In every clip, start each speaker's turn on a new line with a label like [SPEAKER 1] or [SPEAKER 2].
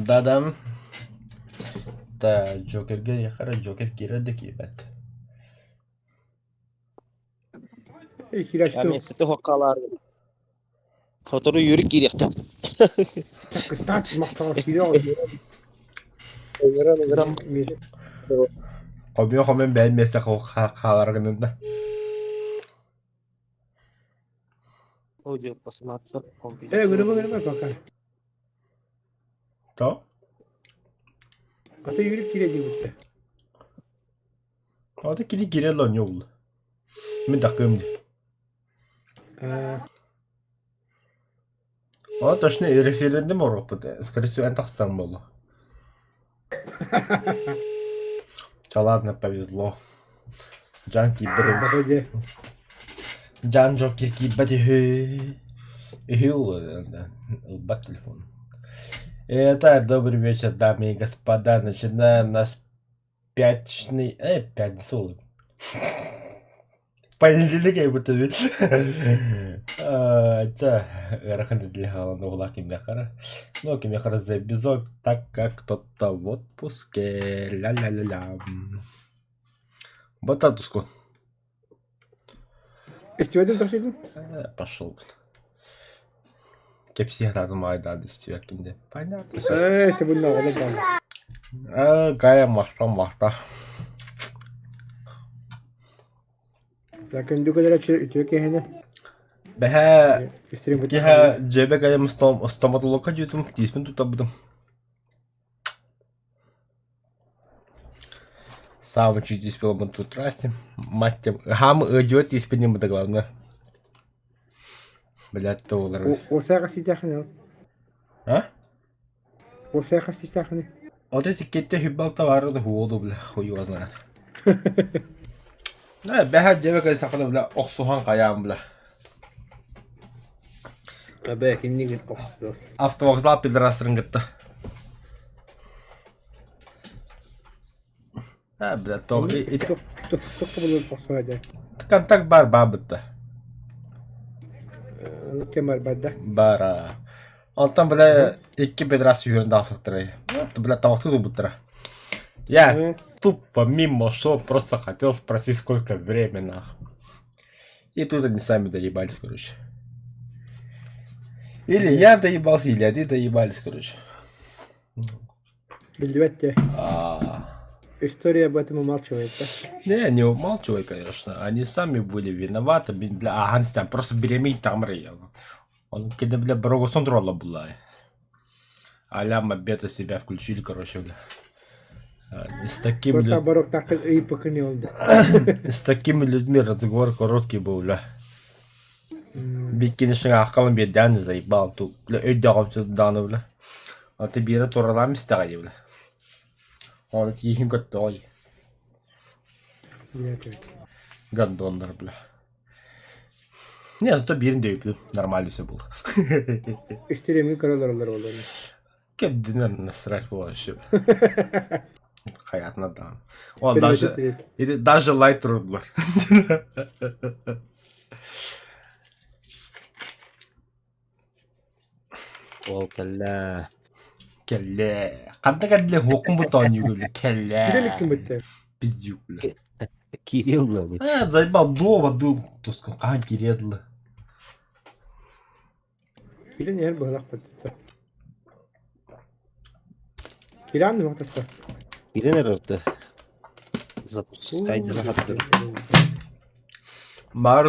[SPEAKER 1] Дадам. Та Джокерге яхара Джокер киреді кейбет.
[SPEAKER 2] Ya
[SPEAKER 3] Kireçli
[SPEAKER 2] Mesut'u hokalar. Fotoğrafı yürük girecektim.
[SPEAKER 3] takıtat maktağı kire oldu.
[SPEAKER 2] Gram
[SPEAKER 1] Қобио хомен бәйін месте қаларғынында.
[SPEAKER 2] Hoca basın attı.
[SPEAKER 3] Gırıma bakar.
[SPEAKER 1] То?
[SPEAKER 3] Ata yürüp gireceğim bitti.
[SPEAKER 1] Ода кири кирело не ол. Мен тақымды. Ода точно референдум Европада. Скорее всего, я тақсам было. Да ладно, повезло. Джанки бред.
[SPEAKER 3] Babacı.
[SPEAKER 1] Джан Джокер кибет. Улыбать телефон. Итак, добрый вечер, дамы и господа. Начинаем наш пятничный... пятница улыб. Понедельник как будто бы. Раханды для Галана Кимяхара. Ну, Кимяхара за эпизод, так как кто-то в отпуске. Ля-ля-ля-ля. Бататуску.
[SPEAKER 3] İstiyorsun taşıdın?
[SPEAKER 1] Пошел. Кепси хатаdım ayda istiyor kimde. Понятно.
[SPEAKER 3] Evet, bunun oğlu da.
[SPEAKER 1] Gaya mahta.
[SPEAKER 3] Lakin bu kadar açıyor ki hani.
[SPEAKER 1] Бэхэ
[SPEAKER 3] İstiyorum bu.
[SPEAKER 1] киха жебе гая стоматологка жүзüm дисмен тутабыдым. Самый чуть диспел мы тут растем. Мать тем. Хам идет диспеним это главное. Блядь, доллар.
[SPEAKER 3] O sayı istihane.
[SPEAKER 1] А?
[SPEAKER 3] O sayı istihane.
[SPEAKER 1] Вот эти кетте хибалта варады хуоду бля, хуй его знает. Бэхэ жебе гая сакада бля, оксухан каям бля.
[SPEAKER 3] Abi kimliğin okşuyor.
[SPEAKER 1] Автовокзал пидорасырын гытты. Блядь, то
[SPEAKER 3] Çok bulur okşuyor.
[SPEAKER 1] контакт бар бабытта.
[SPEAKER 3] Kemal badda.
[SPEAKER 1] Бар. Антан бля, iki пидорас үйренді асықтырай. Бля, тамақты дубыттыра. Я тупо мимо шел, просто хотел спросить, сколько времени. И тут они сами доебались, короче. Или я доебался, или они доебались, короче.
[SPEAKER 3] Бельвете. История об этом умалчивает, да?
[SPEAKER 1] Не умалчивай, конечно. Они сами были виноваты. Бля, они там просто беременный там рейон. Он когда, бля, Брогосон тролла была. А-ля Мобета себя включили, короче, бля. С такими с такими людьми разговор короткий был, бля. Бикинишин ақылын берден заебал. Тут, бля, өйдағым сөзданы, бля. А ты бері туралам істеғай, бля. Он тихим көтті ой. Гандондар, бля. Не, зато берін дөйіпті. Нормально все было.
[SPEAKER 3] İstediğimin karalarlar oldu.
[SPEAKER 1] Кәбдінен насрать было вообще. Hayatına da. O даже лайт трудlar.
[SPEAKER 2] Ол кәллә.
[SPEAKER 1] Келле. Қандай кәлле оқын бұтауын үйгілі. Келле.
[SPEAKER 3] Gidelim kim bitti?
[SPEAKER 1] Пиздюк, бля.
[SPEAKER 2] Кирилл был.
[SPEAKER 1] Заебал, дома, тускан, қан кереділі.
[SPEAKER 3] Gidelim yer bağlak bitti. Gidelim mi vakti?
[SPEAKER 2] Кирилл nerede? Запускай раптор.
[SPEAKER 1] Мар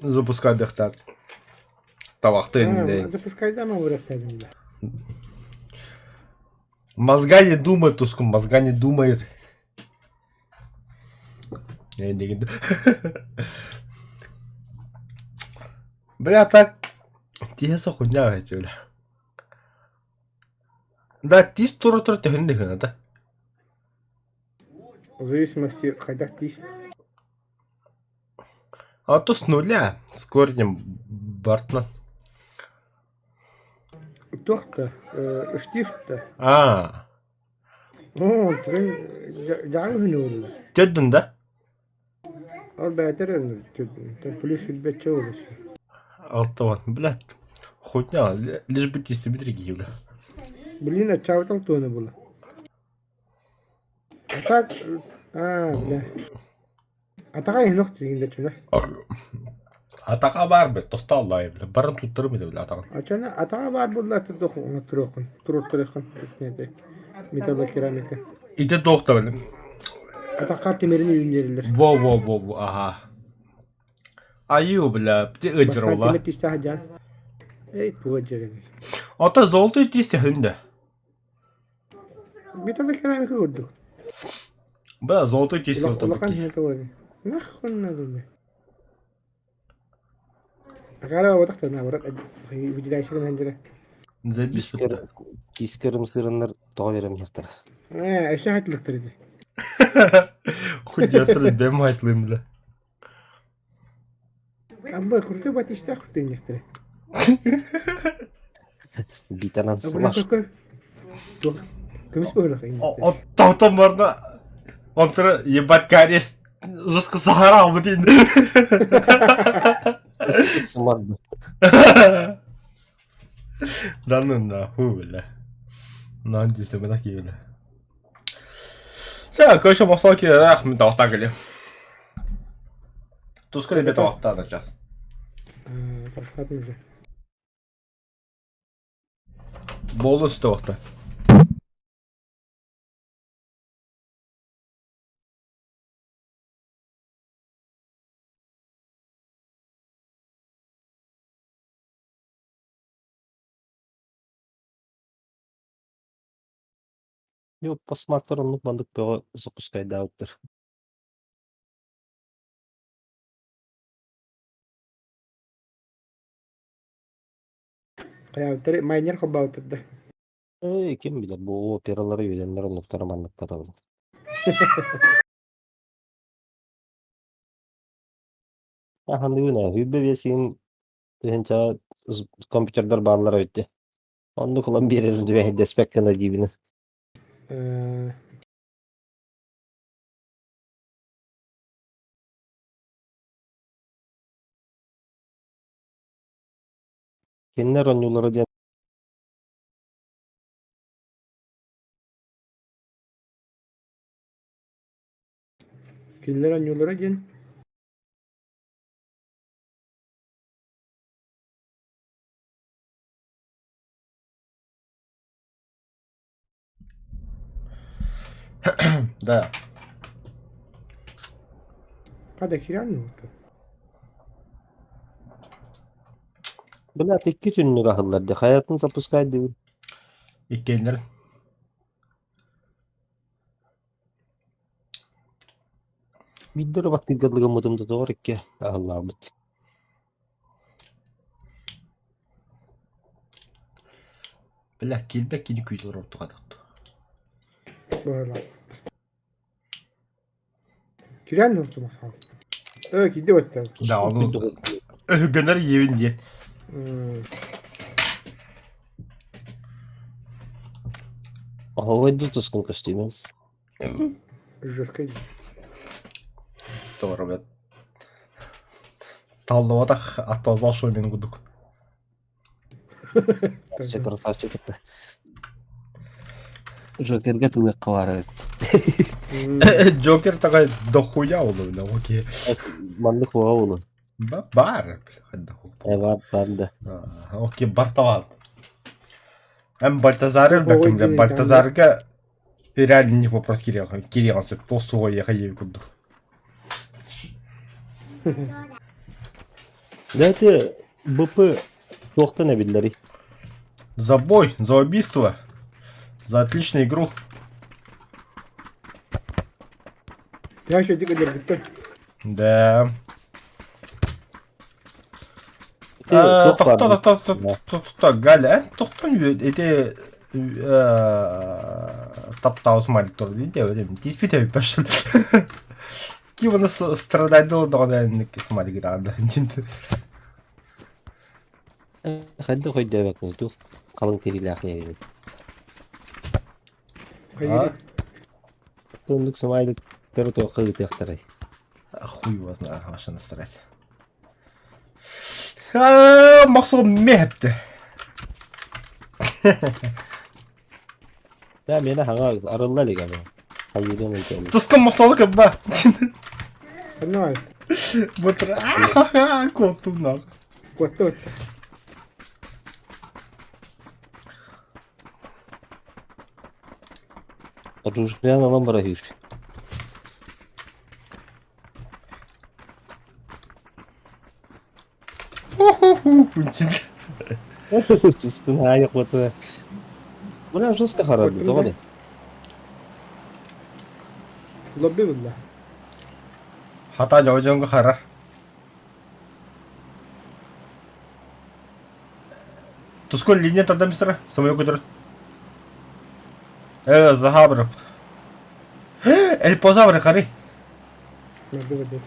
[SPEAKER 1] запускай дехтар. Табақты енді.
[SPEAKER 3] Запускай да, ма вырастайдым да.
[SPEAKER 1] Мозга не думает, тускан, мозга не думает. Бля, так... Тиesa хуйня эти, бля. Да, тис тура-тура төхінді күні, да?
[SPEAKER 3] В зависимости, когда ты...
[SPEAKER 1] А то с нуля, с корнем Бартна.
[SPEAKER 3] Тоқта, штифта.
[SPEAKER 1] А.
[SPEAKER 3] О, трен... Дағы күні олы.
[SPEAKER 1] Тёддін, да?
[SPEAKER 3] Ал бәйтер әнді тюдін. Там плюс үлбәтче олысы.
[SPEAKER 1] Алтаван, блядь. Хуйня, лишь бы тисті бітірге, бля.
[SPEAKER 3] Bilin açavtal tuğunu bula. Atak... bile. Ataka yok dediğinde şuna.
[SPEAKER 1] Ataka var be. Tosta Allah'ı bile. Barın tutturur mu bile Ataka?
[SPEAKER 3] Açana ataka var bulla tırdık onu turukun. Turukun. Neydi? Metalo keramika.
[SPEAKER 1] İde dokta benim.
[SPEAKER 3] Ataka temirini ürünlerilir.
[SPEAKER 1] Wow. Aha. Ayı bile. Bir de ıcır
[SPEAKER 3] Başkan
[SPEAKER 1] ola.
[SPEAKER 3] temet istahacan. Ey bu acele.
[SPEAKER 1] Ata zoltu iti hünde.
[SPEAKER 3] Metalo keramika gördük.
[SPEAKER 1] Bu zoltu iti
[SPEAKER 3] Ulakan
[SPEAKER 1] tabii ki.
[SPEAKER 3] hine tavadi. Nakon nadıldı. Akara wadak tana warak vijilay şakan hancere.
[SPEAKER 1] Zebis bitti.
[SPEAKER 2] Kiskırım sırınlar doğa verem yırtır.
[SPEAKER 3] Aşağı hatlıktır idi.
[SPEAKER 1] Hücretleri benim haytlıyım bile.
[SPEAKER 3] Amma kurtu bat işte kurtu injektire.
[SPEAKER 2] Bir tane
[SPEAKER 3] Abuna
[SPEAKER 2] sular.
[SPEAKER 3] kokor. Tuh. Kemis ko lak injektire.
[SPEAKER 1] O tahtam vardı. Onlara yebat kariyes. Rızkı Sahara mı değil?
[SPEAKER 2] Sumardı.
[SPEAKER 1] Lanın da hu bile. Nanti semedak iyi bile. Sen köşe masaki rahmi dağıta geliyor. Tuzkı da bir dağıta alacağız.
[SPEAKER 3] Farkatımızda.
[SPEAKER 1] Bolu üstü dağıta.
[SPEAKER 2] Yok посмотрим банdık böyle запускай дауттер.
[SPEAKER 3] Kaya teri mainyer ko bawt da.
[SPEAKER 2] Kim bilir bu operaları ödenler noktaları manlıkları olur. Aha ne hübbe vesin henca kompüterler bağlar öttü. Onu kullan bir yerinde ve despekkana gibini. Kendiler oynuyorlar diye
[SPEAKER 3] Killer anyulara gen.
[SPEAKER 1] Da.
[SPEAKER 3] Kada kiran mı oldu?
[SPEAKER 2] bile tek günlük ahıllardı. Hayatın запускай değil.
[SPEAKER 1] İkkenler.
[SPEAKER 2] Bildir vakti gıdlığı modumda doğru ki. Allah bit.
[SPEAKER 1] Bile kilbek yedi küyler orta kadar.
[SPEAKER 3] Böyle. Kiran mı oldu masal? Evet gidi battı.
[SPEAKER 1] Da onu öhügener yevin diye.
[SPEAKER 2] Havaydı tuskun kostümü.
[SPEAKER 3] Жестко.
[SPEAKER 1] Doğru be. Tallovada atazlar şoy beni guduk.
[SPEAKER 2] Все красавчик это. Joker'ga tümek kıvarı.
[SPEAKER 1] Joker takay dohuya oldu bile okey.
[SPEAKER 2] Manlık hava olur.
[SPEAKER 1] Bar. Hadi
[SPEAKER 2] Evet ben de.
[SPEAKER 1] Okey Barta var. Hem Бальтазар
[SPEAKER 3] Ой,
[SPEAKER 1] bakayım da
[SPEAKER 3] блин,
[SPEAKER 1] Бальтазарга реально вопрос Кирилл по свой я ходил куда.
[SPEAKER 2] Zaten BP yoktu ne billeri.
[SPEAKER 1] За бой, за убийство, за отличную игру.
[SPEAKER 3] Ya şu dikkat edin bitti.
[SPEAKER 1] Да.
[SPEAKER 2] Çok var.
[SPEAKER 1] Галя, эти таптаус мальтор видео, диспитами пошел. Кивана страдать до доненlik смали града.
[SPEAKER 2] Hadi koy devek oldu. Kalın teriyle akıya gibi.
[SPEAKER 3] Hayır.
[SPEAKER 2] Döndük sımaydık. Dört o kıyı tektere.
[SPEAKER 1] Хуй его знаю, аж насрать. Махсум мехте.
[SPEAKER 2] Ya meni hanga arılla liga bu. Hayırlı mı?
[SPEAKER 1] Tuskun masalı kıbba.
[SPEAKER 3] Ne var?
[SPEAKER 1] Butra. Koltuğumdan.
[SPEAKER 3] Kuatta öttü.
[SPEAKER 2] Rujyan alan bırakıyor. Tuskun hayır kutu. Bu ne usta haradı
[SPEAKER 3] Kutu
[SPEAKER 2] doğru.
[SPEAKER 3] ne? Lobby billah.
[SPEAKER 1] Hata jawabın karar. Tuskun linya tanda misra. Semuanya kudur. Zaha bırak. El poza bırak kari.
[SPEAKER 3] Lobby billah.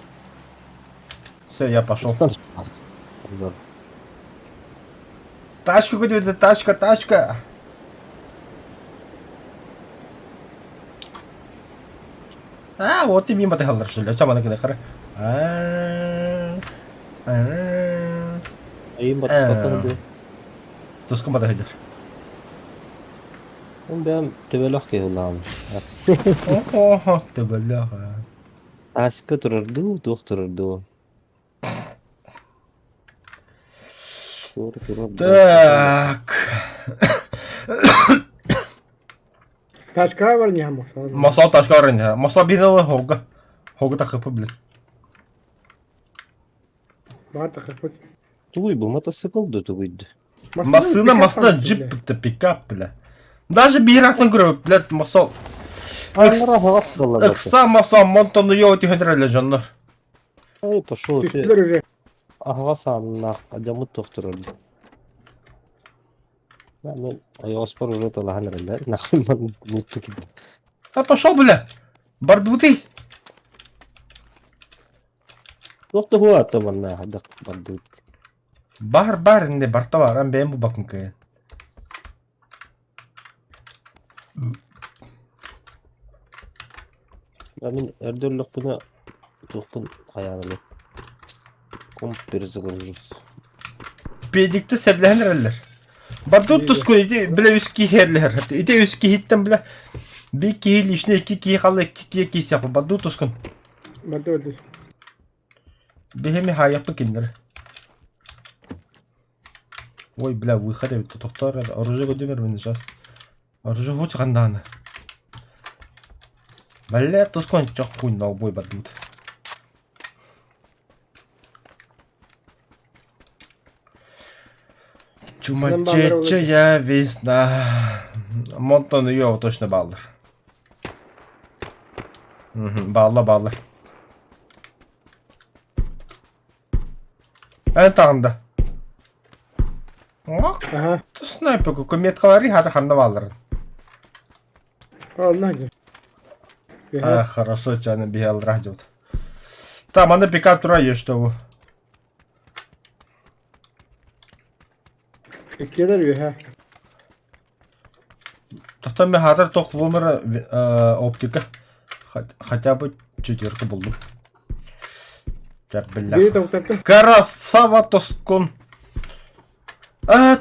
[SPEAKER 1] Все, я пошел.
[SPEAKER 2] Ustan.
[SPEAKER 1] Тачка, куда тачка, тачка. Вот и мимо ты халдыр шел. Чама на киде кара.
[SPEAKER 2] Ayın batış bakıldı.
[SPEAKER 1] Tuskun bada hajar.
[SPEAKER 2] Ben tebelak ki ulan.
[SPEAKER 1] Oho, tebelah.
[SPEAKER 2] Aşkı dururdu, doktorurdu. Doğru dururdu.
[SPEAKER 1] Так.
[SPEAKER 3] Taşkaya var niye ama?
[SPEAKER 1] Масал тачка орын. Масал биналы хога. Хога takıpı bilir.
[SPEAKER 3] Var takıp.
[SPEAKER 2] Туй bu motosikl da tuydu.
[SPEAKER 1] Масына джип бітті, пикап біле. Даже бирақтан көріп, блядь, масал.
[SPEAKER 2] Аңгара хагас калды.
[SPEAKER 1] Икса масал монтону йоу тихендірелі жандар.
[SPEAKER 2] Ай пошел ты.
[SPEAKER 3] Düştüler уже.
[SPEAKER 2] Ahgas anla acamı doktorurdu. Ben ayos par urut olahan render. Nakul man mutlu ki.
[SPEAKER 1] Пошел, бля. Бардути.
[SPEAKER 2] Doktor bu attı bana hadak bardu.
[SPEAKER 1] Бар, не барта бар, ben bu bakın kaya.
[SPEAKER 2] Ben erdörlük buna doktor ayağını. Kompir zıgırır.
[SPEAKER 1] Birlikte seblehenlerler. Bardu tuskun idi, bile üski herler. İde üski hitten bile. Bir kihil işine iki kihil kalı iki kihil kihil yapı. Bardu tuskun.
[SPEAKER 3] Barda öldü.
[SPEAKER 1] Bihemi ha yapı kinleri. Ой, бля, выходи, это доктор, оружие годимер мен сейчас. Оружие вот гандана. Бля, тускон чак хуй на обой бадут. Чумачечая весна. Монтон ее точно баллар. Балла. Это анда.
[SPEAKER 3] Aha.
[SPEAKER 1] Снайперку кометкалары хата ханда баллар.
[SPEAKER 3] Allah acı.
[SPEAKER 1] Хорошо, чана бегал радио. Там она пикап тура есть что.
[SPEAKER 3] İkiler yiyor ha.
[SPEAKER 1] Тохтан мен хатар тох ломер оптика. Хотя бы четверка булдум.
[SPEAKER 3] Biri
[SPEAKER 1] Бля.
[SPEAKER 3] tavukta.
[SPEAKER 1] Красава Тоскон.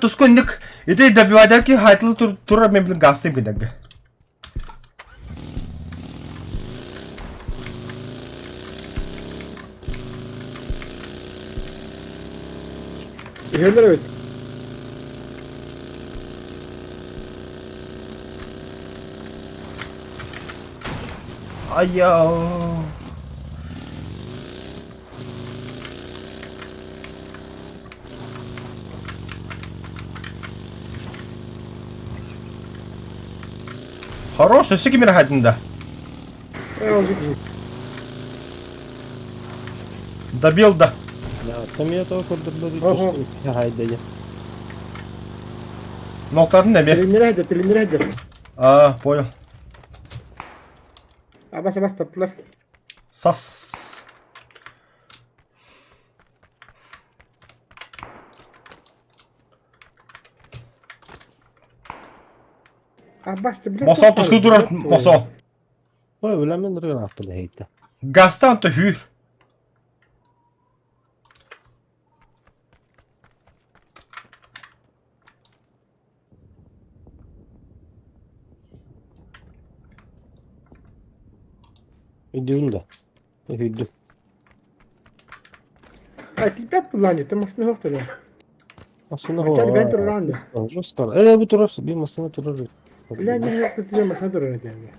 [SPEAKER 1] Тосконник. Иди добивайдаки хайтл тура мен билен гастым гинег.
[SPEAKER 3] Yiyorlar evet.
[SPEAKER 1] Aya. Хорош, все кимер хадында.
[SPEAKER 3] Olacak iyi.
[SPEAKER 1] Добил да.
[SPEAKER 2] Ya tam ya da kurdurdu.
[SPEAKER 3] Oho.
[SPEAKER 2] Haydi ya.
[SPEAKER 1] Noktadan ne bir?
[SPEAKER 3] Trilindire hadi.
[SPEAKER 1] Понял.
[SPEAKER 3] Bas taptılar.
[SPEAKER 1] Сас.
[SPEAKER 3] Bastı bile.
[SPEAKER 1] Masal tuskun durar masal.
[SPEAKER 2] Oy ulan ben duruyor aptal heyte.
[SPEAKER 1] Gastan to hyr.
[SPEAKER 2] Hüddün de. Hüddün.
[SPEAKER 3] Ha tipler kullanıcı. Aslında yok da.
[SPEAKER 2] Aslında
[SPEAKER 3] Hadi ben durur anda.
[SPEAKER 2] Rostar. Bu durur. Bir masana durur.
[SPEAKER 3] Ulan ne yok tutacağım masada durur yani.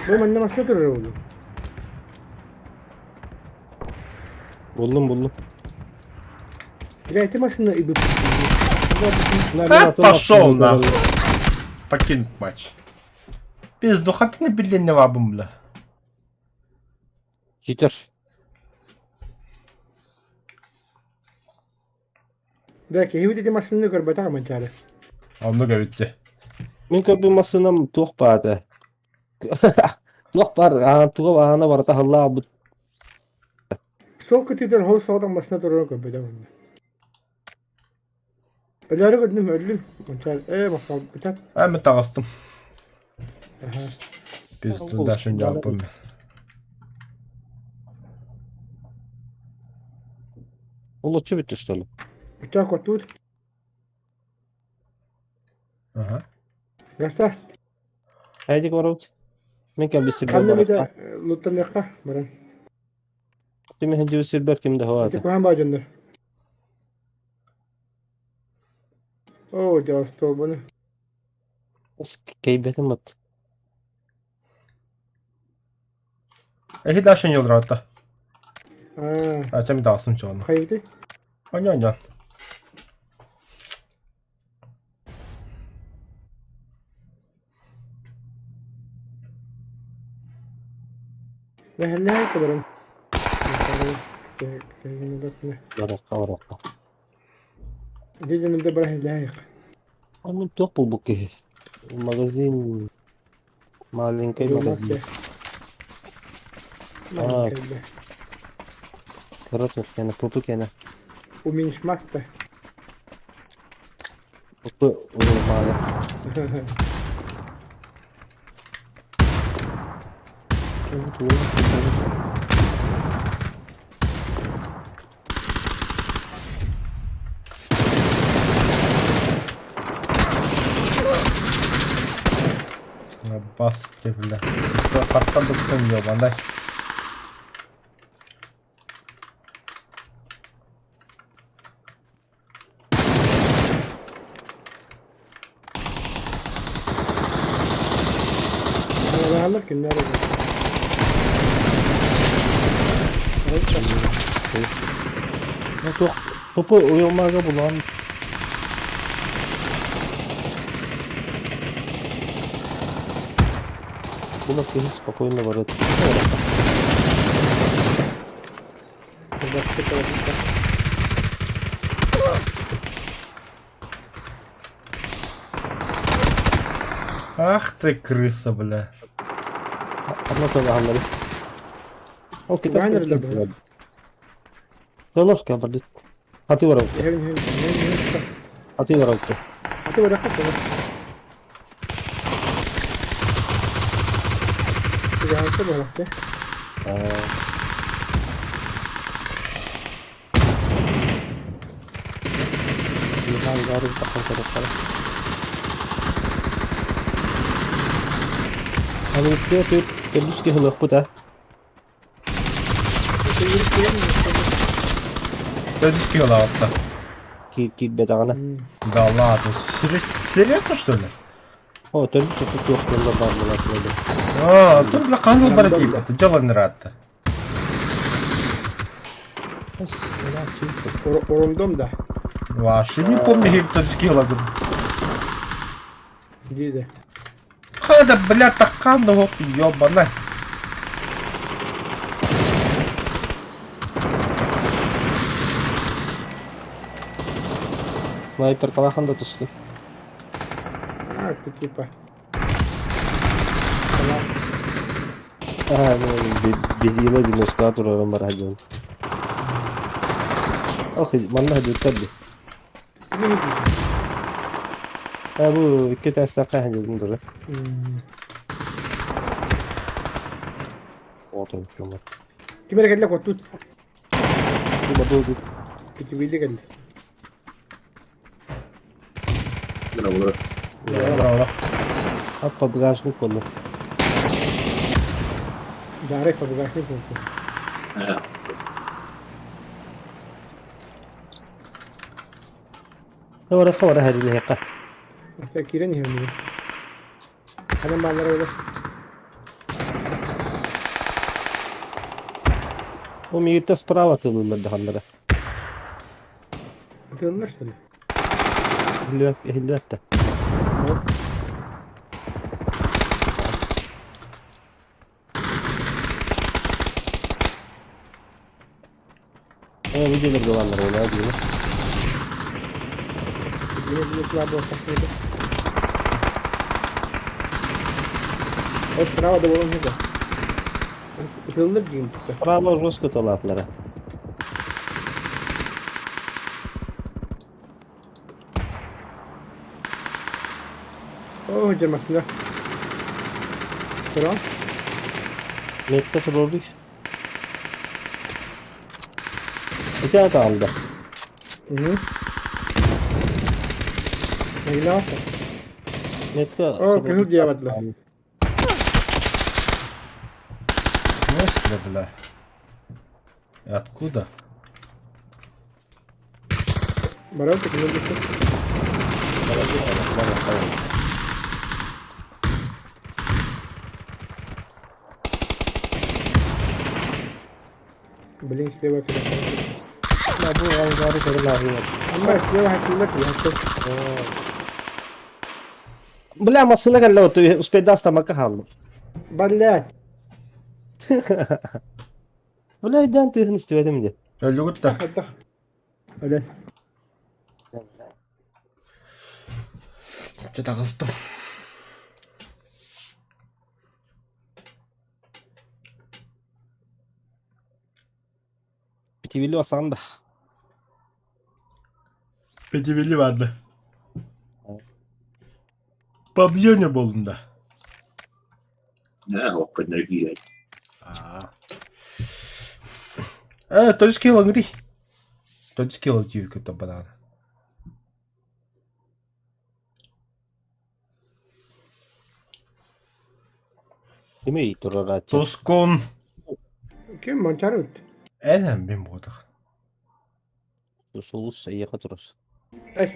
[SPEAKER 3] Bu bende masada durur oğlum.
[SPEAKER 2] Buldum.
[SPEAKER 3] Direğe masında ibi.
[SPEAKER 1] Пошел нахуй. Покинуть матч. Пизду, хотя не билин не вабым, бля.
[SPEAKER 2] Cheater.
[SPEAKER 3] Belki hevi dedi masında gör bata ama çare.
[SPEAKER 1] Он много ведь.
[SPEAKER 2] Min köpü masana tuğ bağdı. Tuğ var. Tuğ ana var. Allah bu.
[SPEAKER 3] Sol kötüden hol soldan masında durur gör bata ama. Öleri gördüm öldüm. Çare. Bakalım bata.
[SPEAKER 1] А, металлостом.
[SPEAKER 3] Aha.
[SPEAKER 1] Пизду, даже не вабым.
[SPEAKER 2] Улучши bitti что ли?
[SPEAKER 3] Bıçak var tut.
[SPEAKER 1] Ага.
[SPEAKER 3] Gasta.
[SPEAKER 2] Haydi varut. Min köpü
[SPEAKER 3] Kanne bir
[SPEAKER 2] silber.
[SPEAKER 3] de luttan yakka. Baran.
[SPEAKER 2] Kimi henci silber kimde hava
[SPEAKER 3] Hadi
[SPEAKER 2] adı.
[SPEAKER 3] koyan bacında. Oo cevap bunu.
[SPEAKER 2] Keybetim at.
[SPEAKER 1] Эхи даже не удрал-то.
[SPEAKER 3] Haa.
[SPEAKER 1] А, чем металлостом чё он?
[SPEAKER 3] Kayıtı.
[SPEAKER 1] Anya.
[SPEAKER 3] Ve helle kabarım.
[SPEAKER 2] Varaka.
[SPEAKER 3] Diyeceğim de bana layık.
[SPEAKER 2] Amin tuğ bul bu ki. Magazin. Malinkay magazin. Aa. Karat var kene. Pupu kene.
[SPEAKER 3] Uminişmak da.
[SPEAKER 2] Pupu mali.
[SPEAKER 1] Бас тебе, бля. Хаттан доктор ёбаный.
[SPEAKER 3] Rahatlık günler oldu.
[SPEAKER 2] Pupu uyumaga bulan. Було колись спокійно варити.
[SPEAKER 1] Ах ты крыса, бля.
[SPEAKER 2] Одна того гандали. Окей,
[SPEAKER 3] Вайнер
[SPEAKER 2] так.
[SPEAKER 3] для
[SPEAKER 2] Долорка бардит. Хати варав. Хати варав.
[SPEAKER 3] Hadi bırak hadi. Bir hafta bıraktı.
[SPEAKER 2] Yuhan garu takkan kadar. Hani istiyor ki kendisi ki hılak bu da.
[SPEAKER 1] Дядечки лава-то.
[SPEAKER 2] Ki bedana.
[SPEAKER 1] Да ладно. Серьезно, что ли?
[SPEAKER 2] O tabii ki çok yok yolda var mı nasıl?
[SPEAKER 1] А, тут бля канал братик. Ты чё не рад-то?
[SPEAKER 3] Orundum da.
[SPEAKER 1] Вообще не помню, как дядечки лава.
[SPEAKER 3] Diye.
[SPEAKER 1] Хада, бля, такан, вот ёбаный.
[SPEAKER 2] Sniper kalahan da tuttu.
[SPEAKER 3] Ha tipa.
[SPEAKER 2] Bildiğine dinoskator var hadi. Okey, bana hadi tabii.
[SPEAKER 3] Ne diyorsun?
[SPEAKER 2] Bu iki tane sakın hadi bunları. Otur şuna.
[SPEAKER 3] Kime geldi ko tut.
[SPEAKER 2] Bu da bu.
[SPEAKER 3] Peki bildi geldi.
[SPEAKER 1] Браво.
[SPEAKER 2] At bagajlık oldu.
[SPEAKER 3] Дарай побегашник пункту.
[SPEAKER 2] Kıvara her yıl heka.
[SPEAKER 3] Hatta kiren yiyor bunu. Hemen bağlara öyle.
[SPEAKER 2] O miyette sprava tılırlar dahanlara.
[SPEAKER 3] Atıyorlar şöyle.
[SPEAKER 2] Hillet de. Bir gelir dolanlar öyle değil mi?
[SPEAKER 3] Yine bir yoklar ortak neydi? O sırava da bulun hadi. Atıyorlar diyeyim tuttu.
[SPEAKER 2] Sprava Ruska tolatlara.
[SPEAKER 3] O hocam aslında. Sıra.
[SPEAKER 2] Mette turuldu. Bir tane kaldı.
[SPEAKER 3] Hı. Ne yaptı?
[SPEAKER 2] Mette
[SPEAKER 3] O kızıl diyabatlar.
[SPEAKER 1] Мысли, бля. И откуда?
[SPEAKER 3] Барал так не будет. Блин, слева куда.
[SPEAKER 2] Ya bu aygarı kırılar.
[SPEAKER 3] Amma слева haklılar ya.
[SPEAKER 2] Bля, masına geldi o tu uspeda stamaka haldı.
[SPEAKER 3] Блядь.
[SPEAKER 2] Bля, idan tühün istedim de.
[SPEAKER 1] Öyle git de.
[SPEAKER 3] Отдох. Öyle.
[SPEAKER 1] Çeta kıstım.
[SPEAKER 2] Bitivilli olsam da.
[SPEAKER 1] Peciveli vardı. Pabiyonya bolunda.
[SPEAKER 4] Ja, hoppen er hier.
[SPEAKER 1] Той скилл гди. Той скилл жив като банана.
[SPEAKER 2] Değil mi? İyi durur açı.
[SPEAKER 1] Тоскон.
[SPEAKER 3] Kim mançar ut.
[SPEAKER 1] Энем бим бодох.
[SPEAKER 2] Sulus sayıya durur.
[SPEAKER 3] Эш.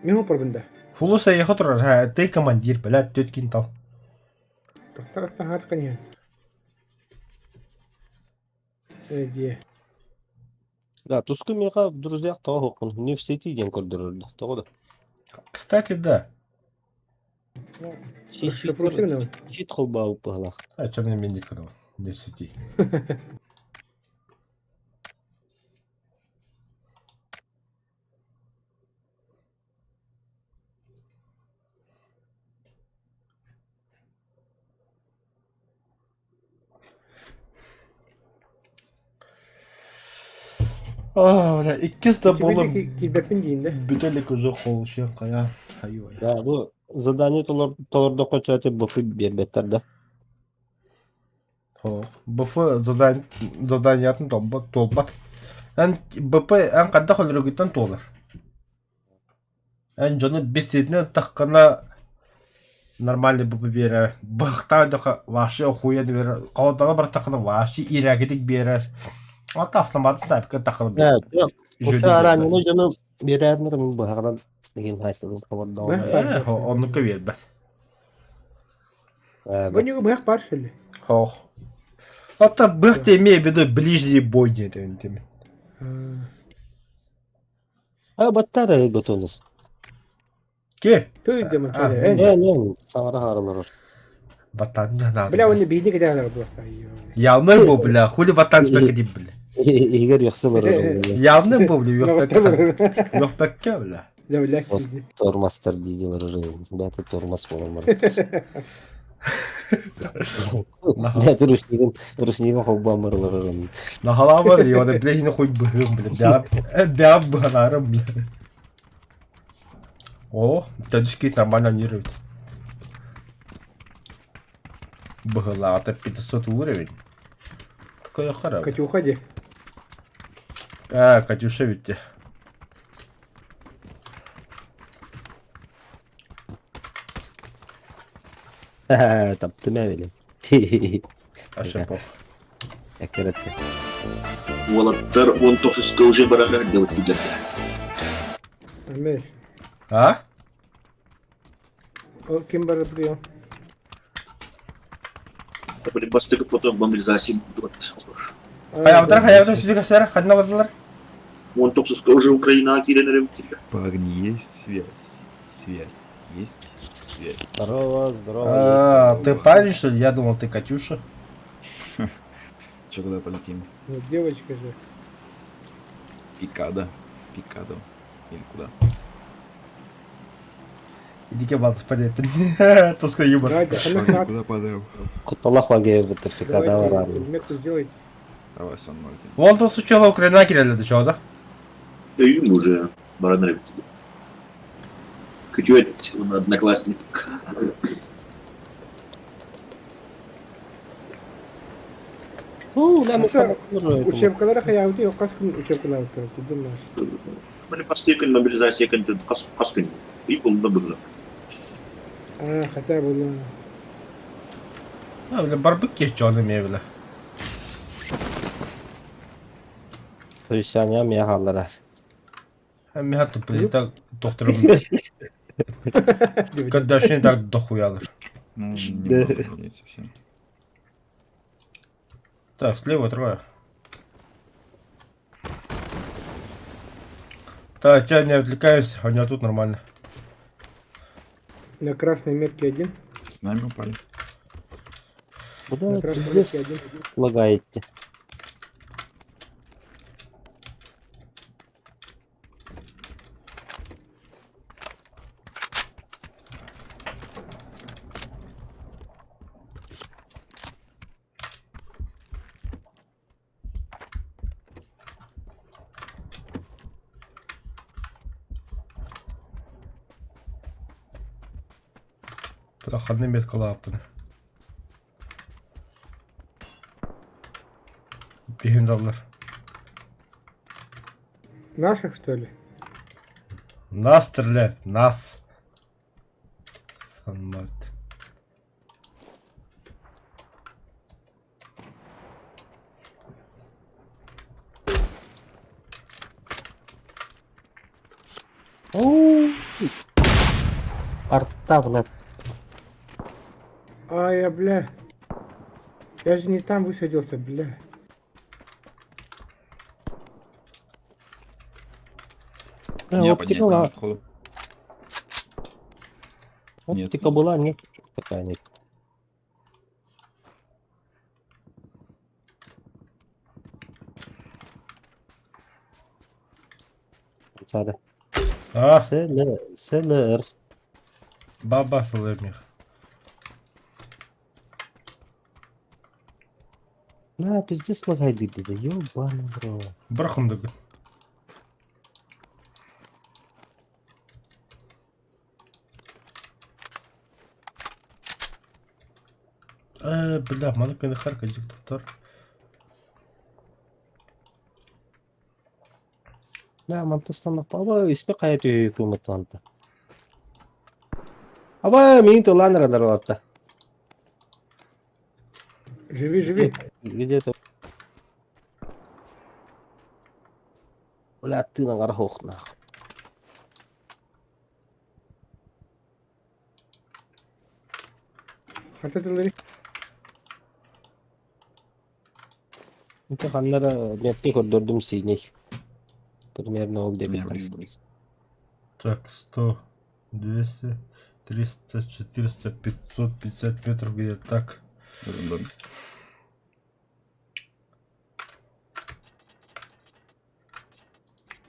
[SPEAKER 3] Миху пробында.
[SPEAKER 1] Фулуса я хотор ха ты командир блядь төткин тал.
[SPEAKER 3] Тахта хат кanya. Эге.
[SPEAKER 2] Да, туску мега друзья того хокун. Университете ден көрдүрүлдү. Тогуда.
[SPEAKER 1] Кстати, да.
[SPEAKER 3] Шифросың да.
[SPEAKER 2] Чит холба упала.
[SPEAKER 1] А чем мне меник дал? Не сети. Бля, иккис да болом.
[SPEAKER 3] Килбепин дейинде.
[SPEAKER 1] Бүтелик уже холшен кая. Айой.
[SPEAKER 2] Ya bu zadание толордо кочаты буфы бербеттер да.
[SPEAKER 1] Хо. БФ заданиятын толбат. Ан БП ан кадда холрогуттан толар. Ан жону бесетне таккана нормальный БП берер. Бахта да ваши хуя берер. Калдага бар таккана ваши ирагедик берер. Ата автомат сапка таккана.
[SPEAKER 2] Evet, yok. Bu aranını canım bererler mi bu haran деген айтылды хабарда.
[SPEAKER 1] Оннука вербет.
[SPEAKER 3] Гонюга быяк бар шөлі.
[SPEAKER 1] Хох. Ата бых те имею в виду ближний бой не теми.
[SPEAKER 2] Ha battara götünüz.
[SPEAKER 1] Ке?
[SPEAKER 3] Түйді манчар.
[SPEAKER 2] Ne sağra harılır.
[SPEAKER 1] Батан не надо.
[SPEAKER 3] Бля, оны бейді кедағылар бұл.
[SPEAKER 1] Явным был, бля. Хули батан спекади, бля.
[SPEAKER 2] Игорь яхсы бар.
[SPEAKER 1] Явным был, бля. Ёхпекке, бля.
[SPEAKER 3] Дәуләк
[SPEAKER 2] Вот
[SPEAKER 3] дейді.
[SPEAKER 2] Тормастар дейдилер уже. Бәті тормас болалар. Бәті рушнигін холбамырлар.
[SPEAKER 1] Нахала бар, я да, бля, не хуй быгым, бля. Бяб быганарым, бля. О, тәдішки нормально анирует. Быгала, это 500 уровень. Какой харап.
[SPEAKER 3] Катюха де.
[SPEAKER 1] Катюша ведь.
[SPEAKER 2] Taptım öyle.
[SPEAKER 1] Ошибок.
[SPEAKER 2] Әкеретті.
[SPEAKER 4] Олаттар 19-қа уже барар деп өттілер.
[SPEAKER 3] Эмеш.
[SPEAKER 1] А?
[SPEAKER 3] Ол ким бары прием?
[SPEAKER 4] Блин, бастығы потом мобилизация будет.
[SPEAKER 1] Хаябытар сүзі көстері, қадына бадылар?
[SPEAKER 4] 19-қа уже Украинаға келенер өттілер.
[SPEAKER 5] Парни, есть связь. Связь. Есть связь.
[SPEAKER 2] Здорово, здорово.
[SPEAKER 1] А,
[SPEAKER 2] есть.
[SPEAKER 1] ты парень, что ли? Я думал, ты Катюша.
[SPEAKER 5] Че, куда полетим?
[SPEAKER 3] Ну, девочка же.
[SPEAKER 5] Пикадо. Пикадо. Или куда?
[SPEAKER 1] Иди-ка, балтус, понятно. Тоска юмор.
[SPEAKER 3] Давайте,
[SPEAKER 5] Шо,
[SPEAKER 3] Хамахнат,
[SPEAKER 5] куда падаю?
[SPEAKER 2] Құтталақ ваге бітірді када
[SPEAKER 3] давайте
[SPEAKER 2] бар.
[SPEAKER 3] метку сделайте.
[SPEAKER 5] Давай, Сан Мартин.
[SPEAKER 1] Вон тут сучала Украина келелі, чего да?
[SPEAKER 4] Үйім уже баранар өттілер. Күтует, он одноклассник.
[SPEAKER 3] Учебкалары хаябыты, ол қас күн учебкалары тұрды, думаш.
[SPEAKER 4] Блин, посты күн мобилизация күн қас күн. Үй болында бұлы.
[SPEAKER 3] А, хотя было.
[SPEAKER 1] А, бля, барбык кеш оны ме, бля.
[SPEAKER 2] Совещания мен қалдырар.
[SPEAKER 1] Hem я тут, блядь, так, доктором. Когда ж не так дохуялыр.
[SPEAKER 5] Ну, не буду менять совсем.
[SPEAKER 1] Так, слева трое. Так, тебя не отвлекаюсь, а у него тут нормально.
[SPEAKER 3] На красной метке один.
[SPEAKER 5] С нами упали.
[SPEAKER 2] Бұда
[SPEAKER 3] На красной метке
[SPEAKER 2] пиздец
[SPEAKER 3] один.
[SPEAKER 2] лагаетті.
[SPEAKER 1] Проходный метка лапы. Бегендалар.
[SPEAKER 3] Наших, что ли?
[SPEAKER 1] Нас стреляют, нас. Санмат.
[SPEAKER 2] Артта, блядь.
[SPEAKER 3] А, я, бля. Я же не там высадился, бля.
[SPEAKER 5] Меня поднять
[SPEAKER 2] Оптика
[SPEAKER 5] надо,
[SPEAKER 2] була.
[SPEAKER 5] походу.
[SPEAKER 2] Оптика була, ні? Така ні. Саде.
[SPEAKER 1] А,
[SPEAKER 2] Селер.
[SPEAKER 1] баба слымих.
[SPEAKER 2] На, пиздец лагайды dedi. Ёбаный бро.
[SPEAKER 1] Брахымдыгы. Бля, маны кені харка диктатор.
[SPEAKER 2] На, мантастан аба испе каят үйті ұмытланды. Аба, мен туланыралар олатта.
[SPEAKER 3] Живи, живи.
[SPEAKER 2] Где-то. Бля, ты на горохох, нахуй.
[SPEAKER 3] Хотя ты лари.
[SPEAKER 2] Это ханнара метки ходдордум синий. Примерно ол деп
[SPEAKER 5] Меня
[SPEAKER 2] айтқан.
[SPEAKER 5] близ.
[SPEAKER 1] Так, 100, 200, 300, 400, 550 метров где-то так.
[SPEAKER 5] В этом доме.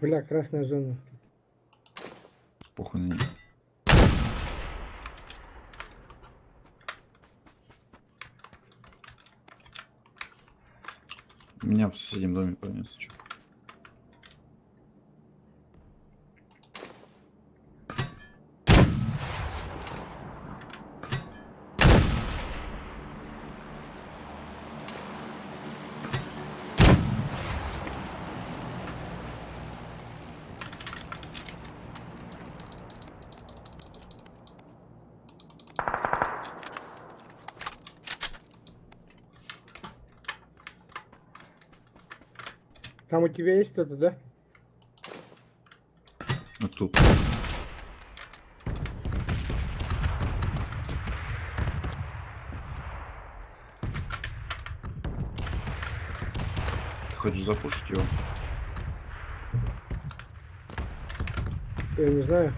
[SPEAKER 3] Бля, красная зона.
[SPEAKER 5] Похуй на них. Меня в соседнем доме пронес. Чё?
[SPEAKER 3] Там у тебя есть кто-то, да?
[SPEAKER 5] Вот тут. Ты хочешь запушить его?
[SPEAKER 3] Я не знаю.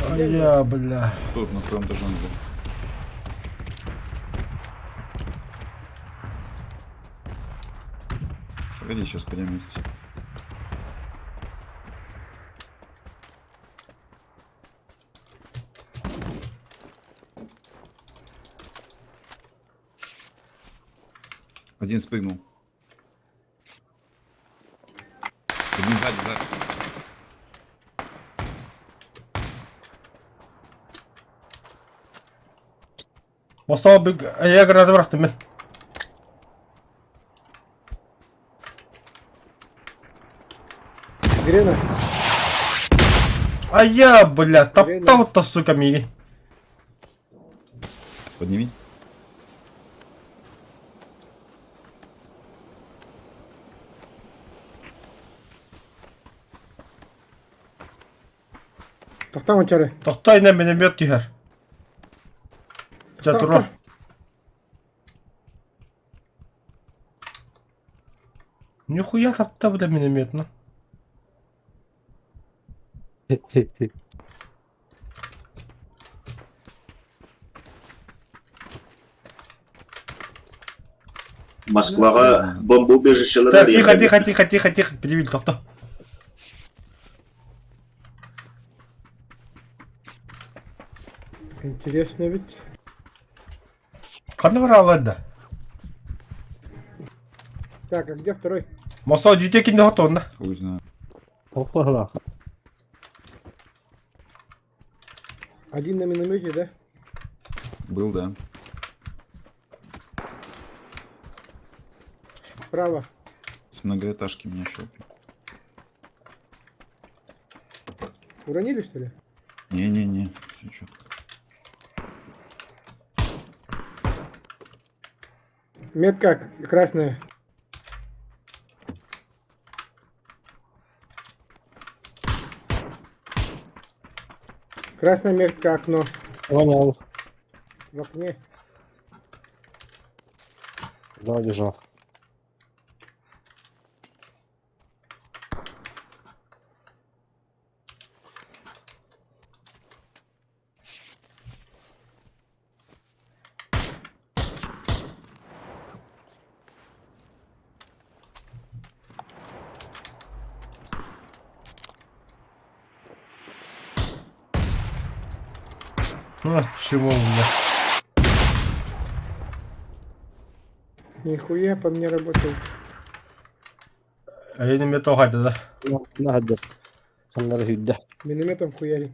[SPEAKER 1] А я, бля.
[SPEAKER 5] Тут, на втором этаже он был. Погоди, сейчас пойдем вместе. Один спрыгнул. Один сзади.
[SPEAKER 1] Mustafa bir ayağa granatı bıraktım ben.
[SPEAKER 3] Грена.
[SPEAKER 1] А я, бля, топтал-то, сука, Миги.
[SPEAKER 5] Подними.
[SPEAKER 3] Тоқтама чары.
[SPEAKER 1] Токта yine minimiyot diyor. Çatırlar. Нихуя тапта бля миномет, ну.
[SPEAKER 4] Москваға бомба убежищелер
[SPEAKER 1] Так, тихо. Перевели, токта.
[SPEAKER 3] Интересно ведь.
[SPEAKER 1] Қандай бар алады?
[SPEAKER 3] Так, а где второй?
[SPEAKER 1] Mustafa cütekinde hot onda.
[SPEAKER 5] Хуй знаю.
[SPEAKER 2] Опа,
[SPEAKER 3] Один на миномете, да?
[SPEAKER 5] Был, да.
[SPEAKER 3] Справа.
[SPEAKER 5] С многоэтажки меня щелкнул.
[SPEAKER 3] Уронили, что ли?
[SPEAKER 5] Не-не-не, все четко.
[SPEAKER 3] Метка красная. Красная метка окно.
[SPEAKER 2] понял.
[SPEAKER 3] В окне.
[SPEAKER 2] Да, лежал.
[SPEAKER 1] А, чего у меня?
[SPEAKER 3] Нихуя по мне работает.
[SPEAKER 1] А я не метал hadi da.
[SPEAKER 2] Ne hadi. Onları hüdde.
[SPEAKER 3] Минометом хуяри.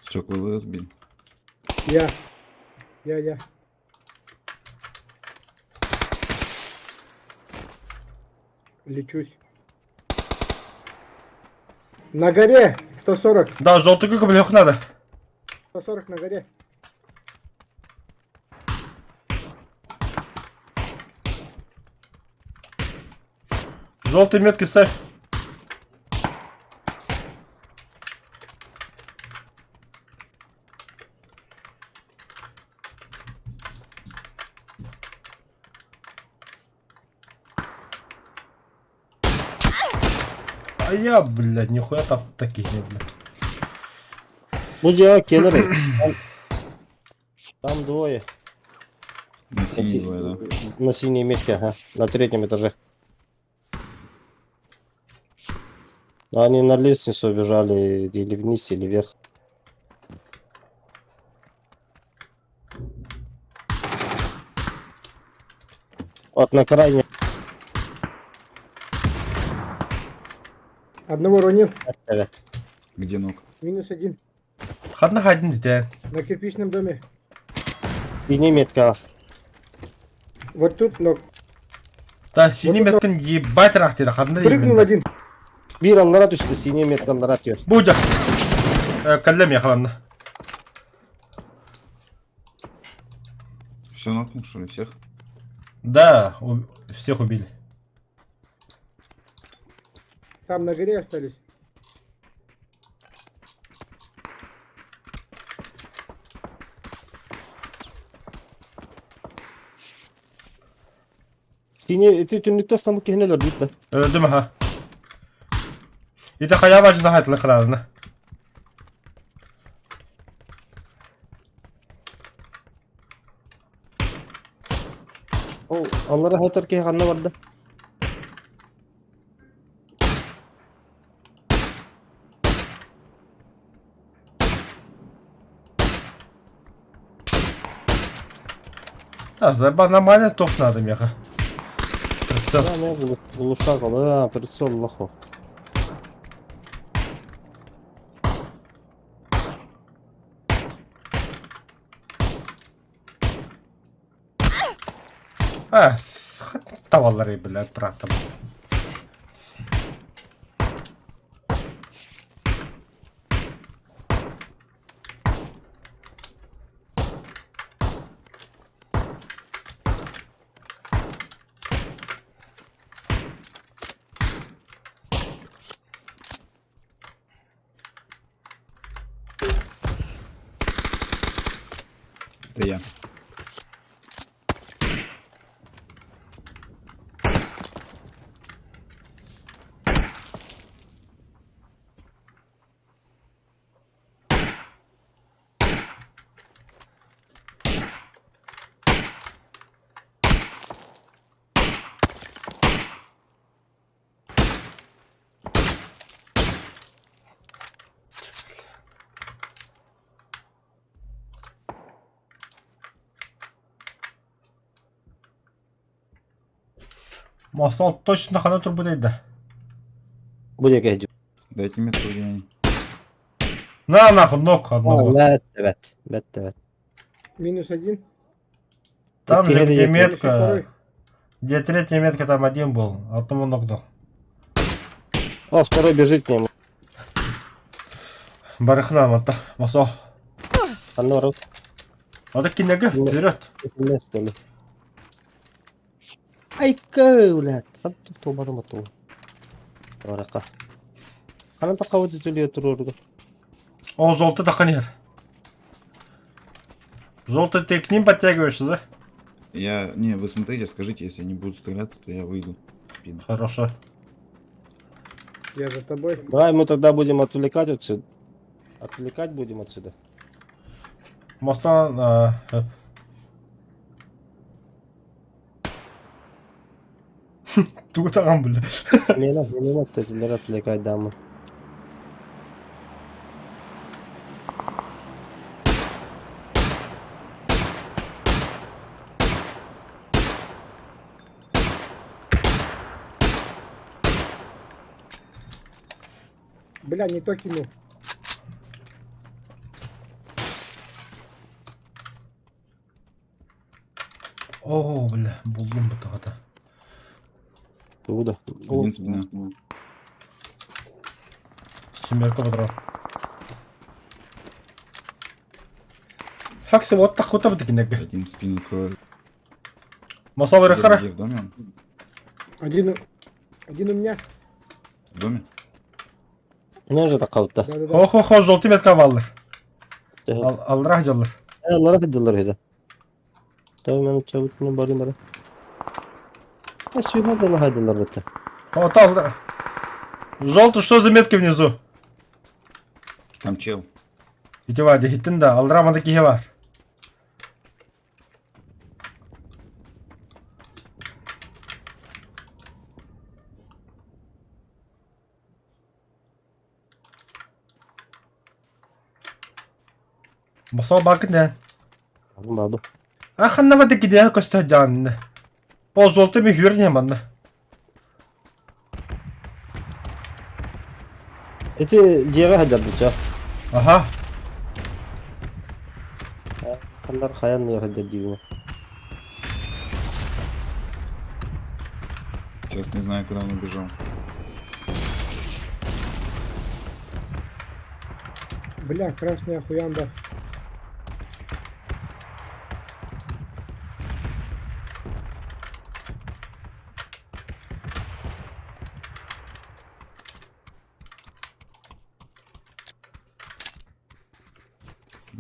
[SPEAKER 5] Стекла вы разбили.
[SPEAKER 3] Я. Лечусь. На горе 140.
[SPEAKER 1] Да, желтый кука, бля, надо.
[SPEAKER 3] 140 на горе.
[SPEAKER 1] Желтые метки ставь. А я, блядь, нихуя там таких не, блядь.
[SPEAKER 2] Bu cevap gelir. Там двое.
[SPEAKER 5] На синий двое, да.
[SPEAKER 2] На синей метке, ага. На третьем этаже. Они на лестницу убежали или вниз, или вверх. Вот на крайне.
[SPEAKER 3] Одного уронил.
[SPEAKER 5] Где ног?
[SPEAKER 3] -1.
[SPEAKER 1] Хадна хадин дите.
[SPEAKER 3] На кирпичном доме.
[SPEAKER 2] Синий метка.
[SPEAKER 3] Вот тут ног.
[SPEAKER 1] Да, синий меткін ебать рах деді, хадна
[SPEAKER 3] Прыгнул
[SPEAKER 1] деймін.
[SPEAKER 3] один.
[SPEAKER 2] Bir onlara düştü. Siniye metkanlara atıyor.
[SPEAKER 1] Будя. Кәллем яқыланды.
[SPEAKER 5] Все нокнул, что ли, всех?
[SPEAKER 1] Да, всех убили.
[SPEAKER 3] Там на горе остались.
[SPEAKER 2] Tünlükte İstanbul kehineler büyük de.
[SPEAKER 1] Öldüm ha. Bir de kaya bacına hayatlı kırarını.
[SPEAKER 2] Onlara her Türkiye kanına vardı.
[SPEAKER 1] Azra bana manet topladım ya. Kırtsın.
[SPEAKER 2] Ya ne buluşlar kalır ha. Pırsı Allah o.
[SPEAKER 1] Ha, tavalları bile bıraktım.
[SPEAKER 5] Это я.
[SPEAKER 1] Masal точно қана тұр бұдайды.
[SPEAKER 2] Bu diye geliyor.
[SPEAKER 5] Дайте мне труднее.
[SPEAKER 1] На нахуй ног одного.
[SPEAKER 2] Evet.
[SPEAKER 3] Минус один.
[SPEAKER 1] Там же
[SPEAKER 2] Какие
[SPEAKER 1] где
[SPEAKER 2] они
[SPEAKER 3] Минус
[SPEAKER 1] метка,
[SPEAKER 3] второй.
[SPEAKER 1] где третья метка, там один был, одному нокнул.
[SPEAKER 2] О, второй бежит к нему.
[SPEAKER 1] Барыхна мата, масал.
[SPEAKER 2] Kanına var.
[SPEAKER 1] Надо кинега вперед.
[SPEAKER 2] Kesinlikle üsteli. Ay kıvlet. Hadi tomadım atı. Oraka. Kanın da kavga düzülüyor orada.
[SPEAKER 1] О, желтый таханер. Желтый ты к ним подтягиваешься, да?
[SPEAKER 5] Не, вы смотрите, скажите, если они будут стреляться, то я выйду в спину.
[SPEAKER 1] Хорошо.
[SPEAKER 3] Я за тобой.
[SPEAKER 2] Давай мы тогда будем отвлекать отсюда. Отвлекать будем отсюда.
[SPEAKER 1] Мостан... Туғытаған білді.
[SPEAKER 2] Мені тезілер отвлекать дамы.
[SPEAKER 3] Бля, не то кинул.
[SPEAKER 1] О, бля, buldum bu tağda.
[SPEAKER 2] Туда.
[SPEAKER 5] Один спина.
[SPEAKER 1] Сумерка бадырау. Хаксы вот так вот абды кинега.
[SPEAKER 5] Один спину кровь.
[SPEAKER 1] Масал
[SPEAKER 5] Где,
[SPEAKER 1] бирахара.
[SPEAKER 5] в доме он?
[SPEAKER 3] Один у меня.
[SPEAKER 5] В доме?
[SPEAKER 2] Ne olacak da kavutta?
[SPEAKER 3] Да-да-да.
[SPEAKER 1] Хо-хо-хо, желтый метка алыр. Алырақ жалыр.
[SPEAKER 2] Onlara gidiyorlar hede. Tabii ben çabuk bunu barayım bara. А сюда на хайдалар это.
[SPEAKER 1] Вот алыр. Желтый, что за метки внизу?
[SPEAKER 5] Там чел.
[SPEAKER 1] Ити var, hittin de alıramadı ki var. Masal bakın ne?
[SPEAKER 2] Babu.
[SPEAKER 1] Аханна воды где коста жанны. О, желтый ми хюрне манна.
[SPEAKER 2] Эти диğer haydardı ça.
[SPEAKER 1] Ага.
[SPEAKER 2] Kanlar hayan ne haydardı diyor.
[SPEAKER 5] Сейчас не знаю, куда он убежал.
[SPEAKER 3] Бля, красная хуянда.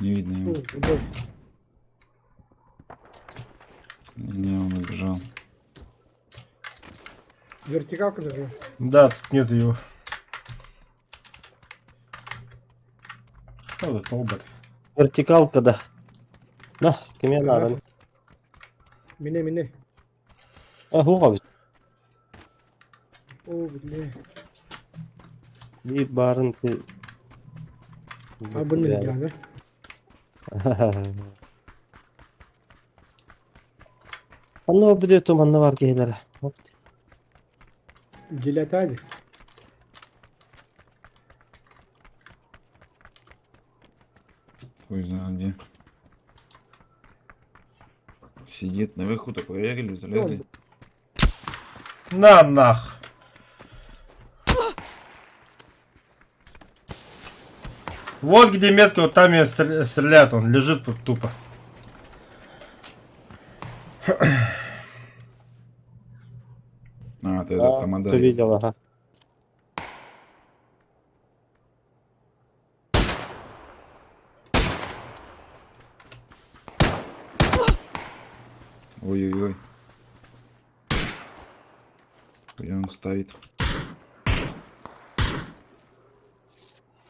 [SPEAKER 5] Не видно его.
[SPEAKER 3] Ой,
[SPEAKER 5] Не, он убежал.
[SPEAKER 3] вертикалка даже.
[SPEAKER 1] Да, тут нет его. Что это, толбат?
[SPEAKER 2] Вертикалка да. Да, кime надо.
[SPEAKER 3] Мine.
[SPEAKER 2] Хуга бит.
[SPEAKER 3] О, бля.
[SPEAKER 2] Bir barın ki.
[SPEAKER 3] Абыны да.
[SPEAKER 2] Anne o bir de tumanlı var geylere. Hop.
[SPEAKER 3] Дилетади.
[SPEAKER 5] Хуй знает где. Сидит наверху-то, проверили, залезли.
[SPEAKER 1] На нах. Вот где метка, вот там и стреляет, он лежит тут тупо.
[SPEAKER 5] А, ты
[SPEAKER 2] Aa,
[SPEAKER 5] этот тамада.
[SPEAKER 2] tu видела, ага.
[SPEAKER 5] Ой-ой-ой. Куда он ставит?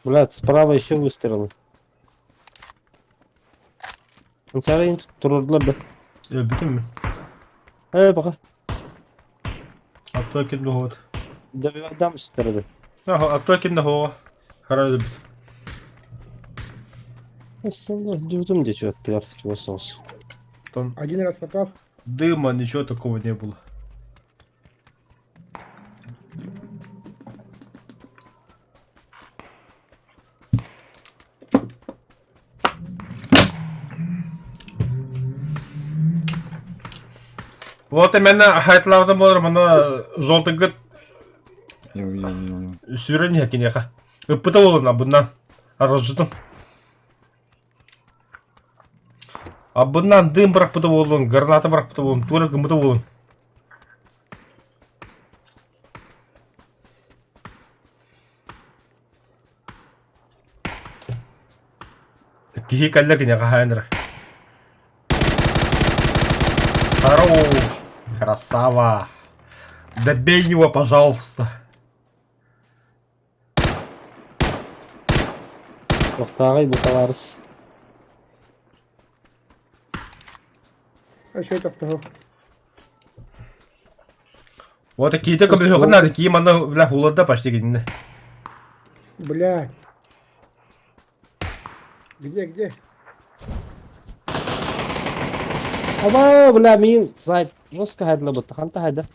[SPEAKER 2] Блядь, справа еще выстрелы. Içeri tuttururdular da.
[SPEAKER 1] Bütün mü?
[SPEAKER 2] Bak.
[SPEAKER 1] Атакин de hova.
[SPEAKER 2] Da bir adam istedi.
[SPEAKER 1] Ага, атакин de hova. Herhalde bit.
[SPEAKER 2] Aslında durdum diye çöktüler. Çuvası olsun.
[SPEAKER 1] Там
[SPEAKER 3] Один раз попал.
[SPEAKER 1] дыма, ничего такого не было. Вот именно хайтларда болар, мына жолты гыт
[SPEAKER 5] Я увидел.
[SPEAKER 1] сүйрен екен яқа. Үппіті болын, абыннан. Арыз Абыннан дым бірақ бұты болын, гранаты бірақ бұты болын, тура гымыты болын. Кихи кәлләкен яқа хайныры. Хорош! Красава! Добей его, пожалуйста!
[SPEAKER 2] Toktağay bu kalarız.
[SPEAKER 3] А еще это кто?
[SPEAKER 1] Вот такие только блин, надо, такие мана, бля, холода почти гинне.
[SPEAKER 3] Бля. Где?
[SPEAKER 2] Ama bula min sayt жестко хайдла bu ханта хайда.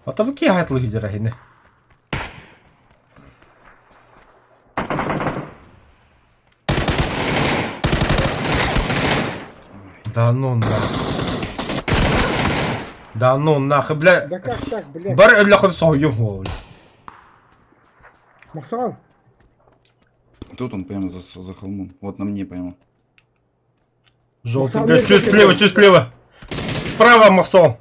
[SPEAKER 1] А там какие хайтлы гидера гинне? Да ну нах. Да ну нах, бля.
[SPEAKER 3] Да как так, бля?
[SPEAKER 1] Бар бля хоть союм его.
[SPEAKER 3] Максал?
[SPEAKER 5] Тут он прямо за холмом. Вот на мне прямо.
[SPEAKER 1] Желтый,
[SPEAKER 3] Максал,
[SPEAKER 1] бля,
[SPEAKER 3] нет,
[SPEAKER 1] чуть
[SPEAKER 3] нет, нет.
[SPEAKER 1] слева. Справа, Максон.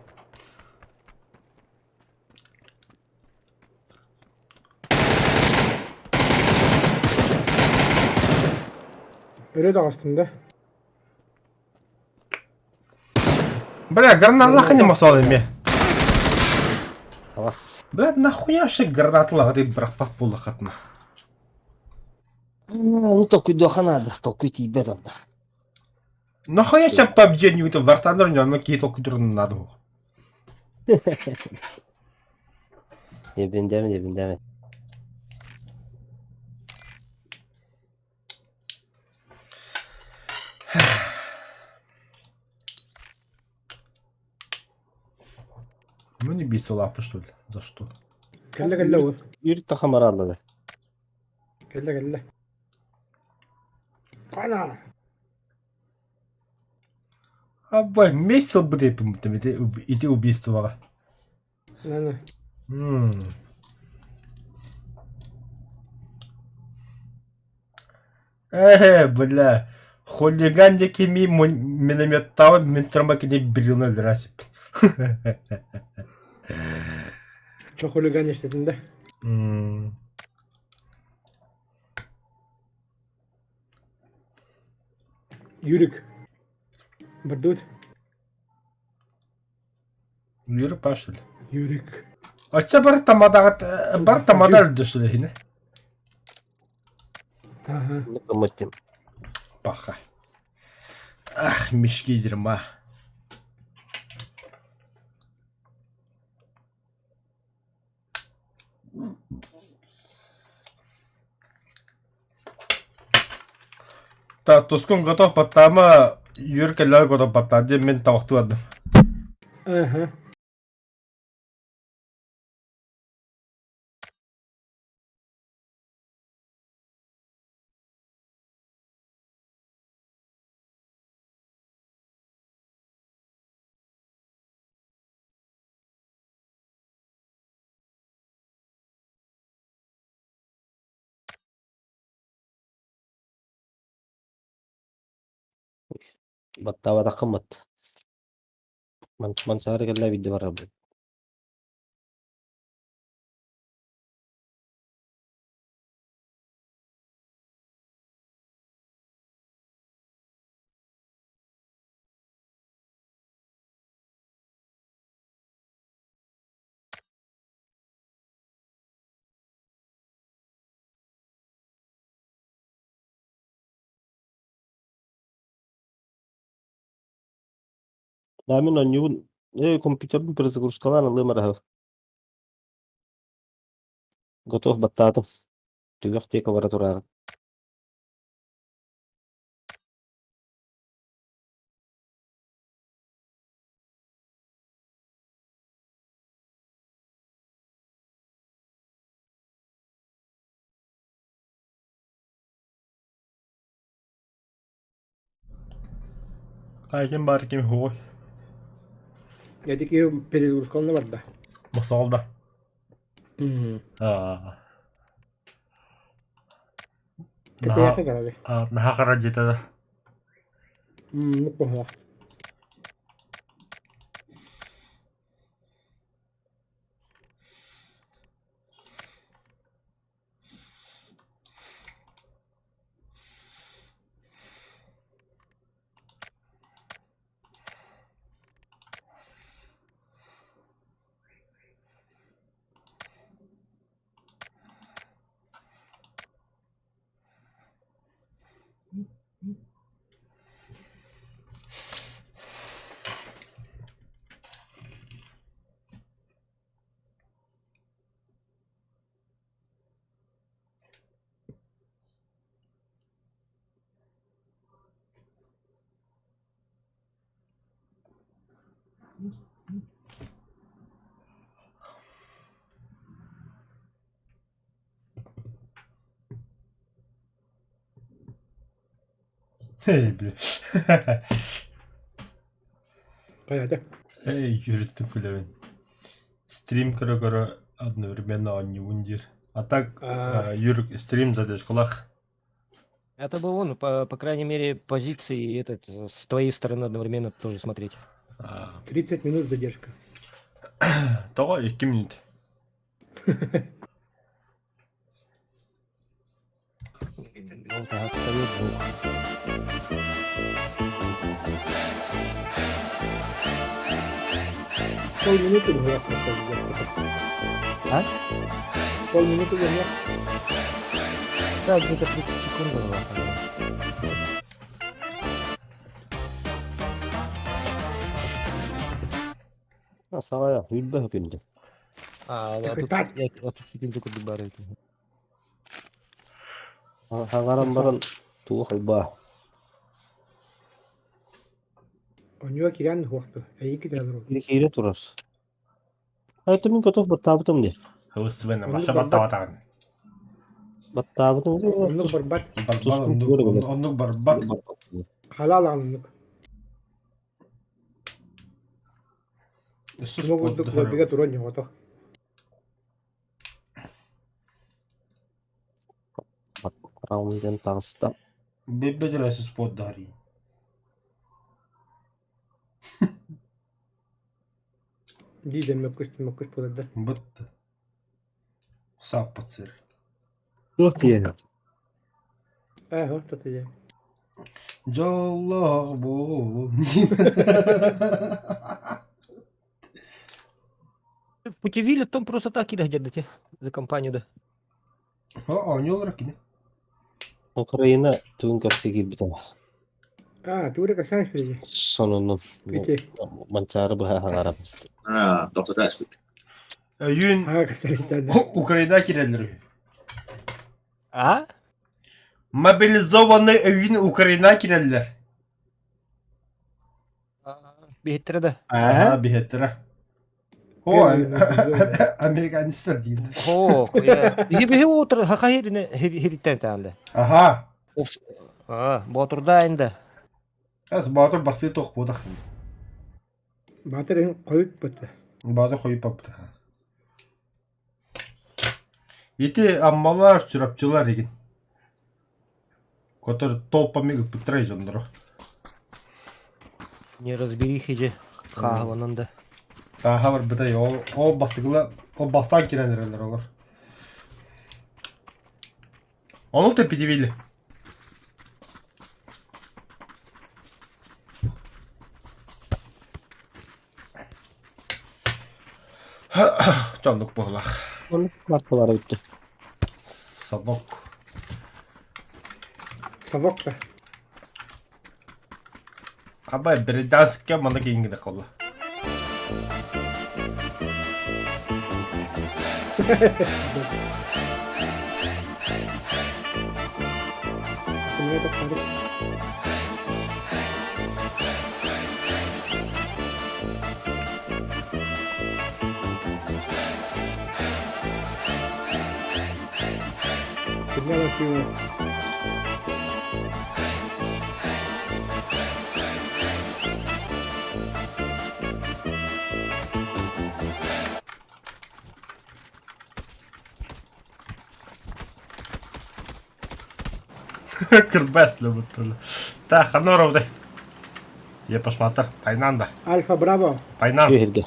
[SPEAKER 3] Öyle de aslında.
[SPEAKER 1] Бля, гранат не Максон ими.
[SPEAKER 2] Havas.
[SPEAKER 1] Бля, нахуя вообще гранатла, ты брахпас була хатна.
[SPEAKER 2] Ну толку доха надо, толку тебе надо.
[SPEAKER 1] Нахуя сейчас PUBG не это вартанер, но какие-то культуры надо.
[SPEAKER 2] Yebindeme.
[SPEAKER 1] Ну не бейся лапы, что ли? За что?
[SPEAKER 3] Kelle o.
[SPEAKER 2] Yürük de kameralarla.
[SPEAKER 3] Kelle. Ana.
[SPEAKER 1] Абай, месяц бы ты идти убийство.
[SPEAKER 3] Ne.
[SPEAKER 1] Бля. Хулигандики мимо минометтау, минтромаки не брил на драсип.
[SPEAKER 3] Çok holigan işledin de. Yürük. Bardut.
[SPEAKER 1] Yürü başlı.
[SPEAKER 3] Yürük.
[SPEAKER 1] Açça бар тамада öldürsün yine.
[SPEAKER 3] Aha.
[SPEAKER 2] Кымыттым.
[SPEAKER 1] Baka. Ah mişkidirim ha. Тускун готов подтама Юркелер готов подтама мен тавақты адым.
[SPEAKER 3] Aha.
[SPEAKER 2] Battava da kımıt. Man sarı kella video var abi. Namin anyun компьютер bu перезагрузкалан лымарав. Готов баттатым. Түгөх тек бара турар.
[SPEAKER 1] Кайкен бар кем хой.
[SPEAKER 3] Yedik iyi перезагрузкална var da.
[SPEAKER 1] Масалда.
[SPEAKER 3] Hmm. Kete yaka garabi.
[SPEAKER 1] Наха кара жетеді.
[SPEAKER 3] Nuk bohla.
[SPEAKER 1] Hey be.
[SPEAKER 3] Kayada.
[SPEAKER 1] Эй, yürüttüm kulübün. Стрим кара одновременно не вундир. А так, Юрик, стрим зайдешь, кулак.
[SPEAKER 6] Это бы он, по крайней мере, позиции этот, с твоей стороны одновременно тоже смотреть.
[SPEAKER 3] 30 минут задержка.
[SPEAKER 1] Того 2 минут.
[SPEAKER 6] Ну, так, совет был.
[SPEAKER 3] Полминуты вверх.
[SPEAKER 6] А?
[SPEAKER 3] Полминуты вверх.
[SPEAKER 6] Да, где-то 30 секунд было.
[SPEAKER 2] Sağa ya. Hülbe hükündü.
[SPEAKER 6] А
[SPEAKER 3] Так,
[SPEAKER 6] тут,
[SPEAKER 3] так.
[SPEAKER 6] тут секунд только добавить.
[SPEAKER 2] Hangaran baran tuğ hılba.
[SPEAKER 3] Onyo kiran huwaktu. Ayi kita dro.
[SPEAKER 2] Bir kere turar. Hayatım min готов battabatım diye.
[SPEAKER 1] Хөөсвэн маша баттаватаган.
[SPEAKER 2] Battabatım diye.
[SPEAKER 3] Onluk barbat.
[SPEAKER 1] Оннук барбат.
[SPEAKER 3] Halal anlık.
[SPEAKER 1] Өсөс
[SPEAKER 3] Много дuk biga turon yoto.
[SPEAKER 2] Raumdan tağısta.
[SPEAKER 1] Бебедер өсөс поддари.
[SPEAKER 3] Diden mekkuş podada.
[SPEAKER 1] Быт. Саппацер.
[SPEAKER 2] Yok diye.
[SPEAKER 3] Ho tataya.
[SPEAKER 1] Жоллог бол.
[SPEAKER 6] В Путевиле там просто так кидать где за компанию, да.
[SPEAKER 1] Не olarak yine.
[SPEAKER 2] Ukrayna tüm kapsigi biten.
[SPEAKER 3] Tuure ka sans pidi.
[SPEAKER 2] Sonunun
[SPEAKER 3] Piti.
[SPEAKER 2] mancarı bu haramız.
[SPEAKER 4] Dr. Raspik.
[SPEAKER 1] Yün
[SPEAKER 3] Ka salistan.
[SPEAKER 1] Ukrayna kireleri.
[SPEAKER 6] А?
[SPEAKER 1] Мобилизованный öğün Ukrayna kireliler.
[SPEAKER 6] Бехеттер, да.
[SPEAKER 1] Aha bir hettere. O Amerikanistler değil.
[SPEAKER 6] О, я. Ебе отыр, хахаирine хериттен тәнде.
[SPEAKER 1] Aha.
[SPEAKER 6] Ботурда инде.
[SPEAKER 1] Az Bahadır basit toq bodak.
[SPEAKER 3] Батыр коюп бата.
[SPEAKER 1] Bahadır koyup yaptı. Yeti ammalar çırapçılar egin. Который толпами бытырай жондыру.
[SPEAKER 6] Не разберихи же. Хаванында.
[SPEAKER 1] Aha var bытырай. O bastıgıla o bastan kirenlerler olur. Onu da pitivili. Canlık boğulak.
[SPEAKER 2] Onu markalara gitti.
[SPEAKER 1] Sanok.
[SPEAKER 3] Savok da.
[SPEAKER 1] Ama bir danske bana giyingine kolla.
[SPEAKER 3] Bunu da parı. Bunlar bakıyor.
[SPEAKER 1] Кырбас ли бутылы. Так, Ханоров да. Я посмотрю. Пайнанда.
[SPEAKER 3] Alfa bravo.
[SPEAKER 1] Пайнан.
[SPEAKER 2] Şehirde.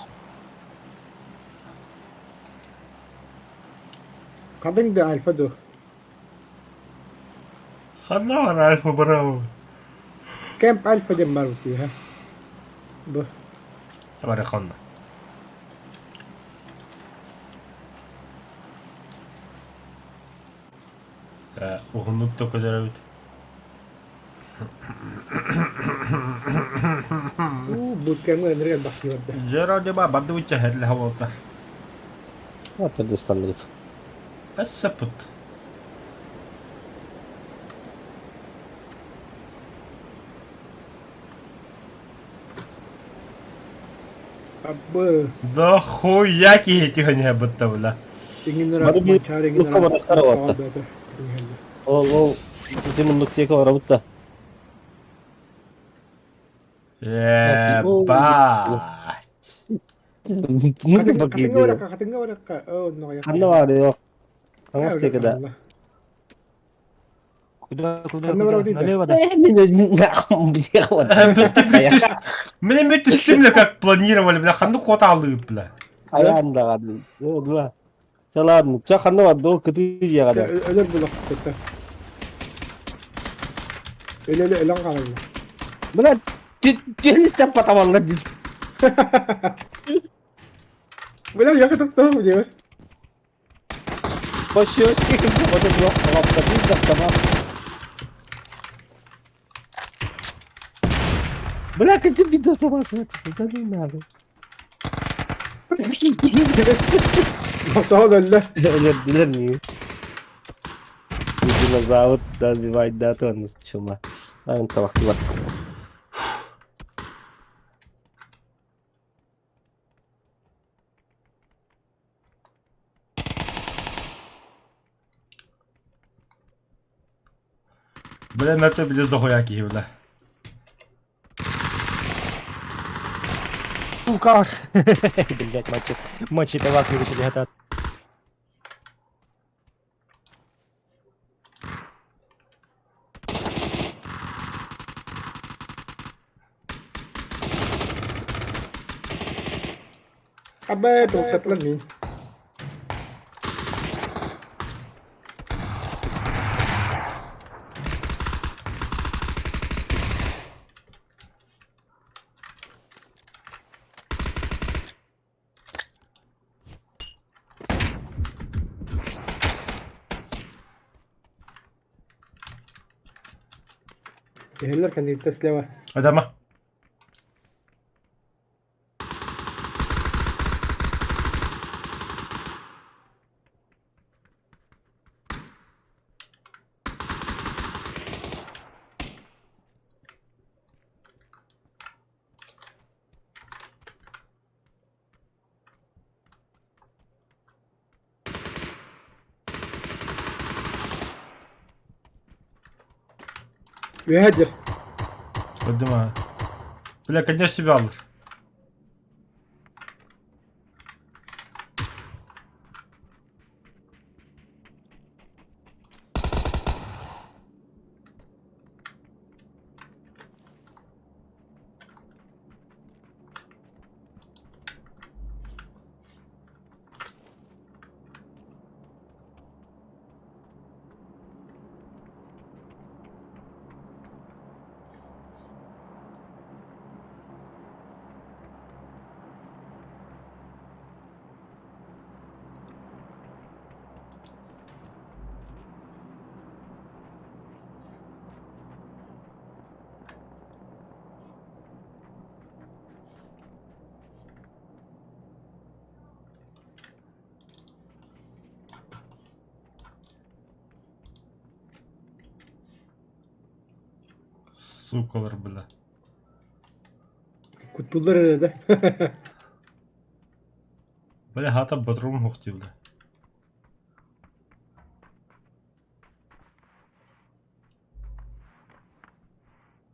[SPEAKER 3] Kadın da alfa do.
[SPEAKER 1] Ханор, Альфа Браво.
[SPEAKER 3] Camp alfa dem var bakıyor ha. Bu.
[SPEAKER 1] Var ya kanna. Uhunduk da kadar evet.
[SPEAKER 3] Bootcamp'ı nereye bakıyor da.
[SPEAKER 1] Jero de ba bandı uçça herli havada.
[SPEAKER 2] Hatırda standı git.
[SPEAKER 1] Asaput.
[SPEAKER 3] Abba.
[SPEAKER 1] Да хуя ки эти не бутавла.
[SPEAKER 3] Ingin
[SPEAKER 2] Baru
[SPEAKER 3] ras
[SPEAKER 2] bir
[SPEAKER 3] mencari ingin
[SPEAKER 2] luka
[SPEAKER 3] ras.
[SPEAKER 2] bakar orada. O bizim nuktaya kavramı da.
[SPEAKER 1] Ебать.
[SPEAKER 2] Nasıl bakıyor diyor.
[SPEAKER 3] Katınga var ka. Oh no ya.
[SPEAKER 2] Kanlı var yok. Kanlı tek de.
[SPEAKER 6] Куда,
[SPEAKER 3] Одна вроде да.
[SPEAKER 6] налево, да.
[SPEAKER 1] Мне мы стримли как планировали, бля, ханду хватало, бля.
[SPEAKER 2] Ayağında kaldı. Yok la. Çalan. Çok kanlı vardı o kötü diye kadar.
[SPEAKER 3] Ölür bulak kötü. Öyle ölen kalır.
[SPEAKER 2] Bırak. Cennisten patamanlar.
[SPEAKER 3] Böyle yakıtık da diyor.
[SPEAKER 2] Koşuyor. Kapatı blok. Tamam. Tamam. Bırakın bir de otomasını. Tabii abi.
[SPEAKER 3] Sağ ol öyle.
[SPEAKER 2] Öyle miyim? Bizim zavut da bir vayda tonuz çuma. Ben tabaklı bak.
[SPEAKER 1] Бля, на то бля захуяки, бля.
[SPEAKER 6] Укар. Блять, мочи табак не ребята.
[SPEAKER 3] Abba tokat lan min. Gelirler kendi Tesla var.
[SPEAKER 1] Adama.
[SPEAKER 3] Вядер.
[SPEAKER 1] Adama. Бля, конечно, себя алır. Sukalar bля.
[SPEAKER 3] Kutbullar herhalde.
[SPEAKER 1] Бля, хата батрум хохти бля.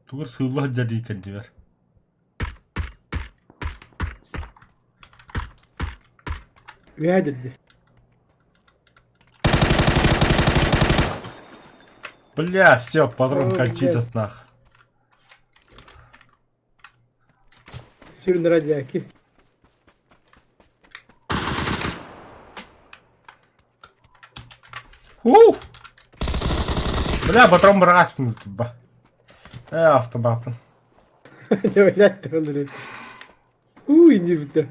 [SPEAKER 1] Тугар сыллах jadi kan diyor.
[SPEAKER 3] Вядер de.
[SPEAKER 1] Бля, все, патрон
[SPEAKER 3] О,
[SPEAKER 1] кончитас
[SPEAKER 3] блядь.
[SPEAKER 1] нах.
[SPEAKER 3] Sürün radyaki.
[SPEAKER 1] Ух! Бля, патрон брас минут ба. Автобапын.
[SPEAKER 3] Ne oynattı onları. İndir bir de.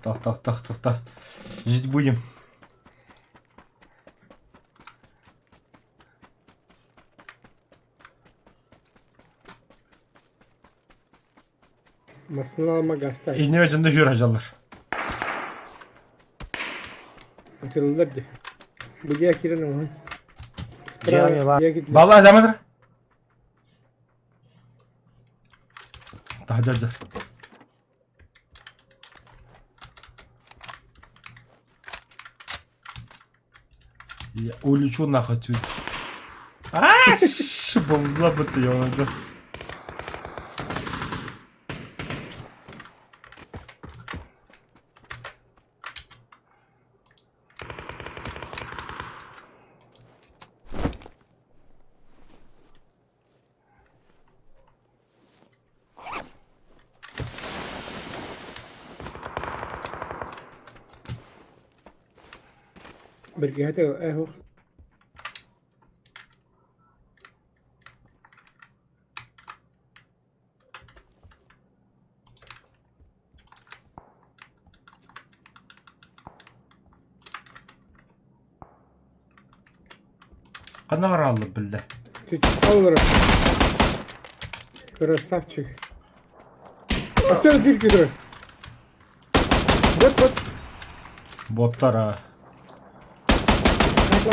[SPEAKER 1] Так. Жить будем.
[SPEAKER 3] Masını alma gazete.
[SPEAKER 1] İğne öcünde hür hacallar.
[SPEAKER 3] Atılırlar de. Bu diye kiran ama.
[SPEAKER 6] Cami var.
[SPEAKER 1] Vallahi demedir. Hacar. Я улечу нахуй отсюда. Бомба батальона.
[SPEAKER 3] Berkehati eho.
[SPEAKER 1] Kana varalım bille.
[SPEAKER 3] Аллара. Красавчик. Оставил дырки, дрожь. Вот.
[SPEAKER 1] Botlar ha.
[SPEAKER 3] Atла.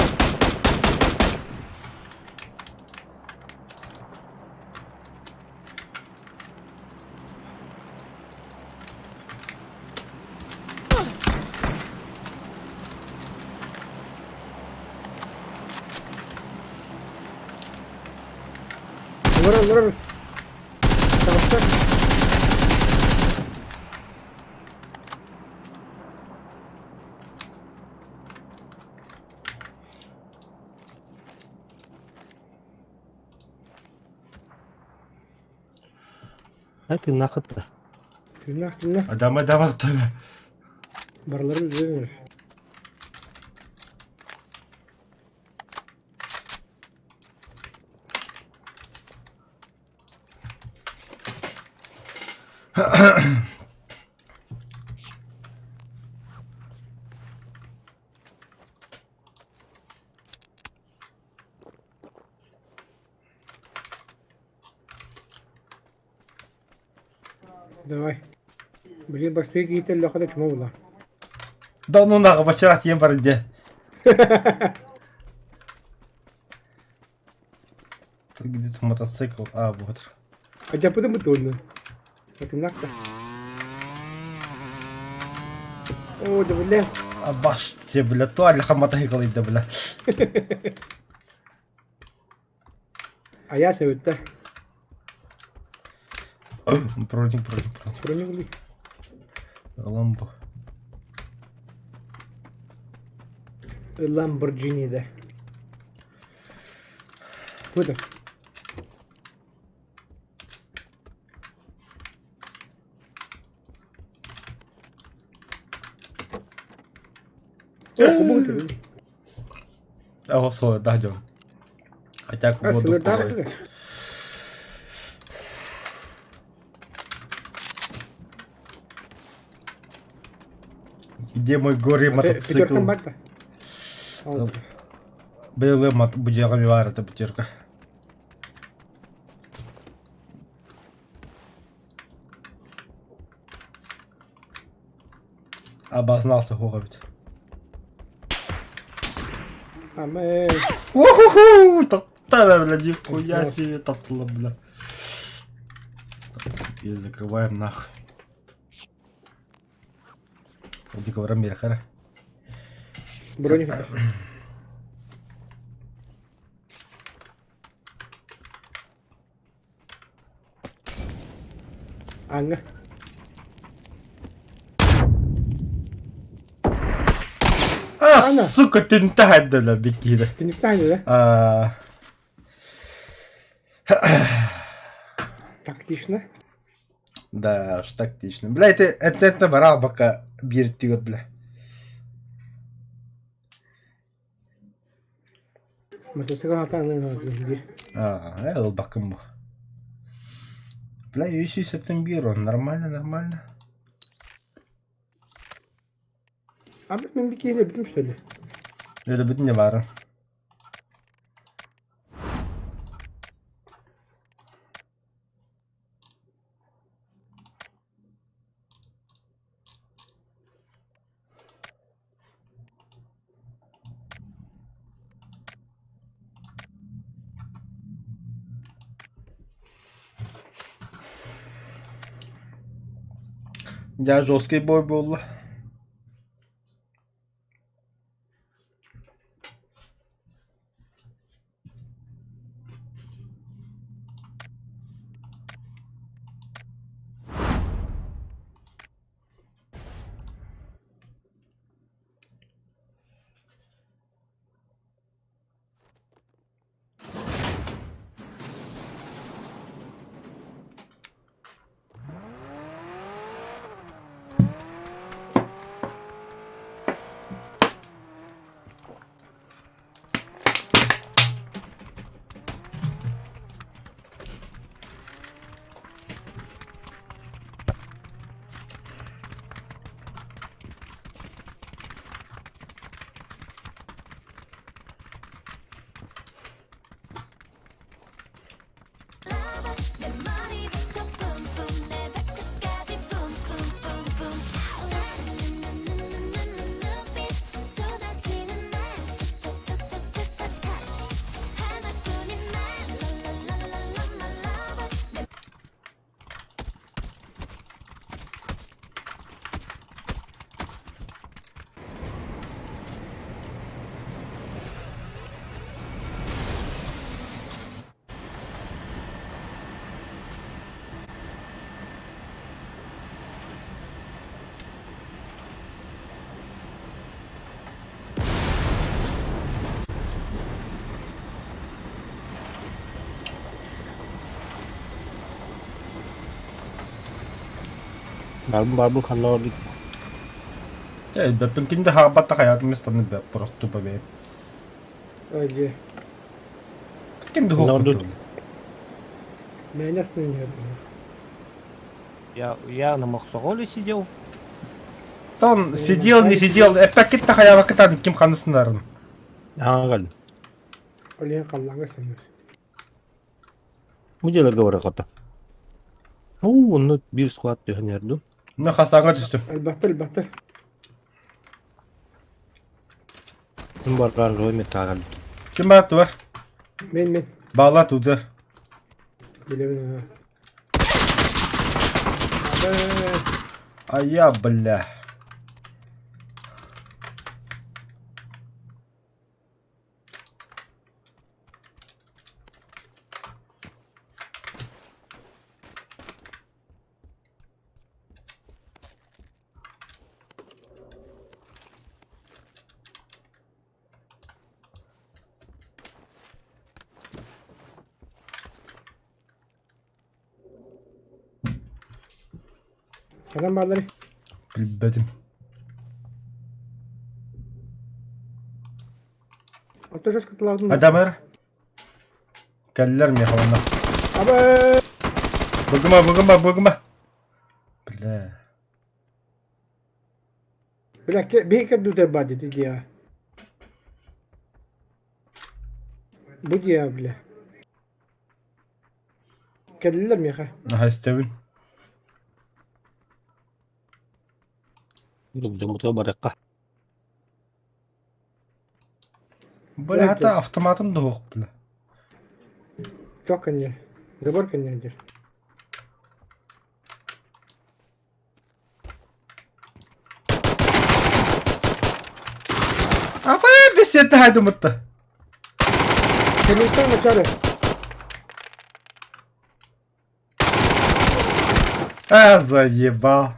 [SPEAKER 3] Vurun. Savaşta.
[SPEAKER 2] Hadi nakıttı.
[SPEAKER 3] Tırnak.
[SPEAKER 1] Adama tabi.
[SPEAKER 3] Barların düzeliyor. Давай. Блин, бастык ийтер лохада чума була.
[SPEAKER 1] Да ну нахуй, вчера тем барде. Тут где-то мотоцикл. А, вот.
[SPEAKER 3] Хотя потому трудно. Это нахуй. О, да бля.
[SPEAKER 1] А баш тебе, бля, туалиха мотоцикл иди, бля.
[SPEAKER 3] А я севитте.
[SPEAKER 1] Броник.
[SPEAKER 3] Бронигли.
[SPEAKER 1] Ламбо.
[SPEAKER 3] Lamborghini'de. Budur. Budur.
[SPEAKER 1] А вот слово, да, идем. Хотя
[SPEAKER 3] А,
[SPEAKER 1] воду
[SPEAKER 3] сылырда
[SPEAKER 1] полой.
[SPEAKER 3] budur.
[SPEAKER 1] Где мой горе мотоцикл?
[SPEAKER 3] Пятеркам бар да. Алты.
[SPEAKER 1] Белый мот, буджагами var это пятерка. Обознался Горович.
[SPEAKER 3] Аме.
[SPEAKER 1] Уху! Топтала, бля, нихуя себе топтала, бля. И закрываем нахуй. Дикого Рамира, хара.
[SPEAKER 3] Броник. Анга.
[SPEAKER 1] А,
[SPEAKER 3] Ана.
[SPEAKER 1] сука, ты не так, бля, бикида.
[SPEAKER 3] Ты не знаешь, да? Тактично.
[SPEAKER 1] Да, уж тактично. Бля, это брал, пока бирит тигр, бля.
[SPEAKER 3] Мотоцикл хатаны надо.
[SPEAKER 1] Эл бакым. Бля, если с этим биру, нормально.
[SPEAKER 3] Abi ben bir kere bittim şöyle.
[SPEAKER 1] Это будет не вара. Я жесткий бой был.
[SPEAKER 2] Babu kanal
[SPEAKER 1] Бе, пинкин де хабата кая место не бе, просто тупо бе.
[SPEAKER 3] Öyle.
[SPEAKER 1] Ким де
[SPEAKER 2] Ну,
[SPEAKER 1] хохот.
[SPEAKER 2] тут-
[SPEAKER 3] Меняс не нет.
[SPEAKER 6] Я на Махсоголе сидел.
[SPEAKER 1] Он сидел, не сидел, пакетта кая вакытан ким ханысынарын.
[SPEAKER 2] Аңгал.
[SPEAKER 3] Öyle kalanga sanıyor.
[SPEAKER 2] Муделер говоря кота. Onu bir squat diyor nerede?
[SPEAKER 1] Ne hasanga düştüm.
[SPEAKER 3] البطل
[SPEAKER 2] Kim var lan Roy metal.
[SPEAKER 1] Kim battı var?
[SPEAKER 3] مين
[SPEAKER 1] Bağla tutar.
[SPEAKER 3] بيلعبنا
[SPEAKER 1] Ay ya billah.
[SPEAKER 3] Adam vardır.
[SPEAKER 1] Bilmedim.
[SPEAKER 3] Otur şu sıkıntılardan.
[SPEAKER 1] Adamlar. Geldiler mi yakalanlar?
[SPEAKER 3] Abi.
[SPEAKER 1] Bıgıma. Billah.
[SPEAKER 3] Bir kere düter badi dedi ya. Bu ya bile. Kelliler mi ya?
[SPEAKER 1] Aha istevin.
[SPEAKER 2] Mutu baraka.
[SPEAKER 1] Böyle hatta avtomatım da yok bile.
[SPEAKER 3] Çok kanya. Zabor kanyadır.
[SPEAKER 1] Ama biz yetti haydi mutlu.
[SPEAKER 3] Kelliler mi çare?
[SPEAKER 1] Заебал.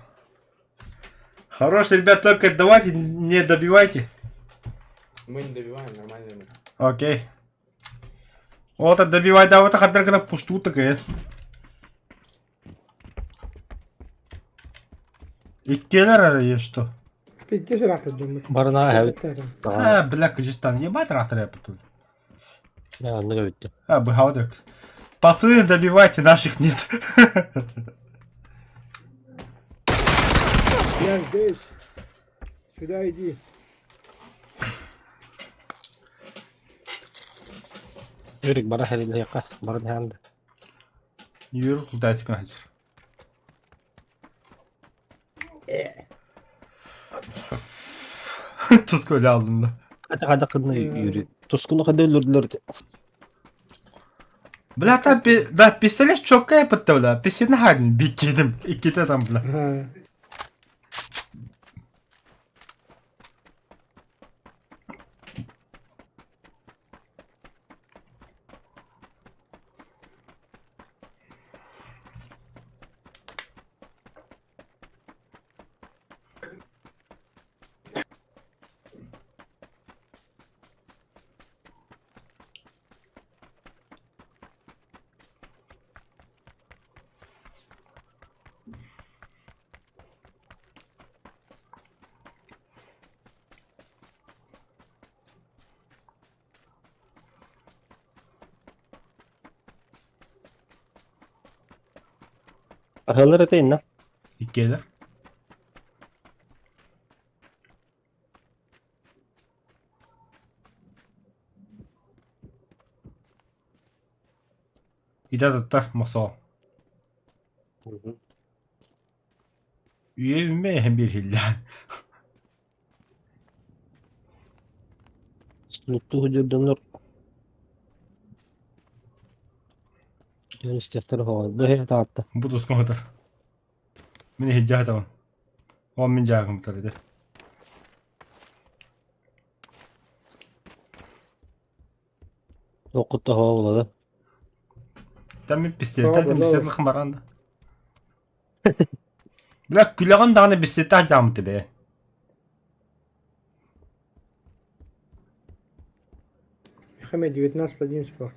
[SPEAKER 1] Хорош, ребят, только давайте не добивайте.
[SPEAKER 7] Мы не добиваем, нормально мы.
[SPEAKER 1] Окей. Вот это добивай, да, вот это хотя бы пушту такая. İkkeler arıyor işte.
[SPEAKER 3] Bitti sıra kıldım.
[SPEAKER 2] Barına evet.
[SPEAKER 1] Ha, бля, Кыргызстан, ебать трактор я потом.
[SPEAKER 2] Ya ne bitti.
[SPEAKER 1] А, бухгалдер. Пацаны, добивайте, наших нет.
[SPEAKER 3] Ya здесь. Сюда иди.
[SPEAKER 2] Yürük bana helinde yaka. Barın helinde.
[SPEAKER 1] Yürü, kudaysı kançır. Tuz kolye aldım da.
[SPEAKER 2] Hadi kınlı yürü. Tuskunu hadi öldürdüler.
[SPEAKER 1] Бля, да, пистолет çok yapıttı bla. Pisini halin bir yedim. İki de tam bla.
[SPEAKER 3] Ha.
[SPEAKER 2] Arhalar eteyin lan.
[SPEAKER 1] İkiler. İde tutar masal. Üye ümmeyen bir hillan.
[SPEAKER 2] Lutlu hücudunlar. Dönüş defteri hava. Bu hep dağıttı.
[SPEAKER 1] Bu tuskun kadar. Mini hicah tamam. 10.000 cahım tutar eder.
[SPEAKER 2] Okutta hava buladı.
[SPEAKER 1] Tam bir pistolet,
[SPEAKER 3] Bravo,
[SPEAKER 1] tam
[SPEAKER 3] bravo.
[SPEAKER 1] pistolet kımaranda. Bırak külağın dağını pistolet camıtı be.
[SPEAKER 3] Мехамед 19-1 спорт.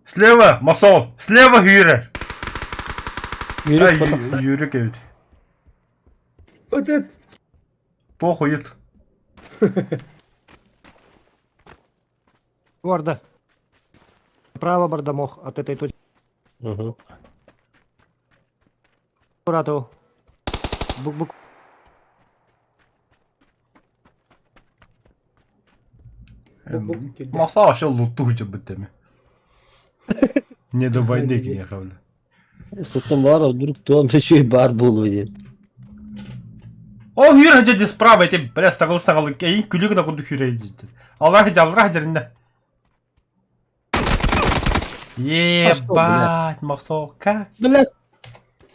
[SPEAKER 1] Слева, масол. Слева Hürer.
[SPEAKER 2] Yürük batakta.
[SPEAKER 1] Yürük evet.
[SPEAKER 3] Ötet.
[SPEAKER 1] Похуй.
[SPEAKER 6] Орда. Право бардамох от этой точки.
[SPEAKER 2] Угу.
[SPEAKER 6] Аккуратно. Бук-бук.
[SPEAKER 3] Бук-бук келді.
[SPEAKER 1] Маса вообще лутуйте бітемі. Не до війни кінехав.
[SPEAKER 2] Сытым бар, вдруг там еще и бар был видит.
[SPEAKER 1] О, хүйір деді справа, ете, бля, стағыл, кейін күлігі да құнды хүйір деді. Аллах дерінде. Ебать, Масо, как?
[SPEAKER 2] Блядь,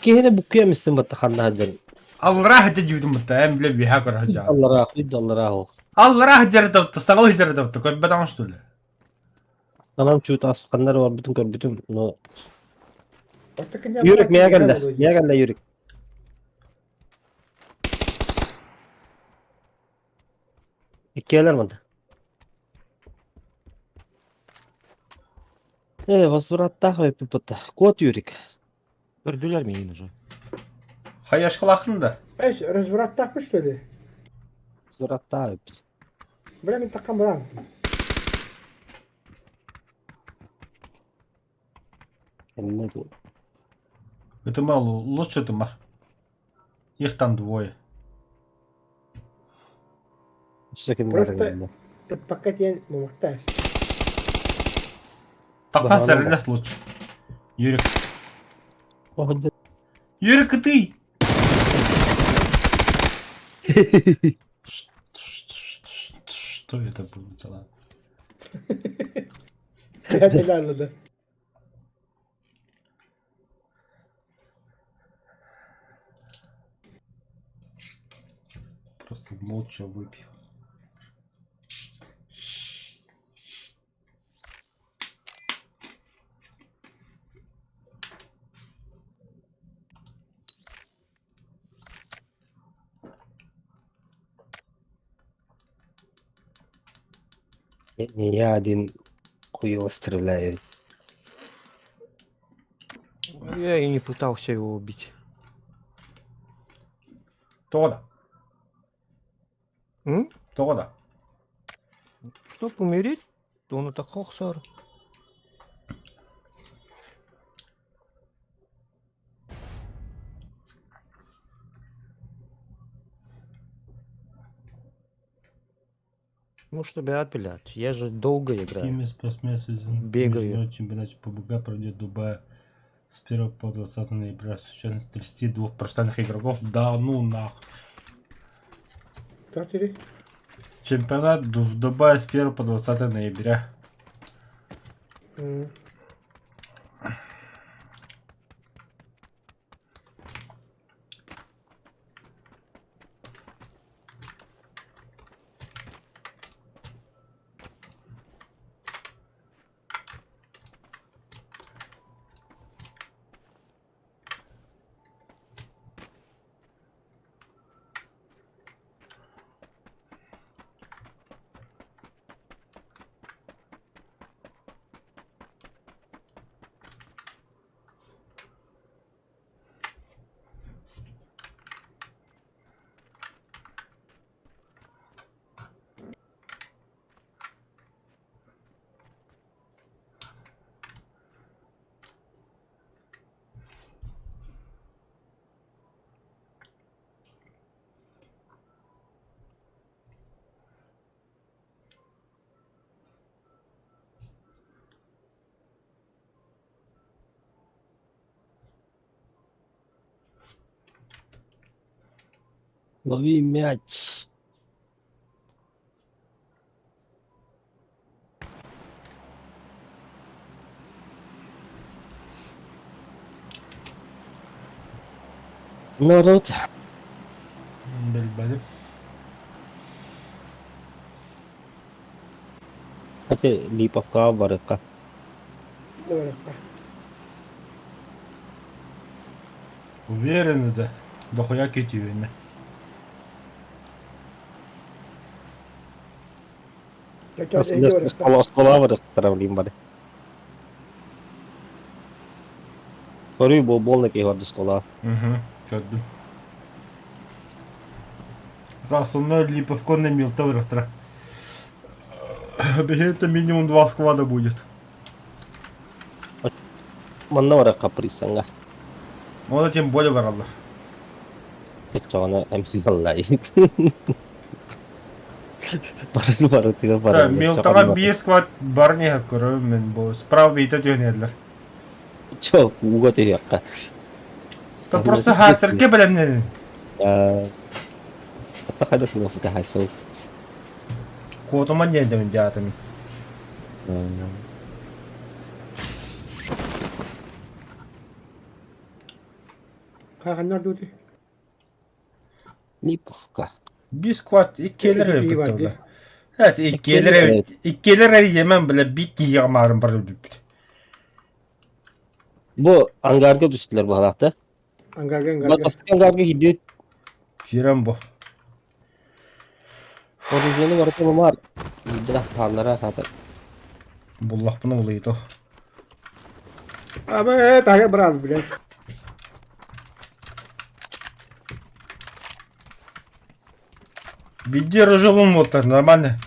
[SPEAKER 2] кехне букем истем батаханна хаджан.
[SPEAKER 1] Аллах деді юдым бұтта, әм біле виха көр хаджан.
[SPEAKER 2] Аллах раху.
[SPEAKER 1] Аллах дерді бұтта, стағыл дерді бұтта, көп бәдамын что ли?
[SPEAKER 2] Анам чуть асқандар бар бүтін көр бүтін. Но
[SPEAKER 3] Оттакын
[SPEAKER 2] Юрик мия geldi Юрик. İkiyeler mi? Возврата хай пипата. Кот Юрик.
[SPEAKER 6] Өрдүлер мені уже.
[SPEAKER 1] Хаяш қылақында.
[SPEAKER 3] Эш, разбирать так что ли?
[SPEAKER 2] Возврата хай.
[SPEAKER 3] Бля, мен таққан бұрам.
[SPEAKER 2] Эline dur.
[SPEAKER 1] Это мало, лучше это ма. Их там двое.
[SPEAKER 2] Что кем
[SPEAKER 3] Просто-
[SPEAKER 2] geldi?
[SPEAKER 3] Пока тебе мухтаж.
[SPEAKER 1] Так
[SPEAKER 2] Багано.
[SPEAKER 1] сәрілес лучше. Юрик.
[SPEAKER 2] Охотда.
[SPEAKER 1] Юрик, и ты! Что это было? Дела?
[SPEAKER 3] Это реально, да.
[SPEAKER 1] Просто молча выпил.
[SPEAKER 2] Не я один хуево стреляю.
[SPEAKER 6] Я и не пытался его убить.
[SPEAKER 1] Тода.
[SPEAKER 6] М?
[SPEAKER 1] Тода.
[SPEAKER 6] Чтоб умереть, то он так хохсар. Ну, чтобы отпилять. Я же долго играю.
[SPEAKER 1] Химия спортсмен сезон.
[SPEAKER 6] Бегаю.
[SPEAKER 1] Международный чемпионат ПБГ пройдет в Дубае с 1 по 20 ноября с участием 32 профессиональных игроков. Да ну нахуй.
[SPEAKER 3] Кто тебе?
[SPEAKER 1] Чемпионат в Дубае с 1 по 20 ноября.
[SPEAKER 3] М.
[SPEAKER 2] Лови мяч. Народ.
[SPEAKER 1] Bilmedim.
[SPEAKER 2] Хотя Липовка, Барыка.
[SPEAKER 3] Давай,
[SPEAKER 1] Уверены, да? Дохуя китивene.
[SPEAKER 3] я тебя
[SPEAKER 2] Скола Барыка Лимбаде. Второй был болники горды скола.
[SPEAKER 1] Угу, gördüm. Daha sonra Lipovko ne milta bıraktıra. Это минимум 2 сквада будет.
[SPEAKER 2] Манна вара каприсанга.
[SPEAKER 1] Onu тем более varallar.
[SPEAKER 2] Tekçağına emin vallahi. Barı tiga
[SPEAKER 1] Да,
[SPEAKER 2] barı.
[SPEAKER 1] Милтага bir сквад бар не көрөм мен бу. Справа бейте жөнелдер.
[SPEAKER 2] Çok uga tiyakka.
[SPEAKER 1] Да просто хасырке билем не.
[SPEAKER 2] Hatta kadar bunu fıkı haysal.
[SPEAKER 1] Котума не дем дятами.
[SPEAKER 3] Kaganlar dudu.
[SPEAKER 2] Lipovka.
[SPEAKER 1] Bir squad ikkeleri
[SPEAKER 3] İyi var,
[SPEAKER 1] bitti.
[SPEAKER 3] iyi.
[SPEAKER 1] Evet
[SPEAKER 2] İkkeleri,
[SPEAKER 1] ikkeleri yemem bile bir yamarım bir.
[SPEAKER 2] Bu angarga düştüler bu halakta.
[SPEAKER 3] Angarga.
[SPEAKER 2] Bak bastık angarga gidiyor.
[SPEAKER 1] Jirem bu.
[SPEAKER 2] Orijinali var ama var. Bir de hallara kadar.
[SPEAKER 1] Bullah bunu buluydu.
[SPEAKER 3] Ama taga biraz bile.
[SPEAKER 1] Bir рожевым мотор, нормально.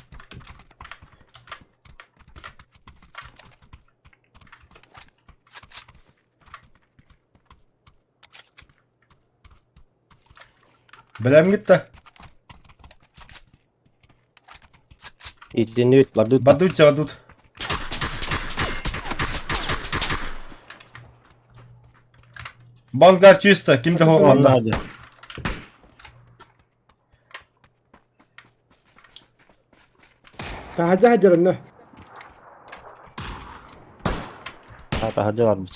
[SPEAKER 1] Bilem gitti.
[SPEAKER 2] İçinde üt var.
[SPEAKER 1] Badut çadut. Болгар чисто, kimde hoğmanda.
[SPEAKER 2] Hadi.
[SPEAKER 3] Tahaca hajarında.
[SPEAKER 2] Hadi varmış.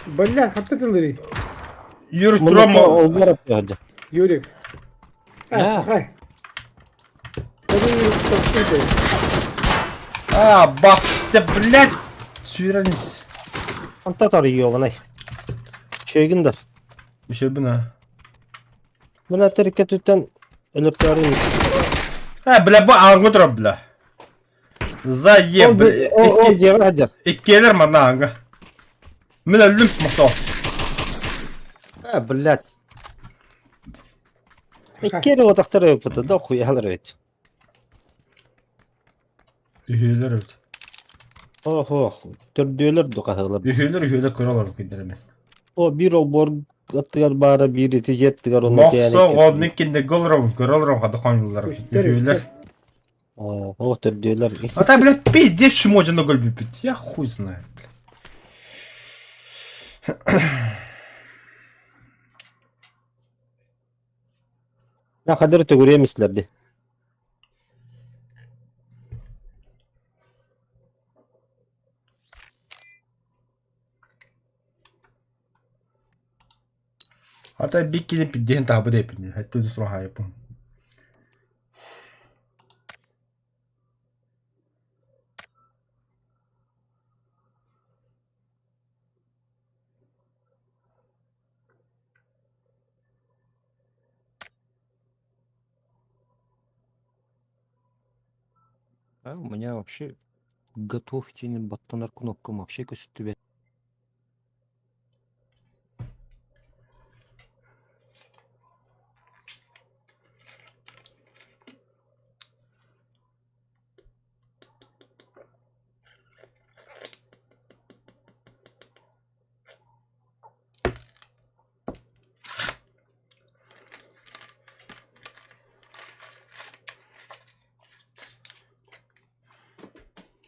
[SPEAKER 3] Balla hatta tılırı.
[SPEAKER 1] Yürü
[SPEAKER 2] Bunu
[SPEAKER 1] durama.
[SPEAKER 2] oldular yapıyor hadi.
[SPEAKER 3] Yürü.
[SPEAKER 6] Ya.
[SPEAKER 3] Hay. Hadi toplayın.
[SPEAKER 1] Bastı блядь. Süreniz.
[SPEAKER 2] Anta tarıyor bana. Şeygin de.
[SPEAKER 1] Bir şey bu ne?
[SPEAKER 2] Buna terk etten ölüp yarın.
[SPEAKER 1] Bile bu ağır dur bile. Zaye
[SPEAKER 2] O cevap hacer.
[SPEAKER 1] İkkeler mi lan ağır? Min öldüm muhtav.
[SPEAKER 2] Ha billet. İkkeri o daktara yapıdı da kuyalar evet.
[SPEAKER 1] Üyeler evet.
[SPEAKER 2] Oho. Tördüyorlar da kahılar.
[SPEAKER 1] Üyeler kırarlar bu kinderimi.
[SPEAKER 2] O bir o bor attılar bara bir itici ettiler onu
[SPEAKER 1] Noqsa godnikinde kırarlar hadi kanyullar. Üyeler.
[SPEAKER 2] O tördüyorlar.
[SPEAKER 1] А та, блядь, пиздец, шмота на гольбе бить. Я хуй знаю, блядь.
[SPEAKER 2] Ya kadar öte mislerdi.
[SPEAKER 1] Hatta bir kilin piddiğin tabi de yapın. Hatta da sonra yapın.
[SPEAKER 6] А у меня вообще готовьте баттанар кнопкам вообще көсүттү.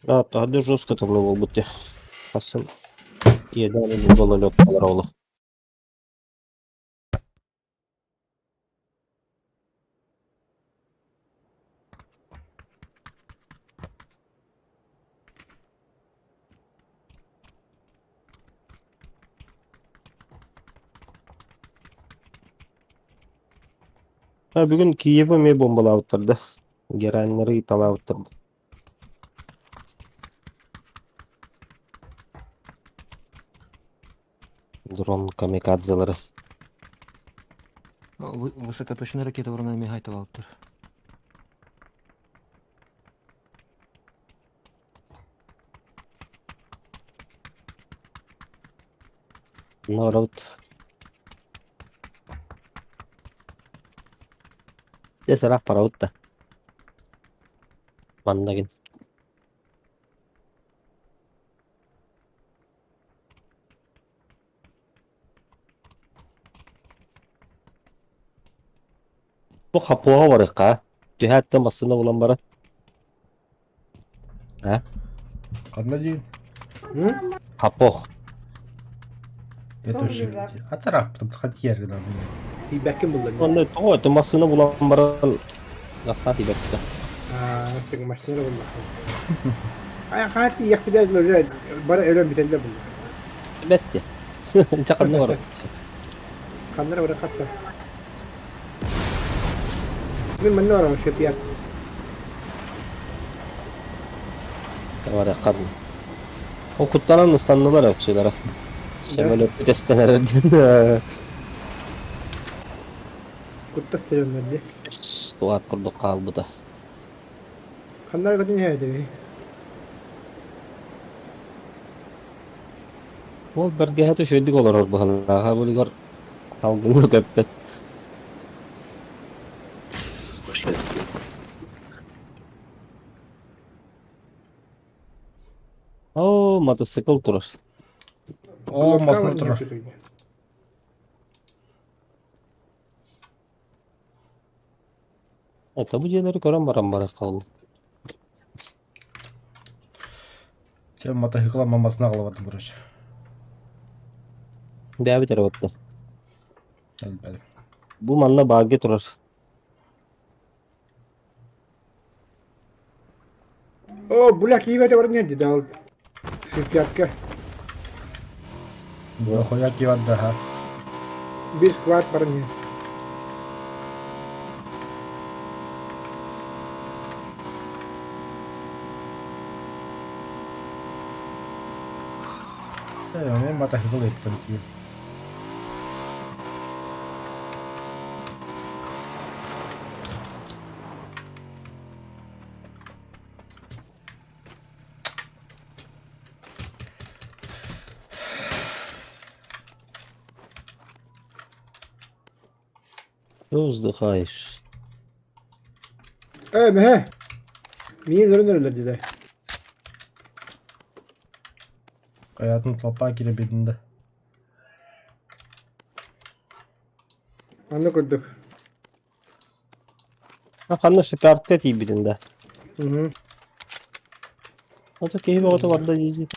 [SPEAKER 2] Да, тогда жестко там было быть. Асым. Еда не было лёд полрола. Ha bugün Kiev'i mi bombalawtırdı? Gelenleri talawtırdı. Дрон камикадзелары.
[SPEAKER 6] Высокоточная ракета ворона мигает Валтер.
[SPEAKER 2] Народ. Де сарах параутта. Mannagin. Bu kapuğa var ya. Cihatte masasında bulan bara. Ha?
[SPEAKER 1] Kanda değil.
[SPEAKER 3] Hı?
[SPEAKER 2] Kapuğa.
[SPEAKER 1] Yeter şey. Atarap. Hadi yer gıdan.
[SPEAKER 3] Feedback'im buldum.
[SPEAKER 2] Onda o masasında bulan bara. Nasıl feedback'te?
[SPEAKER 3] Tek maçları buldum. Ay hadi yak bir de öyle bana öyle bir tane buldum.
[SPEAKER 2] Betti. Çakanlı var.
[SPEAKER 3] Kanlara bırak hatta. Benim ne var ama şey bir yer.
[SPEAKER 2] Var ya kadın. O kutlanan ıstanlılar yok şeylere. Şey böyle ötesinden herhalde.
[SPEAKER 3] Kutta stüdyolar diye.
[SPEAKER 2] Duat kurduk kalbı da.
[SPEAKER 3] Kanlara kadın ne dedi?
[SPEAKER 2] O berge hatu şöyle olur bu hala. Ha böyle gör. Kalbını köpet.
[SPEAKER 4] Hoş geldin.
[SPEAKER 2] Oo motosikl durur.
[SPEAKER 1] Olmasın oturur.
[SPEAKER 2] Bu şeyleri gören bara kaldı.
[SPEAKER 1] Sen mata yıkılanmamasına kalamadın burası.
[SPEAKER 2] Bir tarafta.
[SPEAKER 1] Gel benim.
[SPEAKER 2] Bu manla bağge durur.
[SPEAKER 3] O bulak iyi ve de var nerede dal. Şirketka.
[SPEAKER 1] Dohoyak yivan daha.
[SPEAKER 3] Bir squat var ne?
[SPEAKER 1] Yani mata yıkılayıptın ki.
[SPEAKER 2] Hızlı hayır.
[SPEAKER 3] Me. Niye dönüyorlar dedi.
[SPEAKER 1] Hayatın toprağı girebildiğinde.
[SPEAKER 3] Anladık.
[SPEAKER 2] Ha kanlı süpertet iyi birinde.
[SPEAKER 3] Hı hı.
[SPEAKER 2] O da keyif o da var da yiyecek.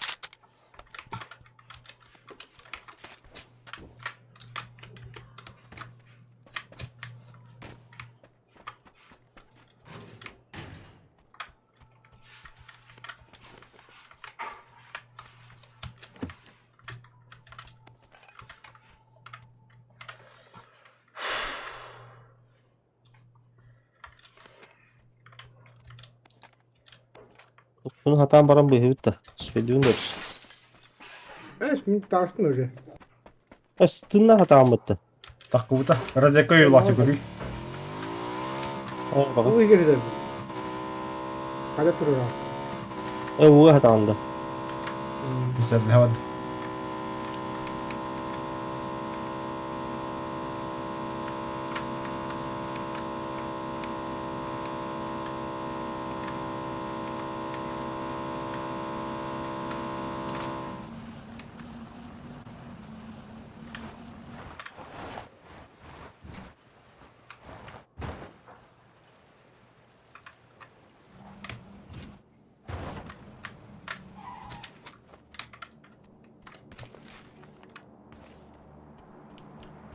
[SPEAKER 2] Bunu hatan baran bu hevit de. Söylediğin de.
[SPEAKER 3] Şimdi tartıştım öyle.
[SPEAKER 2] Aslında hata mıttı.
[SPEAKER 1] Так bu da razeka yolu görüyor.
[SPEAKER 2] Hayır bakın.
[SPEAKER 3] Bu iyi geldi. Hadi durur.
[SPEAKER 2] Bu hata anda.
[SPEAKER 1] Mesela bir hava.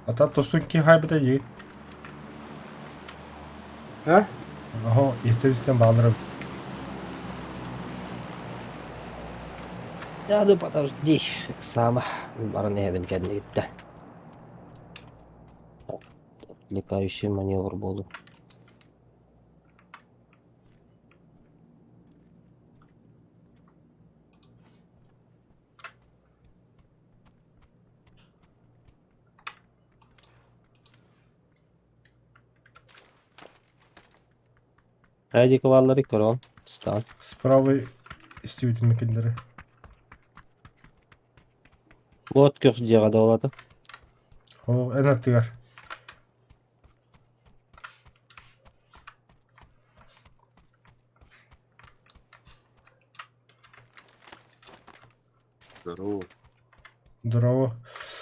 [SPEAKER 1] Ata tosun ki haybedeceğin.
[SPEAKER 3] Ha?
[SPEAKER 1] Aha istersen bağlarım.
[SPEAKER 2] Ya da patar di. Sama. Baran evin kendine gitti. Отвлекающий маневр был. Haydi kıvarları kıran. Stan.
[SPEAKER 1] Справа istiyorsun mekanları.
[SPEAKER 2] Вот кök diye da oladı.
[SPEAKER 1] O en attılar.
[SPEAKER 8] Здорово.
[SPEAKER 1] Здорово.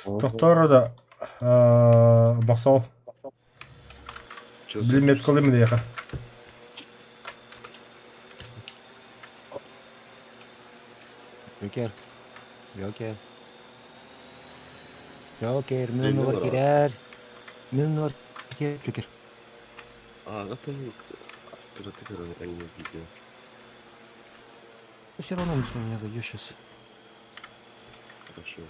[SPEAKER 2] О,
[SPEAKER 1] Тоқтар да басал.
[SPEAKER 8] Чё
[SPEAKER 1] Білмет коли мене яха.
[SPEAKER 6] Joker. Joker. Joker.
[SPEAKER 8] Средний
[SPEAKER 6] Милный
[SPEAKER 8] уровень.
[SPEAKER 6] варкиряр. Милный варкиряр. Joker.
[SPEAKER 8] это когда ты аниме видео.
[SPEAKER 6] Все равно если меня зайдешь сейчас.
[SPEAKER 8] Хорошо.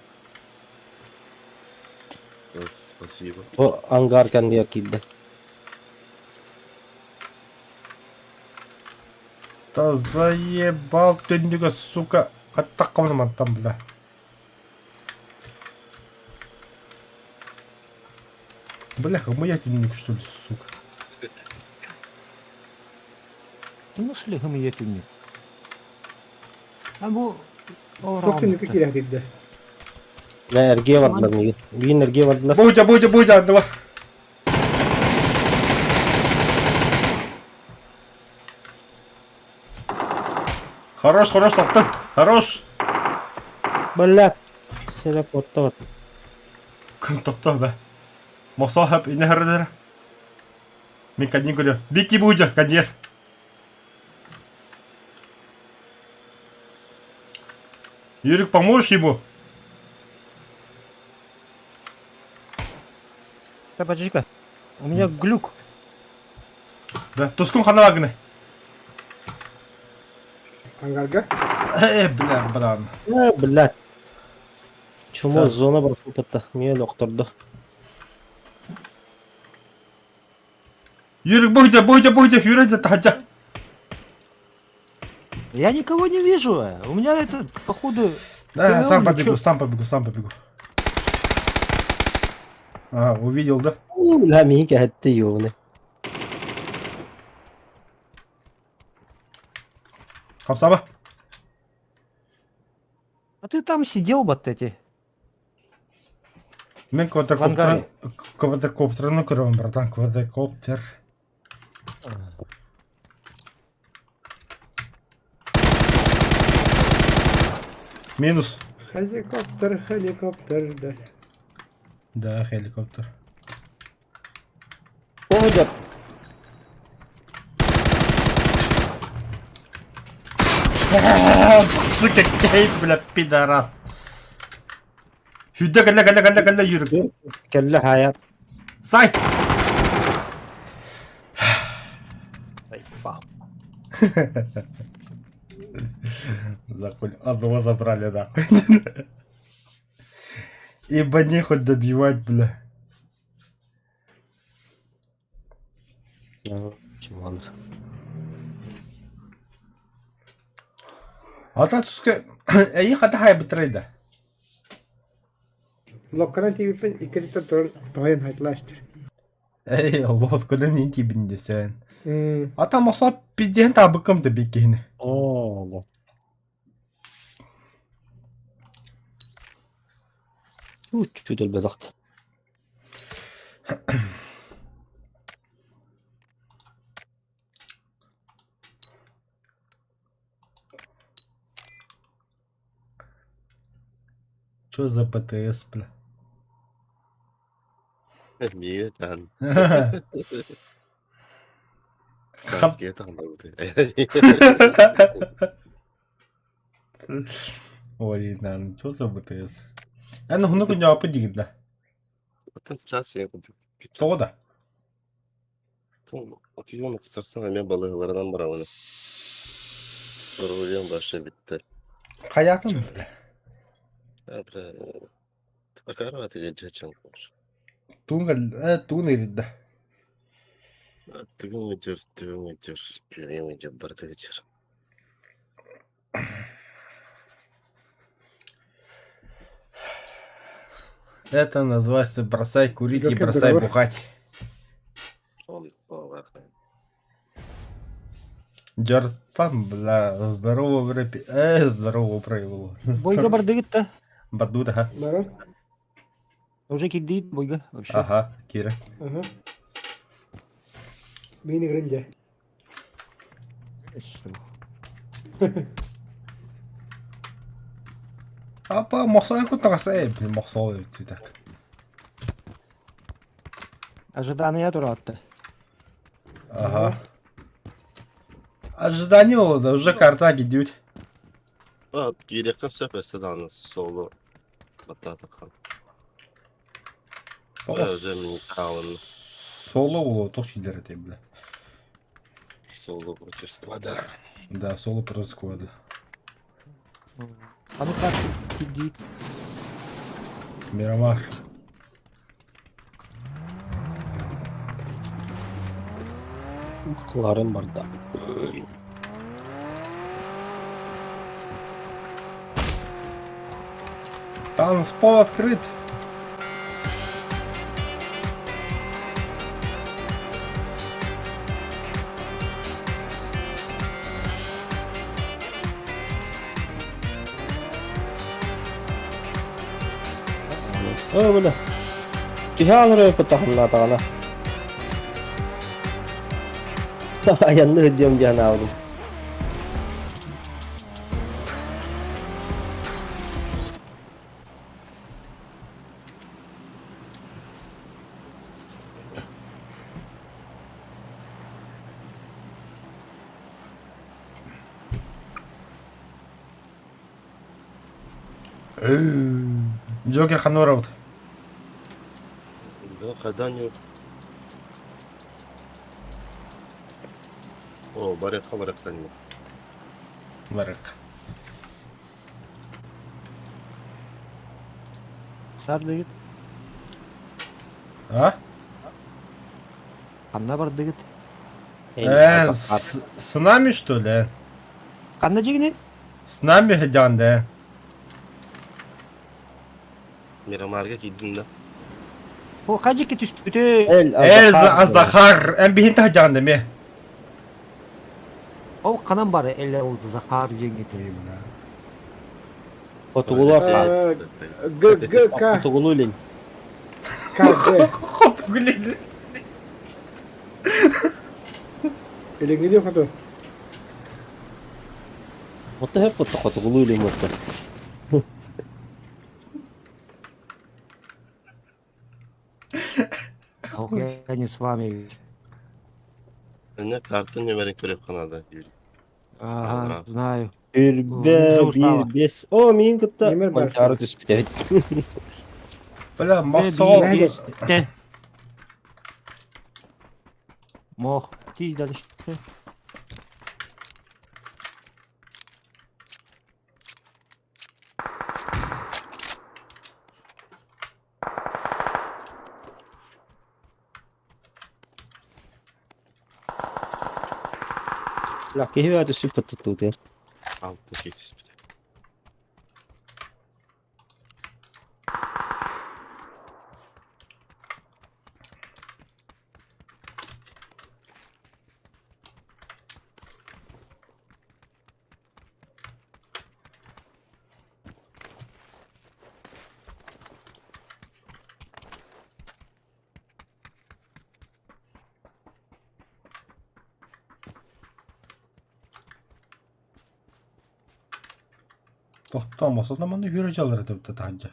[SPEAKER 8] Спасибо.
[SPEAKER 2] o ангар kendi kildi.
[SPEAKER 1] Та заебал тендіга, сука. Қатта қауынам аттам, бля. Бляха, моя тендік, что ли, сука.
[SPEAKER 6] Ну, слегка я тюнник. А bu...
[SPEAKER 3] Çok günlük iki rakipte.
[SPEAKER 2] Ne ergeğe vardılar mı? Bir ergeğe vardılar.
[SPEAKER 1] Будя, давай. Хорош, таптың. Хорош.
[SPEAKER 2] Бля. Sebep botta var.
[SPEAKER 1] Кім тапты, бә. Масахаб, ине härдер. Мен кәден көрі. Беки будя, кәдер. Юрик, поможешь ему?
[SPEAKER 6] Да, подожди-ка. У меня глюк.
[SPEAKER 1] Да, тускун ханалагны.
[SPEAKER 3] Hangarga.
[SPEAKER 1] Бля, братан.
[SPEAKER 2] Блядь. Чому
[SPEAKER 1] Так.
[SPEAKER 2] зона басылып атты? Мен оқтырды.
[SPEAKER 1] Юрик, будя, Юрик, тахаджа.
[SPEAKER 6] Я никого не вижу. У меня это, походу...
[SPEAKER 1] Да,
[SPEAKER 6] Я
[SPEAKER 1] сам
[SPEAKER 6] умничаю.
[SPEAKER 1] побегу. А, увидел, да?
[SPEAKER 2] Бля, мені кәтті йоны.
[SPEAKER 1] Хапсаба.
[SPEAKER 6] А ты там сидел, вот эти.
[SPEAKER 1] Мен
[SPEAKER 6] ангаре.
[SPEAKER 1] квадрокоптерны көрөм, братан, квадрокоптер. Минус.
[SPEAKER 3] Helikopter de.
[SPEAKER 1] Да, helikopter.
[SPEAKER 2] Olacak.
[SPEAKER 1] Сука, кейп, бля, пидорас. Сюда, галя, Юрик.
[SPEAKER 2] Kelle hayat.
[SPEAKER 1] Сай! Захуй, одного забрали, нахуй. Ибо не хоть добивать, бля.
[SPEAKER 2] Kim alır?
[SPEAKER 1] Ата түске әйі қата хай бітірейді.
[SPEAKER 3] Lokkadan TV'den ikisi de turun bayan haytlaştır.
[SPEAKER 1] Әй, Allah көден ең тибінде сен. Ата маса пизден табы кымды бекені.
[SPEAKER 2] Aa, da. Çüdül bezaktı.
[SPEAKER 1] Чё за БТС, бля?
[SPEAKER 8] Niye lan?
[SPEAKER 1] Хап.
[SPEAKER 8] Sasuke tanıdı.
[SPEAKER 1] Ой, наверное, чё за БТС? Әні хуны күн жауапы дегенді.
[SPEAKER 8] Zaten час я купил.
[SPEAKER 1] Тоғыда.
[SPEAKER 8] Okuyuyorum kısarsana ben balıklardan var onu. Soruluyorum başta bitti.
[SPEAKER 1] Қаятын, бля.
[SPEAKER 8] Абра. Такарваты geçeceğim.
[SPEAKER 1] Туын ереді.
[SPEAKER 8] Тügün müdür. Göreyim müdür. Barda geçer.
[SPEAKER 1] Это называется бросай курить и
[SPEAKER 3] Джокер,
[SPEAKER 1] бросай
[SPEAKER 3] здорово.
[SPEAKER 1] бухать.
[SPEAKER 8] Son olarak.
[SPEAKER 1] Джартан, бля, здорово, бля, здорово проявил.
[SPEAKER 6] Бойга бардыгыт-то.
[SPEAKER 1] Бадуда, ха.
[SPEAKER 3] Baran.
[SPEAKER 6] Уже киддейт бойга вообще.
[SPEAKER 1] Ага, Кира.
[SPEAKER 3] Aha. Beni kırınca.
[SPEAKER 1] Apa мосоо кут тагасаа мосоо гэдэг.
[SPEAKER 6] Ожидание дуратты.
[SPEAKER 1] Ага. Ожидание oldu. Уже карта gidiyor.
[SPEAKER 8] Yakın sepesi de anı solu batata kal. Özümün kavunu
[SPEAKER 1] Соло oldu. Çok şeyler edeyim bile.
[SPEAKER 8] solu против сквада.
[SPEAKER 1] Да, соло против сквада.
[SPEAKER 6] А ну как иди.
[SPEAKER 1] Мирамар.
[SPEAKER 2] Kılarım barda.
[SPEAKER 1] Танцпол открыт.
[SPEAKER 2] Böyle. Kihalar öpü takımlar tağına. Yanını ödüyorum canı avrum.
[SPEAKER 1] Джокер Хануров.
[SPEAKER 8] Да, когда не... О, барякка не.
[SPEAKER 1] Барак.
[SPEAKER 6] Сардыгыт.
[SPEAKER 1] А?
[SPEAKER 6] Канна бардыгыт.
[SPEAKER 1] С нами что ли?
[SPEAKER 6] Канна жигини?
[SPEAKER 1] С нами ходян, да?
[SPEAKER 8] Miramarga gittin de.
[SPEAKER 6] О, хажики түспүтө.
[SPEAKER 1] Захар. En bihin ходян, да ми?
[SPEAKER 6] О, канан бар эле ол Захар жеңгет.
[SPEAKER 2] Otugulu var.
[SPEAKER 3] G
[SPEAKER 2] Otugulu ile.
[SPEAKER 3] K G.
[SPEAKER 1] Ход глядит.
[SPEAKER 3] Öyle gidiyor foto.
[SPEAKER 2] Otu hep otugulu ile mutlu.
[SPEAKER 6] Ох, я не с вами.
[SPEAKER 8] Ne kartın numarayı körep kanalda.
[SPEAKER 6] Ага,
[SPEAKER 8] Bravo.
[SPEAKER 6] знаю.
[SPEAKER 2] Bir bes. O min kıtta.
[SPEAKER 3] Yemin bak.
[SPEAKER 2] Mantarı tüspüt evet.
[SPEAKER 1] Бля,
[SPEAKER 6] Э,
[SPEAKER 1] мосол.
[SPEAKER 6] бери, есть. Мох, ти дальше.
[SPEAKER 2] La que hyvä tüspüt tuttu te.
[SPEAKER 8] Altı şey tespit.
[SPEAKER 1] To'xtamasa da mana yurajalar debdi tanca.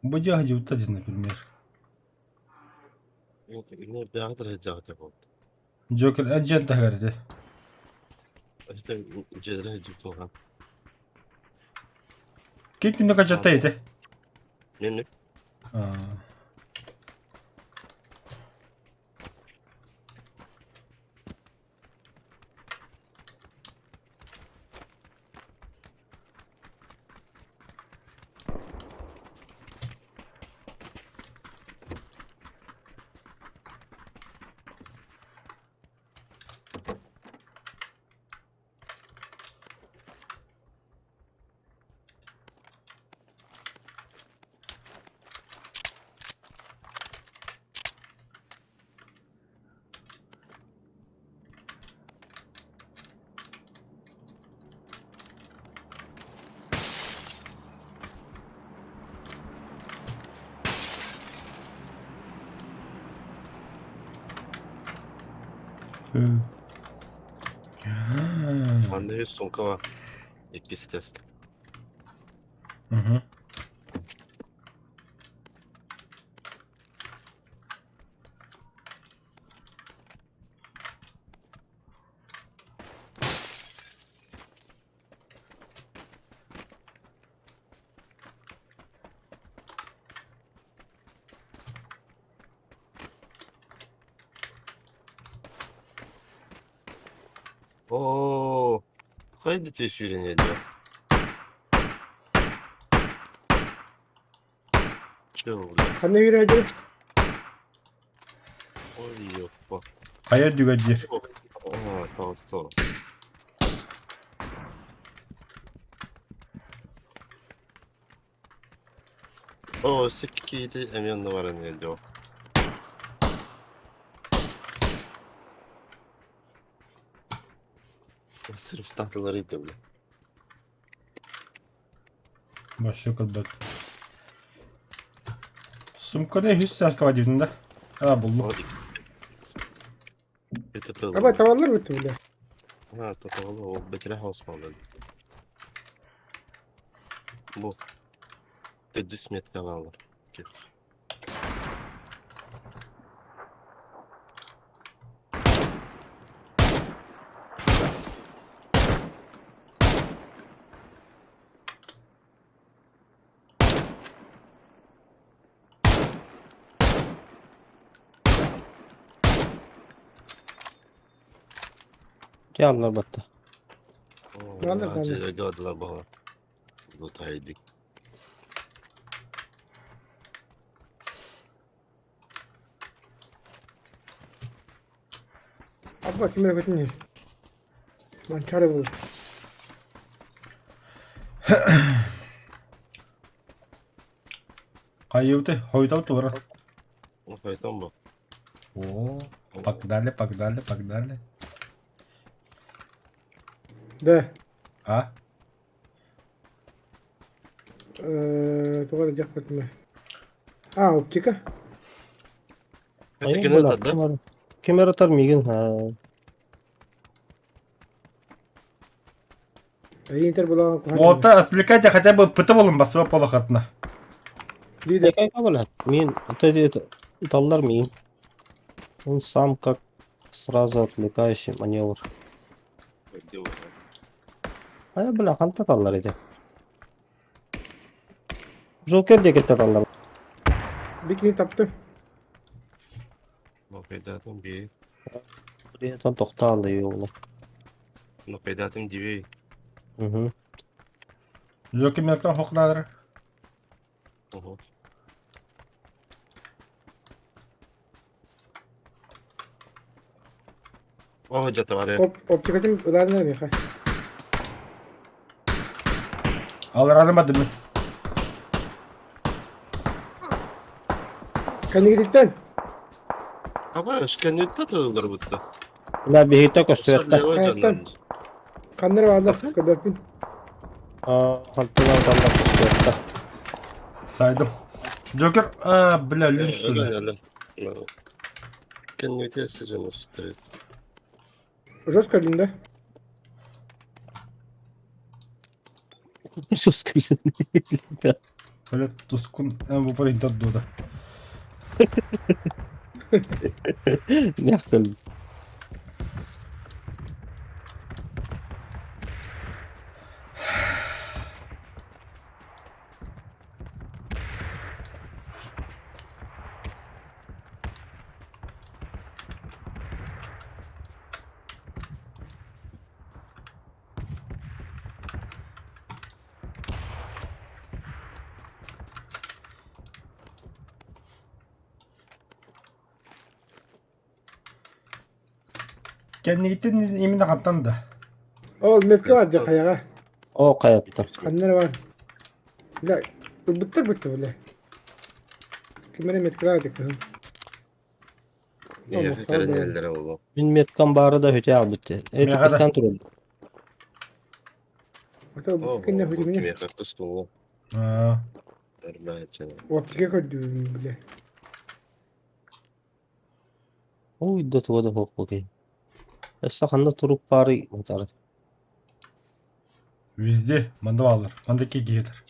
[SPEAKER 1] Бадяги вот один, например.
[SPEAKER 8] Ne bir adır hecate oldu.
[SPEAKER 1] Джокер Agent verdi.
[SPEAKER 8] İşte cedre hecate olan.
[SPEAKER 1] Kim günde kaçattaydı?
[SPEAKER 8] Ne?
[SPEAKER 1] Aa.
[SPEAKER 8] Bende 100 sonka var. İkisi test.
[SPEAKER 1] Hı hı.
[SPEAKER 8] Oo. Haydi tesvirin ediyor. Çok
[SPEAKER 3] Kanne yürü hadi.
[SPEAKER 8] Oy yok bak.
[SPEAKER 1] Kaya düvedir.
[SPEAKER 8] Aa tamam tamam. Oo 8 emyanında var ne ediyor. Sırf tahtalarıydı bile.
[SPEAKER 1] Başka kıldı. Sumka ne hüsses kavadivinde? Ha buldum.
[SPEAKER 8] O ikisi. Bir tatalı.
[SPEAKER 3] Ama tavallar bitti bile.
[SPEAKER 8] Ha tatalı o Betire Osmanlı. Bu. Tedris met kanallar.
[SPEAKER 2] Canlar battı.
[SPEAKER 3] Vallahi ben de.
[SPEAKER 8] Acele gördüler bana. Lutaydık.
[SPEAKER 3] Abba kimere kötü Ben çare bulur.
[SPEAKER 1] Kayıvdı. Hoyda var.
[SPEAKER 8] O kayıtan mı?
[SPEAKER 1] Oo. Bak derle bak derle bak derle.
[SPEAKER 3] De.
[SPEAKER 1] Ha?
[SPEAKER 3] Tuvalet yapmadım ben. Optika.
[SPEAKER 8] Hadi
[SPEAKER 2] Ayun,
[SPEAKER 8] gene
[SPEAKER 2] wala.
[SPEAKER 8] tadı.
[SPEAKER 2] Kamera tar migin ha.
[SPEAKER 3] Ay inter bulan ko.
[SPEAKER 1] Volta asplikaja хотя бы пыты болын басып пола хатна.
[SPEAKER 3] Lider.
[SPEAKER 2] Tekay kabul. Min тadi dallar мигин. Он сам как сразу отвлекающий маневр. Aya bula kanta dallar edi. Joker de gitti dallar.
[SPEAKER 3] Bir kini taptım.
[SPEAKER 8] Nokaydatım bir.
[SPEAKER 2] Buraya tam tokta aldı yolu.
[SPEAKER 8] Nokaydatım dibi.
[SPEAKER 2] Hı hı.
[SPEAKER 1] Joki merkan hoknadır.
[SPEAKER 8] O hocata var ya.
[SPEAKER 3] Optikatim ularına mı ya?
[SPEAKER 1] Alıramadım mı?
[SPEAKER 3] Kendi gidikten.
[SPEAKER 8] Ama kendi tatlılar burada.
[SPEAKER 2] Bunlar bir hita koştu.
[SPEAKER 3] Hayattan. Kanları vardı. Köbepin.
[SPEAKER 2] Hantıdan dallar koştu.
[SPEAKER 1] Saydım. Joker bile lüksüyle.
[SPEAKER 8] Kendi tesisini ısıtırıyor.
[SPEAKER 3] Josko elinde.
[SPEAKER 2] Sus kızım.
[SPEAKER 1] Böyle tuskun en bu parayı da doğdu.
[SPEAKER 2] Ne yaptın?
[SPEAKER 1] Kendi gittin yemin de katlandı.
[SPEAKER 3] Oğlum metki var diye kayağa.
[SPEAKER 2] O kayatta.
[SPEAKER 3] Kanları var. La. Bıttır böyle. Kimere metki vardı kızım.
[SPEAKER 8] Niye
[SPEAKER 3] Tamam,
[SPEAKER 8] karen
[SPEAKER 3] tamam.
[SPEAKER 8] ellere oldu.
[SPEAKER 2] Bin metkan bağrı da hüte aldı.
[SPEAKER 1] Ne kadar?
[SPEAKER 2] Türkistan turu.
[SPEAKER 3] Hatta
[SPEAKER 8] O
[SPEAKER 3] optika ne
[SPEAKER 8] bu
[SPEAKER 3] hücumine.
[SPEAKER 8] kimiye kaktüs kulu.
[SPEAKER 1] Ha.
[SPEAKER 8] Ermeye canım.
[SPEAKER 3] Optika koydu bile.
[SPEAKER 2] Oy da tuva da hok bakayım. Essa kanna turup bari matar.
[SPEAKER 1] Везде. Манда баллар. Манда кегетер.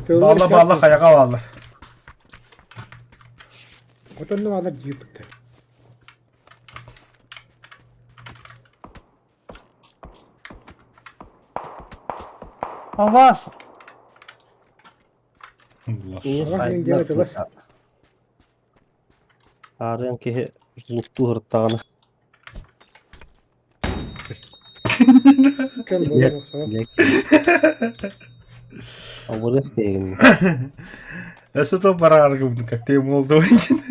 [SPEAKER 1] Bağla bağla kayağa bağlar.
[SPEAKER 3] Otanını bağlar diyor bitti.
[SPEAKER 2] Avaz.
[SPEAKER 1] Allah.
[SPEAKER 2] Niye
[SPEAKER 3] Allah
[SPEAKER 2] saydılar
[SPEAKER 3] yenge
[SPEAKER 2] ki?
[SPEAKER 3] yediler.
[SPEAKER 2] Ağrıyan ki zuttu hırttağını.
[SPEAKER 3] Kim böyle olsa.
[SPEAKER 2] Avırız beğendim.
[SPEAKER 1] Nasıl to para argım kaktem olduğu için.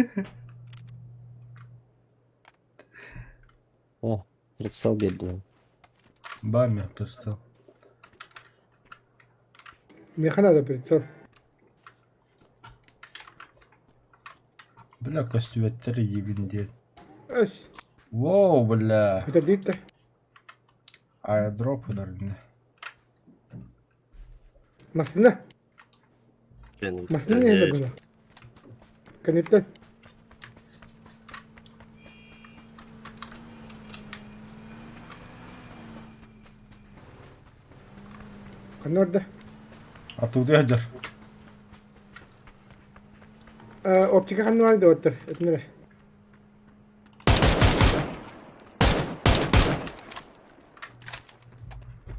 [SPEAKER 2] Hırsal geldi.
[SPEAKER 1] Var mı yaptırsam?
[SPEAKER 3] Mekana da bir sor.
[SPEAKER 1] Bla kostüvetleri yibin diye.
[SPEAKER 3] Öz.
[SPEAKER 1] Wow bla.
[SPEAKER 3] Bir de değil de.
[SPEAKER 1] Airdrop udarında.
[SPEAKER 3] Masına.
[SPEAKER 8] Benim
[SPEAKER 3] Masına ne yazdı buna? Kanıttan. Kan orada.
[SPEAKER 1] Atıldı hacer.
[SPEAKER 3] Optika kanı vardı otur. Etmire.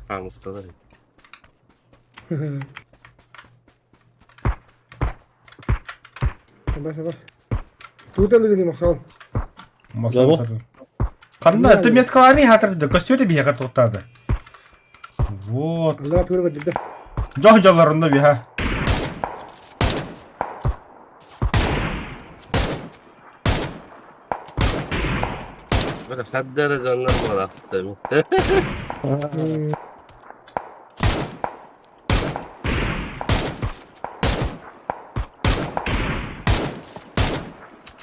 [SPEAKER 8] Kanımız kadar.
[SPEAKER 3] Sabah. Tuğdalı gideyim bakalım.
[SPEAKER 1] Masa
[SPEAKER 2] Bravo.
[SPEAKER 1] atarım. Kanında etmet kalani hatırladı. Kostüvete bir yaka tutardı. Вот.
[SPEAKER 3] Allah tuğru gidiyor.
[SPEAKER 1] Johjalarında bir ha.
[SPEAKER 8] Böyle haddere canlar var hafta mı?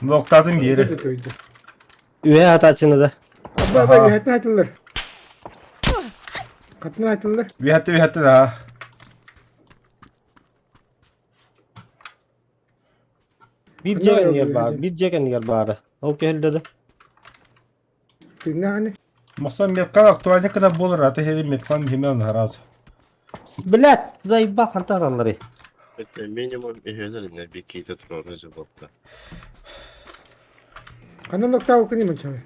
[SPEAKER 1] Noktadım bir yeri.
[SPEAKER 2] Üye hataçını da.
[SPEAKER 3] Abba
[SPEAKER 1] Aha.
[SPEAKER 3] abba yatına atılır. Katına atılır.
[SPEAKER 1] Bir hattı daha.
[SPEAKER 2] Bir
[SPEAKER 3] Ne
[SPEAKER 2] cegen
[SPEAKER 3] yapıyor
[SPEAKER 2] yer bağır.
[SPEAKER 3] yani?
[SPEAKER 2] Bir cegen yer bağır. O geldi de.
[SPEAKER 3] Ne hani?
[SPEAKER 1] Masa metkan aktualde kadar bolur. Ata heri metkan himen haraz.
[SPEAKER 2] Bilet. Zayıba hantar alları.
[SPEAKER 8] Minimum üyelerine bir kite turacı bokta.
[SPEAKER 3] Kanın nokta okuyayım mı çare?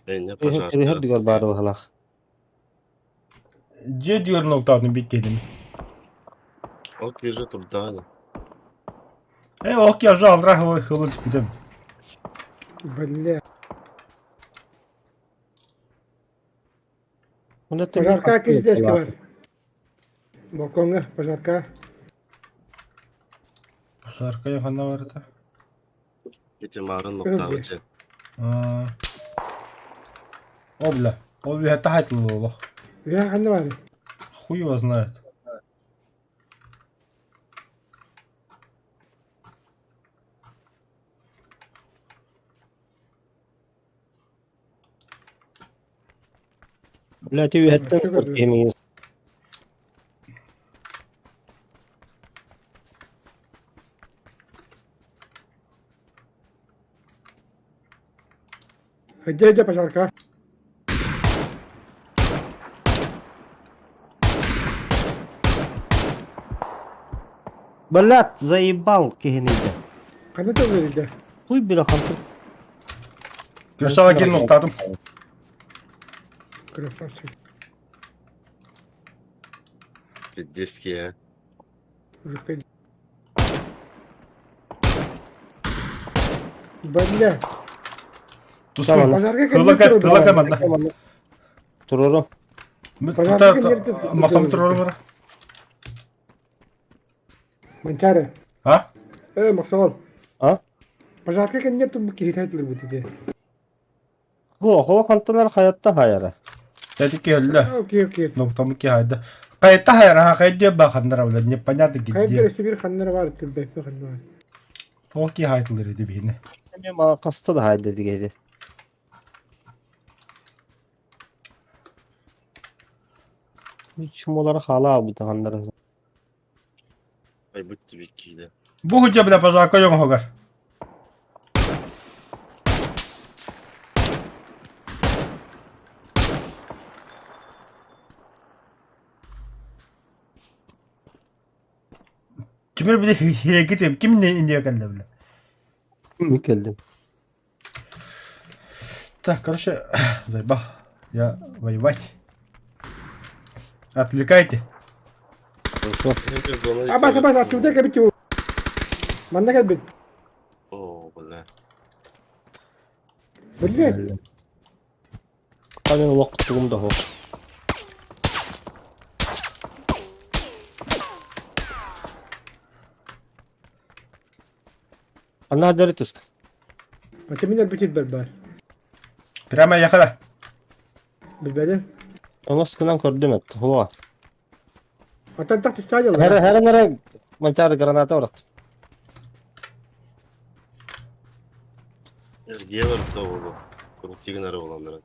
[SPEAKER 8] Ben ne
[SPEAKER 2] Her
[SPEAKER 8] pazar.
[SPEAKER 2] diyor bağır o hala.
[SPEAKER 1] C diyor noktadım bir kelime.
[SPEAKER 8] O yüzü tur daha da.
[SPEAKER 1] Ok ya жалра hılıç bidim.
[SPEAKER 3] Belli.
[SPEAKER 2] Bunda
[SPEAKER 3] Pajarka kız deski var. Balkonga pajarka.
[SPEAKER 1] Arkaya kanna vardı.
[SPEAKER 8] İtimarın
[SPEAKER 3] Evet,
[SPEAKER 8] nokta için.
[SPEAKER 1] O bile. O bir hatta haytlı olur.
[SPEAKER 3] Ya kanı var.
[SPEAKER 1] Хуй его знает.
[SPEAKER 2] Bilet üye hatten kurt yemeyiz.
[SPEAKER 3] Hacca pajarka.
[SPEAKER 2] Bilet zayıbal kehiniydi.
[SPEAKER 3] Kanı da verildi.
[SPEAKER 2] Huy bile hantar.
[SPEAKER 1] Gürşava gel noktadım.
[SPEAKER 3] Kırıflar çek.
[SPEAKER 8] Bir diski ya.
[SPEAKER 3] Rıfkı. Belli.
[SPEAKER 1] Tuskun.
[SPEAKER 3] Pajarka
[SPEAKER 1] Kıla kamanda.
[SPEAKER 2] Tururum.
[SPEAKER 1] Masam tururum var.
[SPEAKER 3] Mançare.
[SPEAKER 1] Ha?
[SPEAKER 3] Maksal.
[SPEAKER 2] Ha?
[SPEAKER 3] Pajarka kendine tu kişi taytılır bu dedi.
[SPEAKER 2] Bu hantarlar hayatta hayara.
[SPEAKER 1] Dedik ki öyle.
[SPEAKER 3] Okey.
[SPEAKER 1] Noktamı ki haydi. Kayıtta hayır ha kayıtta bakınlar öyle. Непонятно
[SPEAKER 3] Kayıp
[SPEAKER 1] где.
[SPEAKER 3] birisi bir kanları var. Tübbe bir kanı var.
[SPEAKER 1] Okey haytılır idi beni.
[SPEAKER 2] Benim arkasında da haydi dedigeydi. Hiç olarak hala al bu hantarlar.
[SPEAKER 8] Ay bitti bir kide.
[SPEAKER 1] Bu hücce bile pazarka yok hogar. Kimler bir de hile gideyim. Kim ne indiye geldi bile.
[SPEAKER 2] Geldim.
[SPEAKER 1] Так, короче, заебал. Я воевать. Отвлекайте.
[SPEAKER 2] Хорошо.
[SPEAKER 8] Önce zona
[SPEAKER 3] Aa, basa basa atıyor derken bitti bu. Manda gel bir.
[SPEAKER 8] Oo bula.
[SPEAKER 3] Böyle.
[SPEAKER 2] Geldim. Hadi vaktim daha. Ana deritus.
[SPEAKER 3] Mateminer bitir berber.
[SPEAKER 1] Прямо ехала.
[SPEAKER 3] Bilbeden.
[SPEAKER 2] Ona sıkılan gördüm et. Hova.
[SPEAKER 3] Atan tak tutar yalan.
[SPEAKER 2] Her nere mancar granata uğrattı.
[SPEAKER 8] Ye var tavuğu. Kurutiğin ara olanlara.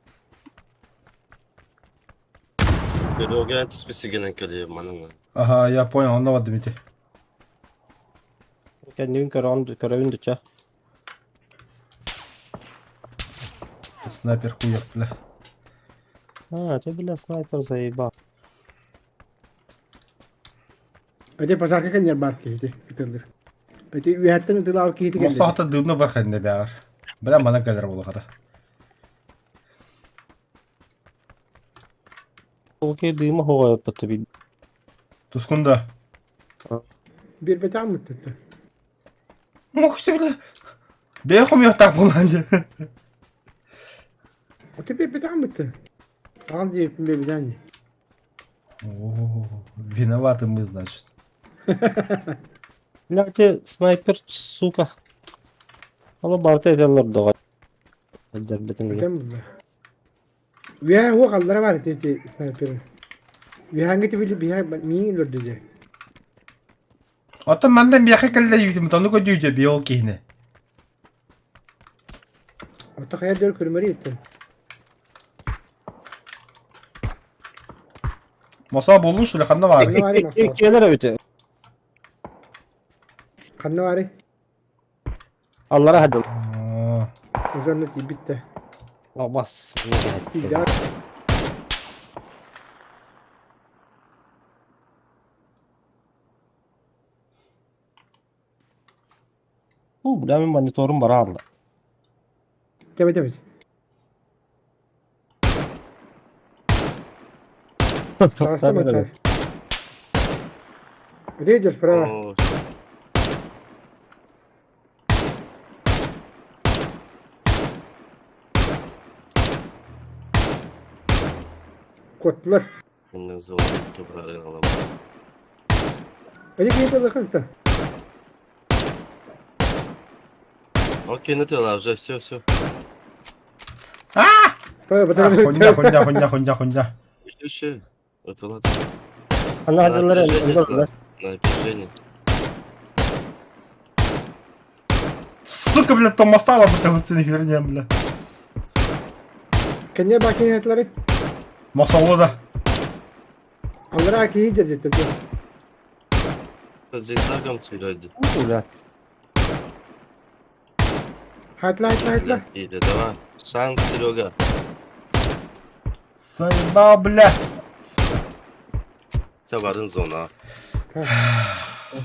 [SPEAKER 8] Böyle o gelen tuspisi gelen kalıyor manana.
[SPEAKER 1] Ага, я понял, он на Дмитрий.
[SPEAKER 2] Kendin görevin düşe.
[SPEAKER 1] Снайпер хуя, бля.
[SPEAKER 2] Ha, bile sniper zayıba.
[SPEAKER 3] Öte pasar kan yer bark kehti. Bitirdir. Öte üyetten öte lav kehti geldi.
[SPEAKER 1] Моста хата дымны бар хәнде бәгәр. Бля, мана кадер булу хата.
[SPEAKER 2] Okey duyma hova yaptı bir.
[SPEAKER 1] Тускунда.
[SPEAKER 3] Bir betam mı tuttu?
[SPEAKER 1] Мох что, бля. Бехом я так буланды.
[SPEAKER 3] Öte bir betam mı tuttu? Al diye bir betam.
[SPEAKER 1] О, виноваты мы, значит.
[SPEAKER 2] Lakin sniper suka. Ama barta ederler doğa. Derbetin gibi.
[SPEAKER 3] Betam mı? Üye o kallara var dedi sniper'ın. Üye hangi tipi bir miyin öldürdü.
[SPEAKER 1] Ата манда бяха калда юдим, тону ко дүйҗе биол кийне.
[SPEAKER 3] Öte kaya dör kırmari ettim.
[SPEAKER 1] Моса болуш что ли, ханна бар.
[SPEAKER 3] Kanna var mı?
[SPEAKER 2] İkiyeler öte.
[SPEAKER 3] Kanna var.
[SPEAKER 2] Allah'a hadi.
[SPEAKER 1] Aa,
[SPEAKER 3] Uzandı değil bitti.
[SPEAKER 2] Bas.
[SPEAKER 3] Bir daha.
[SPEAKER 2] Bu demin monitörüm var Allah.
[SPEAKER 3] Evet evet. Şanslı mı çay? Ödeyeceğiz para var.
[SPEAKER 8] Oo.
[SPEAKER 3] Kodlar.
[SPEAKER 8] Şimdi zona toprağını alalım.
[SPEAKER 3] Öde kehti bakın da.
[SPEAKER 8] Окей, не тела, уже все.
[SPEAKER 3] Para
[SPEAKER 1] а,
[SPEAKER 3] batarım.
[SPEAKER 1] хуйня.
[SPEAKER 8] Еще. Это ладно.
[SPEAKER 2] Allah hadileri elinde.
[SPEAKER 8] На опережение.
[SPEAKER 1] Сука, блядь, то моста ла потому что не вернем, бля.
[SPEAKER 3] Kendine bakın hayatları.
[SPEAKER 1] Моса да.
[SPEAKER 3] Allah'a ki iyice dedi.
[SPEAKER 8] Зигзагом сыграть.
[SPEAKER 2] Ulan.
[SPEAKER 3] Hayatlar.
[SPEAKER 8] Иди, давай. Шанс, Серега.
[SPEAKER 1] Заебал, бля.
[SPEAKER 8] Sen varın zona.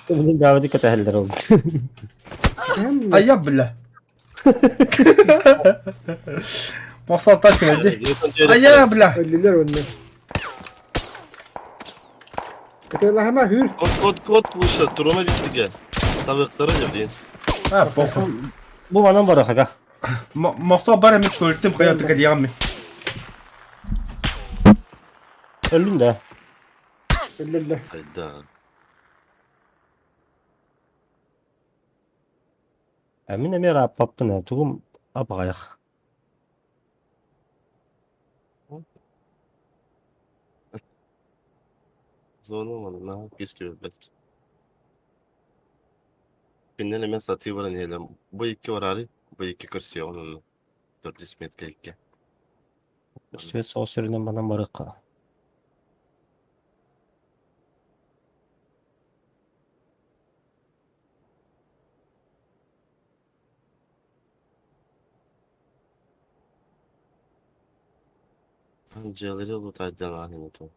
[SPEAKER 2] Bunun daveti kateheller oldu.
[SPEAKER 1] А я, бля. Моса тачка иди. А я, бля.
[SPEAKER 3] Öldüler onlar. Öte Allah hemen hür.
[SPEAKER 8] Kod kuşla. Turuma birisi gel. Tabaklara girdiğin.
[SPEAKER 1] А, похуй.
[SPEAKER 2] Bu bana var aga.
[SPEAKER 1] Моса бар эмес көлтүм кая тигел ягам.
[SPEAKER 2] Öldüm de.
[SPEAKER 3] Öldüler.
[SPEAKER 8] Sayda.
[SPEAKER 2] Emin emir apapı ne? Tugum apagayak.
[SPEAKER 8] Zona olmadı. Ne yapıyoruz ki belki. Pinden hemen satıyı var neyle. Bu iki var ari. Bu iki kırsiyor onunla. 400 metre iki.
[SPEAKER 2] İşte sos üründen bana barık.
[SPEAKER 8] Ciğerleri bu taydan ahine to.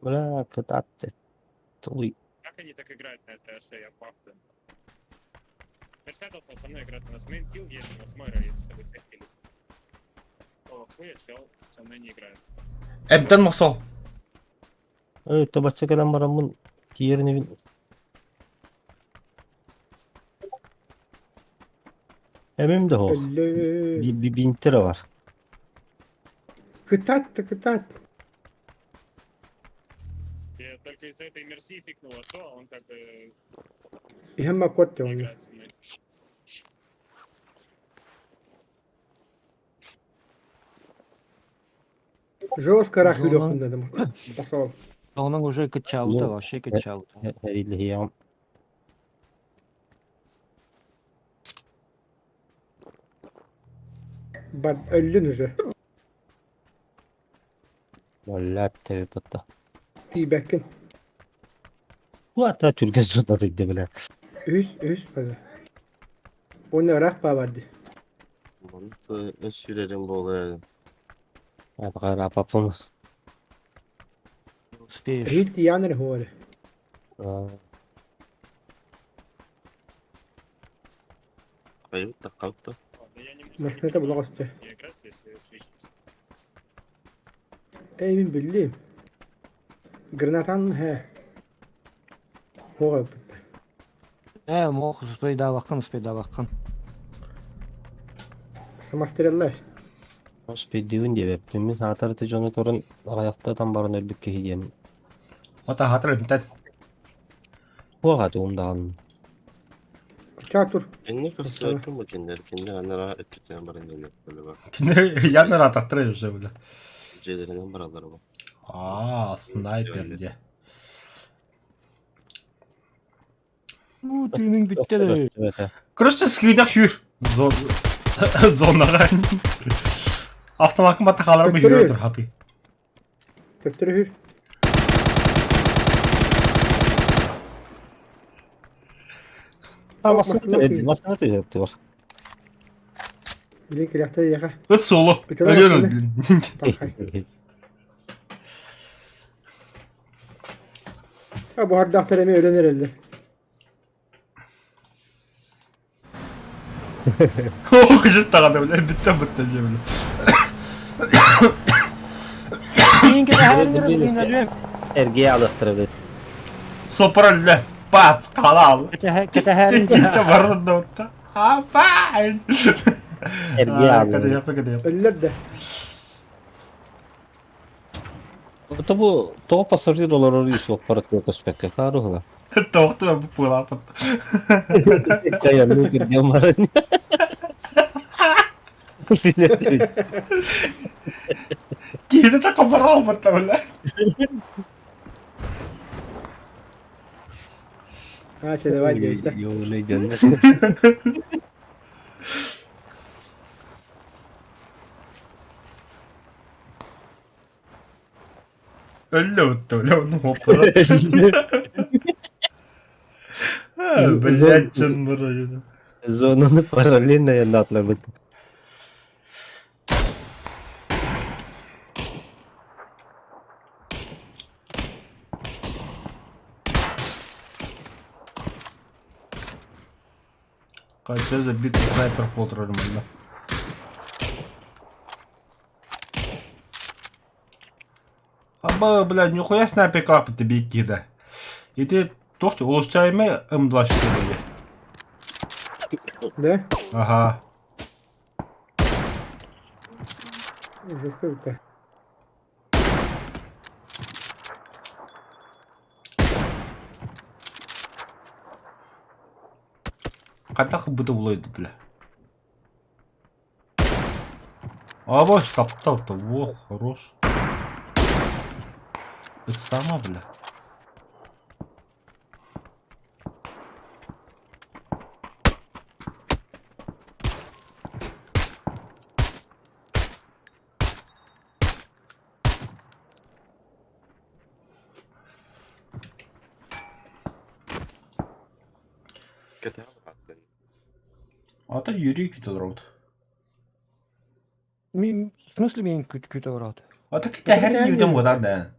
[SPEAKER 2] Бля, кататься. Туй.
[SPEAKER 9] Как они так играют на этой АШ, я пахну. Мерседов со мной играет, у нас мейн килл есть, у нас Мойра есть, чтобы всех киллить. О, хуя, чел со мной не играет.
[SPEAKER 1] Эмтен мосол.
[SPEAKER 2] Табача gelen var amın diğerini bin. Emim de o.
[SPEAKER 3] Ölü.
[SPEAKER 2] Bir 1000 lira var.
[SPEAKER 3] Кытать.
[SPEAKER 9] Я только из-за этой мерси фикнула, что он как бы
[SPEAKER 3] İhem kotte
[SPEAKER 9] не
[SPEAKER 3] onu.
[SPEAKER 9] играет со мной.
[SPEAKER 3] Жестко рах
[SPEAKER 6] Зона.
[SPEAKER 3] юрёхун dedim. Пошел.
[SPEAKER 6] Он уже качал-то,
[SPEAKER 2] Ну,
[SPEAKER 6] вообще качал-то.
[SPEAKER 2] Her illi yağım.
[SPEAKER 3] Bak öldün уже.
[SPEAKER 2] Valla tepe patta.
[SPEAKER 3] Tibekkin.
[SPEAKER 2] Bu hatta Türkiye sonundaydı bile.
[SPEAKER 3] Üst bana. Onu rak vardı.
[SPEAKER 8] Bunu da sürerim bu olaya.
[SPEAKER 2] Ya bakar apapım.
[SPEAKER 6] Успеешь.
[SPEAKER 3] Hilt yanır hore.
[SPEAKER 8] Kayıp da kalktı.
[SPEAKER 9] Ладно, я не могу
[SPEAKER 3] Masnete bulak üstü.
[SPEAKER 9] не играть, если с личностью.
[SPEAKER 3] Emin bildim. Granatan he. Hore.
[SPEAKER 6] Мох, успей да вакын.
[SPEAKER 3] Samastereller.
[SPEAKER 2] Speed'in diye web'imiz hatarıtı Jonathan'ın ayakta tam barın elbik kehiyem.
[SPEAKER 1] Ota hatır emten.
[SPEAKER 2] Bu adı ondan.
[SPEAKER 3] Çatur.
[SPEAKER 8] Kendi kırsı yakın mı kendileri? Kendi anne rahat ettiklerini bana geliyor. Böyle bak.
[SPEAKER 1] Yanlar ataktırıyor işte böyle.
[SPEAKER 8] Ceylerinden baraları bak.
[SPEAKER 1] Aa, sniper diye.
[SPEAKER 6] Ну, тренинг bitti de.
[SPEAKER 2] Evet.
[SPEAKER 1] Короче, скидах хюр. Зонаға. Автоматқа батақаларымы
[SPEAKER 3] Көттіру.
[SPEAKER 1] жүріп тұр хаты.
[SPEAKER 3] Töptürü hür.
[SPEAKER 2] Ha
[SPEAKER 3] masada
[SPEAKER 2] masada tüyüktü var.
[SPEAKER 3] Bilin kilakta yaka.
[SPEAKER 1] Өт солы.
[SPEAKER 3] Өтелі
[SPEAKER 1] Өлең
[SPEAKER 3] басында. Bakay. Ha bu harda aktaremi öğrenir elde.
[SPEAKER 1] О, күжіп тағанда біле. Біттен diye біле.
[SPEAKER 6] Кейінгі her yere bilin
[SPEAKER 2] Erge'ye alıktırdı.
[SPEAKER 1] Сопыр өлі. Бац, қалал.
[SPEAKER 6] Kete her
[SPEAKER 1] Кейті барысында отта. Апай.
[SPEAKER 2] Erge'ye
[SPEAKER 1] Aa, Kade
[SPEAKER 2] aldı.
[SPEAKER 1] yapı kade yapı.
[SPEAKER 3] Ölüler de.
[SPEAKER 2] Ota bu toğa pasajir olur orayı parat yok aspekte. Karuhla.
[SPEAKER 1] Тоқты бұл пылапыт.
[SPEAKER 2] Kayan ne gidiyor var.
[SPEAKER 1] Кейті тақы барал бұтта біле.
[SPEAKER 3] Ha şeyde var diyor.
[SPEAKER 2] Yo ne canım.
[SPEAKER 1] Өлі өтті біле. Оның опыры. Блядь, жындыры.
[SPEAKER 2] Zonunu paralelinde yanına atladı.
[SPEAKER 1] Қанша за бит снайпер полтырады мында. Аба, блядь, нихуя снайпер капы тебе кида. И ты тоже улучшаемый М24.
[SPEAKER 3] De.
[SPEAKER 1] Ага.
[SPEAKER 3] Жестко bitti.
[SPEAKER 1] Қандай бұты болайды, бля. Аба, таптал-то, во, хорош. Это сама, бля.
[SPEAKER 8] Kötü yapma.
[SPEAKER 1] Ата Юрий кетеді.
[SPEAKER 6] В смысле мен күтіп ұрады?
[SPEAKER 1] Ата кетті әр жерден болады.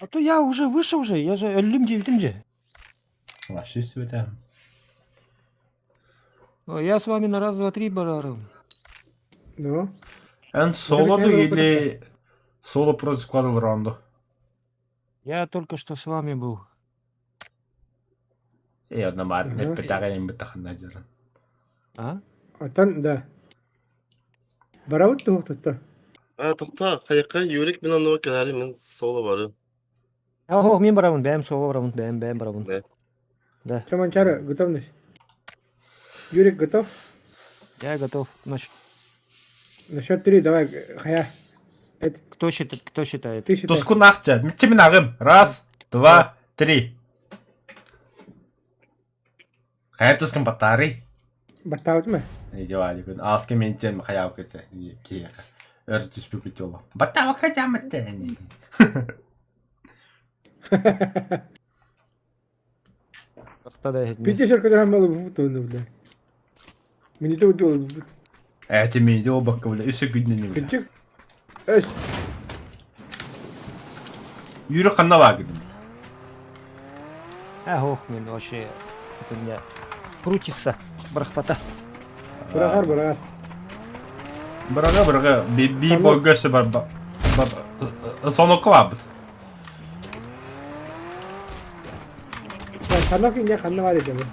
[SPEAKER 6] А то я уже выше уже, я же өллүм жебитим же.
[SPEAKER 1] Вообще все это.
[SPEAKER 6] Я с вами на раз, два, три барарым.
[SPEAKER 3] Ну,
[SPEAKER 1] En solo
[SPEAKER 3] bir tane
[SPEAKER 1] или соло против квадр раунду?
[SPEAKER 6] Я только что с вами был.
[SPEAKER 1] Одна мать не
[SPEAKER 3] Ага.
[SPEAKER 1] питаем битахан надерен.
[SPEAKER 6] А?
[SPEAKER 3] atan da. Baravut da tuttu.
[SPEAKER 8] Тоқта, қаяққа юрик мен анау келәрі мен солы бары.
[SPEAKER 6] Мен барамын, бәм соға барамын, бәм барамын.
[SPEAKER 8] Да.
[SPEAKER 6] Да,
[SPEAKER 3] Чаманчары, готовность. Юрик готов?
[SPEAKER 6] я готов.
[SPEAKER 3] На счет 3, давай, хая.
[SPEAKER 6] Кто считает?
[SPEAKER 3] Ты считай.
[SPEAKER 1] Тускун ахча. Митимин агым. Раз, два, три. Хая тускун батари.
[SPEAKER 3] Баттаут мı?
[SPEAKER 1] Идеально. Аски ментен хаяв кете. Кия. Эртис пикутёла. Батава хотя матени.
[SPEAKER 3] Пити şarkıda hem balı bu futbolu da. Minite bu dolu.
[SPEAKER 1] Эти медиа баккавля. Үсі күднен.
[SPEAKER 3] Küçük. Öş.
[SPEAKER 1] Юрик қанна вагын.
[SPEAKER 6] Мен вообще, у меня крутится брахпата.
[SPEAKER 3] Bırakar.
[SPEAKER 1] Бырага. Би
[SPEAKER 3] Саны-
[SPEAKER 1] бойгөсі бар. Соно клаб.
[SPEAKER 3] Ya kanok ince kanlı var ya tabii.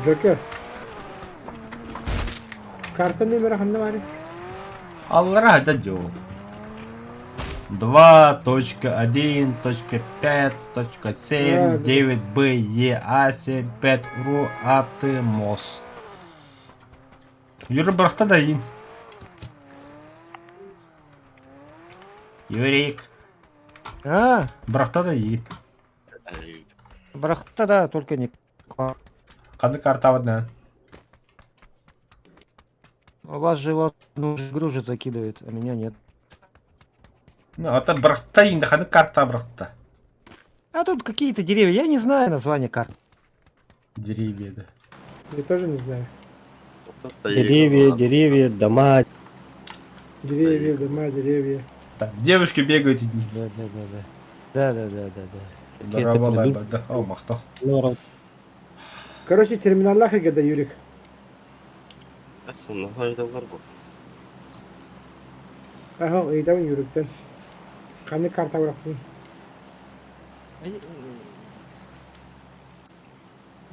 [SPEAKER 3] Joker. Kartın ne böyle kanlı var ya?
[SPEAKER 1] Аллара дадё. 2.1.5.7 9B EA7 5 RU Atmos. Юрий бырақта да ин. Юрик. Бырақта да ин.
[SPEAKER 6] Брахта, да, только не...
[SPEAKER 1] Қанды карта вадна.
[SPEAKER 6] У вас же вот игру же закидывает, а меня нет.
[SPEAKER 1] Ну, это бырақта ин, қанды карта бырақта.
[SPEAKER 6] А тут какие-то деревья, я не знаю название карт.
[SPEAKER 1] Деревья, да.
[SPEAKER 3] Я тоже не знаю.
[SPEAKER 2] Деревья, дома.
[SPEAKER 3] Деревья, дома, деревья.
[SPEAKER 1] Там девушки бегают.
[SPEAKER 6] Да.
[SPEAKER 1] Здорово, да. О, махта.
[SPEAKER 3] Короче, терминалlar hakikaten Юрик.
[SPEAKER 8] Aslında faydalar bu.
[SPEAKER 3] Aha iyi tamam Yürük'ten. Kanlı karta bıraktın.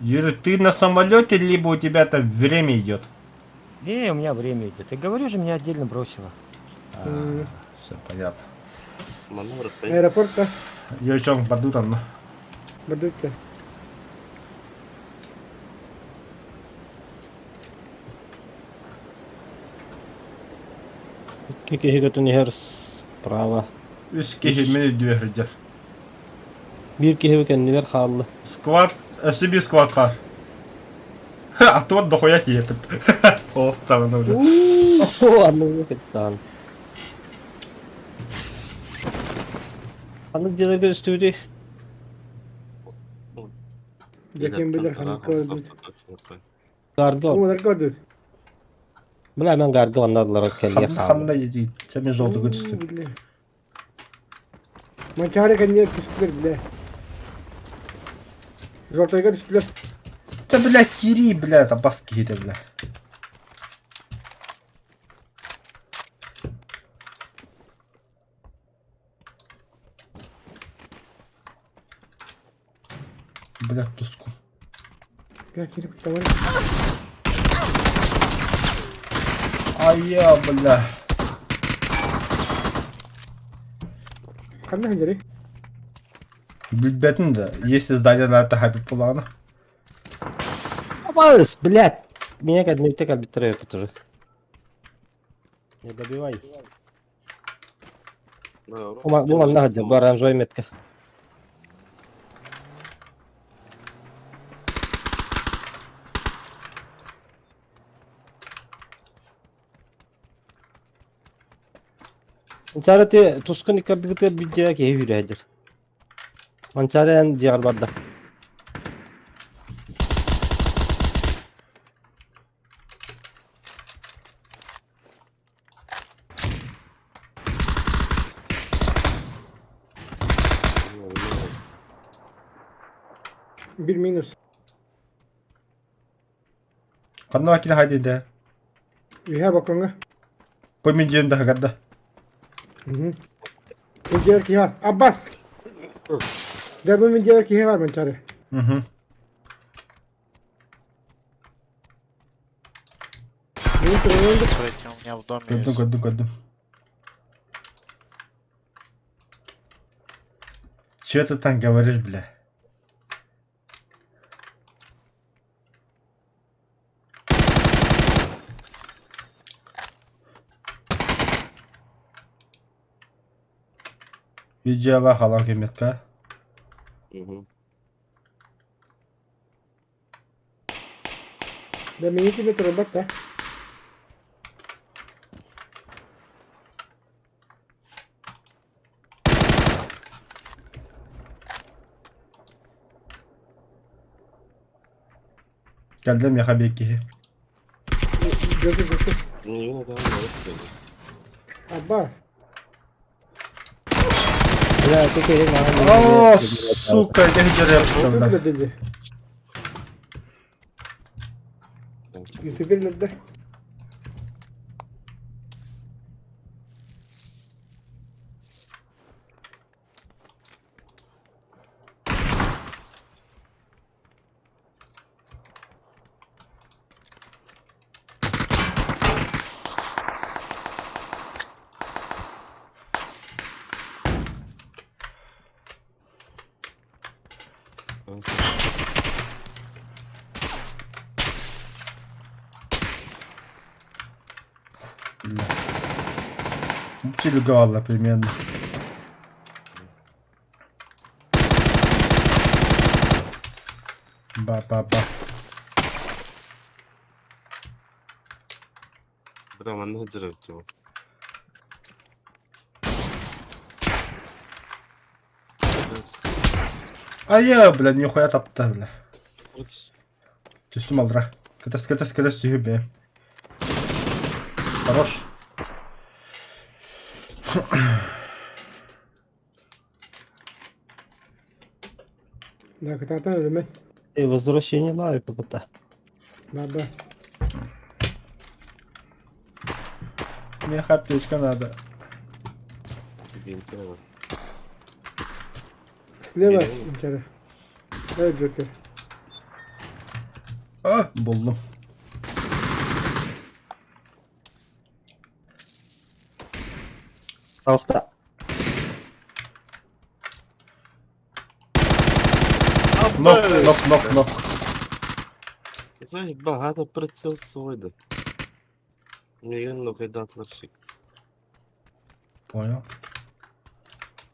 [SPEAKER 1] Юра, ты на самолете, либо у тебя там время идет?
[SPEAKER 6] Не, у меня время идет. Я говорю же, меня отдельно бросило.
[SPEAKER 1] Все понятно.
[SPEAKER 8] Manavra
[SPEAKER 3] Aeroportta.
[SPEAKER 1] Я еще поду там, но...
[SPEAKER 3] Badukta.
[SPEAKER 2] Kehigötün her sправа.
[SPEAKER 1] Üst kehilmeni düğerdir.
[SPEAKER 2] Bir kehigen niver hallı.
[SPEAKER 1] Сквад, себе сквад пар. А тот дохуя кепит. О, там оно уже.
[SPEAKER 2] Anlamı kaçtan. Anlı diyeler üstüydü.
[SPEAKER 3] Geçen bilir kanlı gördü.
[SPEAKER 2] Gardı o.
[SPEAKER 3] Umarım gördü.
[SPEAKER 2] Buna hemen gardı anladılar kendiye hallı.
[SPEAKER 1] Ханда едет. Сами желтый гудсту.
[SPEAKER 3] Mançare kendine düştüler bile. Жовтайга düştüler.
[SPEAKER 1] Да, блядь, Кири, блядь, обоски это, блядь. Блядь, туску.
[SPEAKER 3] Gel Yürük tamam.
[SPEAKER 1] Ай, я, бля.
[SPEAKER 3] Kanlı hıncırı.
[SPEAKER 1] Бюльбетін да, если здание на это хапит плана.
[SPEAKER 2] Абас, блядь. Меня как не так битрею тоже. Не добивай. Bu lan ne hadi bu aranjoy metka. Mançare tuskun ikardıkta bir diye ki hüredir. Mançare en Diyarbakır'da.
[SPEAKER 3] Bir minus.
[SPEAKER 1] Kanna vakili haydi de.
[SPEAKER 3] Ühe bakınga.
[SPEAKER 1] Koy min cem daha gadda.
[SPEAKER 3] Mincer ki var. Abbas. Derbi mincer ki var mançare.
[SPEAKER 1] Hı hı.
[SPEAKER 3] Minus reyondu.
[SPEAKER 10] Кстати, у меня в доме
[SPEAKER 1] Gördüm
[SPEAKER 10] есть.
[SPEAKER 1] gördüm gördüm. Чего ты там говоришь, бля? Видео халам кеметка.
[SPEAKER 8] Угу.
[SPEAKER 3] Da miniti bir turbat da.
[SPEAKER 1] Geldim ya habeki.
[SPEAKER 3] Gözü.
[SPEAKER 8] Ну, yine devam edelim.
[SPEAKER 3] Abbas.
[SPEAKER 2] Ya tekerim
[SPEAKER 1] Oo, suka gece yaptım
[SPEAKER 3] Gözü
[SPEAKER 1] da.
[SPEAKER 3] de dedi. Yüzü bir lirda.
[SPEAKER 1] Чили гавала примерно. Ба.
[SPEAKER 8] Прямо на деревья.
[SPEAKER 1] А я, бля, нихуя тапта, бля.
[SPEAKER 8] Вот
[SPEAKER 1] Тюстüm aldıra. Kıtas tüyü be. Хорош.
[SPEAKER 3] Da katatan ölüme.
[SPEAKER 2] Возвращение лайка пота.
[SPEAKER 3] Baba.
[SPEAKER 1] Мне хаптечка надо.
[SPEAKER 8] интересно.
[SPEAKER 3] Sleva
[SPEAKER 8] Geliyor mu?
[SPEAKER 3] minçare. Evet Joker.
[SPEAKER 1] Ah, buldum.
[SPEAKER 2] Алста.
[SPEAKER 1] Нок.
[SPEAKER 8] Заебал, прицел свой, да. Не, ну когда отвлекся.
[SPEAKER 1] Понял.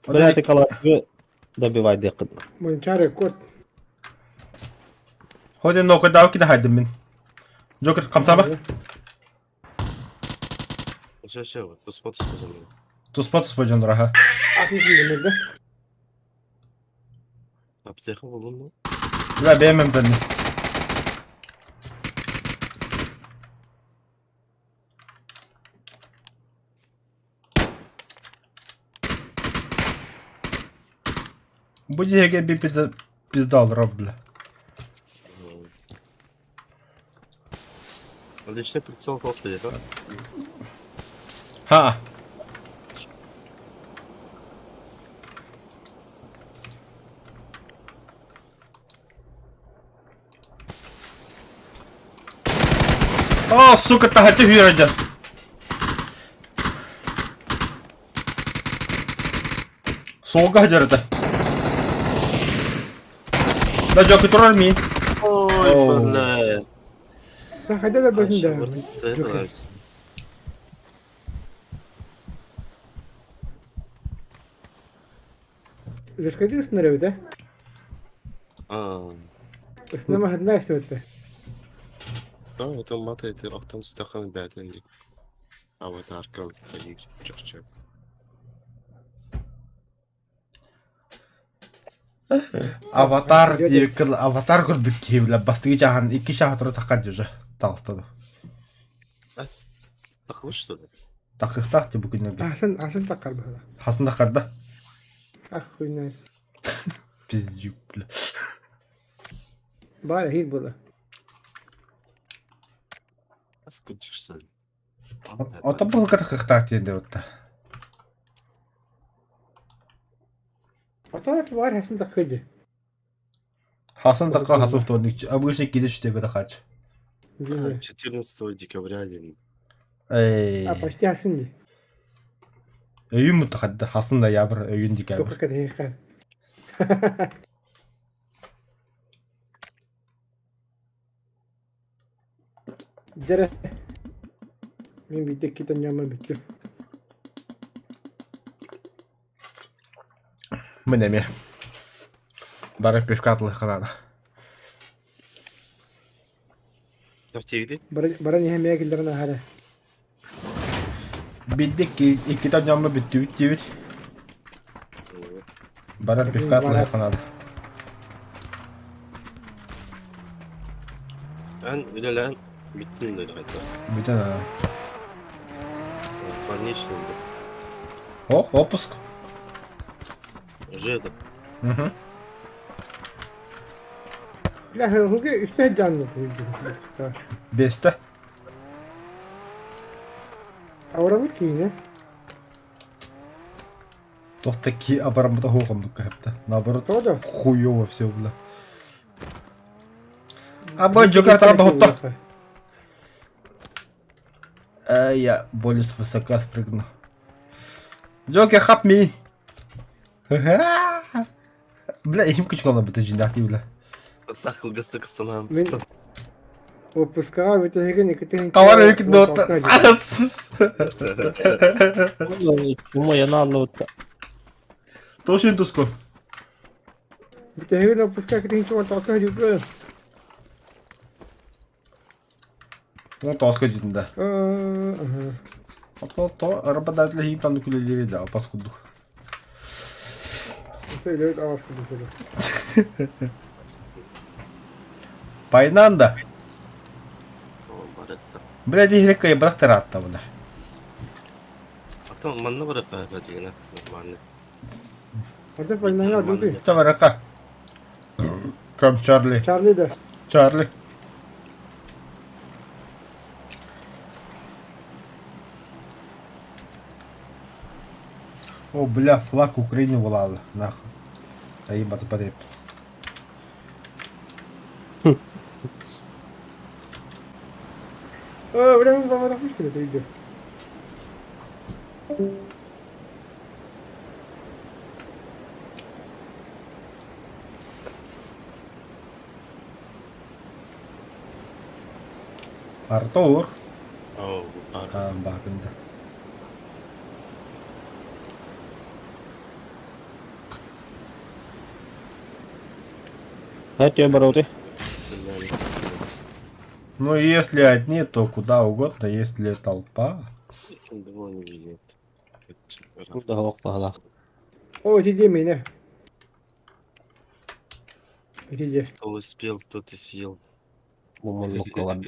[SPEAKER 2] Бля, ты калаши добивай декад.
[SPEAKER 3] Minçare kod.
[SPEAKER 1] Hadi noka dav kida haydim min. Joker kamsaba.
[SPEAKER 8] Сейчас, вот, посмотри, что за мной.
[SPEAKER 1] Туспа пойдем раха.
[SPEAKER 3] 60 lirda.
[SPEAKER 8] Аптека buldun mu?
[SPEAKER 1] Bля, beğenmem beni. Bu DG bir pizda alır abi bля.
[SPEAKER 8] Личный прицел хватает, да?
[SPEAKER 1] Ha. О, сука, tahti hüyerce. Soğuk hacerede. Da joku turar mı?
[SPEAKER 8] Ой,
[SPEAKER 1] Оу.
[SPEAKER 8] блядь.
[SPEAKER 3] Da hayda da başında.
[SPEAKER 8] Это
[SPEAKER 3] Joker.
[SPEAKER 8] нравится.
[SPEAKER 3] Решкади снаряд, да?
[SPEAKER 8] А,
[SPEAKER 3] Снама одна и все это.
[SPEAKER 8] да, это мотает, а там стахан бятенди. А вот аркан стоит, чё.
[SPEAKER 1] Avatar diye kıl avatar kurduk ki bile bastığı çahan iki şahatırı takacı tağıstadı.
[SPEAKER 8] Ас, похож, что ли?
[SPEAKER 1] Takık tahtı bugün ne bile.
[SPEAKER 3] Asıl takar bu arada.
[SPEAKER 1] Hasında kadda.
[SPEAKER 3] Ah huyna.
[SPEAKER 1] Pizdük bile.
[SPEAKER 3] Bari hil bunu.
[SPEAKER 8] Nasıl çıksın?
[SPEAKER 1] Ото бұл ката хықтақ дейінде өтті.
[SPEAKER 3] Atalet var hesin takıcı.
[SPEAKER 1] Хасын таққа хасып тондық. Обычный кидеш деп еді қач.
[SPEAKER 8] 14 декабря дедім.
[SPEAKER 3] Ha
[SPEAKER 1] Эй.
[SPEAKER 3] başta hesin di.
[SPEAKER 1] Өйін мұтты қадды. Хасын да ябыр өйін декабр.
[SPEAKER 3] Çok kadar hikayet. Jere. Min bitti kita nyama bitti.
[SPEAKER 1] Міне ме. Бары певкатлы қанады.
[SPEAKER 8] Тегді?
[SPEAKER 3] Bara niye meye gillerine hala.
[SPEAKER 1] Биддік екі таңамы бітті өтті өт. Бары певкатлы қанады.
[SPEAKER 8] Ben öyle lan bittim de hatta.
[SPEAKER 1] Бүтін.
[SPEAKER 8] Больничный.
[SPEAKER 1] О, отпуск.
[SPEAKER 8] Уже это.
[SPEAKER 1] Мгм.
[SPEAKER 3] La hılgı üstte canlı koydu.
[SPEAKER 1] Бесті.
[SPEAKER 3] Avramı ki yine.
[SPEAKER 1] Тоқта ки апарамыта хоқымдық кәпті. Наоборот,
[SPEAKER 3] Тоже.
[SPEAKER 1] хуёво все, бля. Абы Джокер тарапта хотто. Я более свысока спрыгну. Джокер, хап ми. Бля, им качкала бы ты жинахти, бля.
[SPEAKER 8] Так ылгасы кыстынан.
[SPEAKER 3] Ben- Отпуска ve tehlikeli nikletin.
[SPEAKER 1] Товар өкінді отты.
[SPEAKER 2] Чума yanağında otta.
[SPEAKER 1] Тошин туско.
[SPEAKER 3] Bir tehlikeli отпуска kitin çuval taska hediyor.
[SPEAKER 1] Ну, тоска жинда. То работодатель хин танды күлелері да, паскуддук.
[SPEAKER 3] Söyle ağız kıdı.
[SPEAKER 1] Пайнанда.
[SPEAKER 8] Баретта.
[SPEAKER 1] Бля, дихрекка я брахтар атта бля.
[SPEAKER 8] Ата манна барет ба дегене. Манна.
[SPEAKER 3] Hadi payından yardım değil.
[SPEAKER 1] Таварака. Кам Чарли.
[SPEAKER 3] Charlie de.
[SPEAKER 1] Чарли. О, бля, флаг Украины вылазил, нахуй. А ебать, подъеб.
[SPEAKER 3] Öyle mi baba takmış ki de video.
[SPEAKER 1] Артур.
[SPEAKER 8] Оо,
[SPEAKER 1] Bakında.
[SPEAKER 2] Hadi ya barote.
[SPEAKER 1] Ну, если одни, то куда угодно, если толпа.
[SPEAKER 8] Şimdi bu oyunu biliyor.
[SPEAKER 2] Burada hava pahalı.
[SPEAKER 3] O itici mi ne? İtici.
[SPEAKER 8] Кто успел, тот и съел.
[SPEAKER 2] Mumuluk kalan.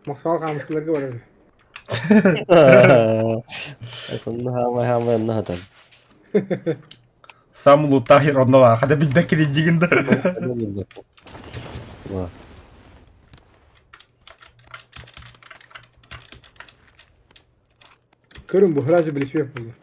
[SPEAKER 3] Maskal kalmışlıkları var öyle.
[SPEAKER 2] Aslında hava yanına tabii.
[SPEAKER 1] Сам Лутахир, он на хада билда кредигинда.
[SPEAKER 2] Vah.
[SPEAKER 3] Görün bu hıracı bir şey yapıldı.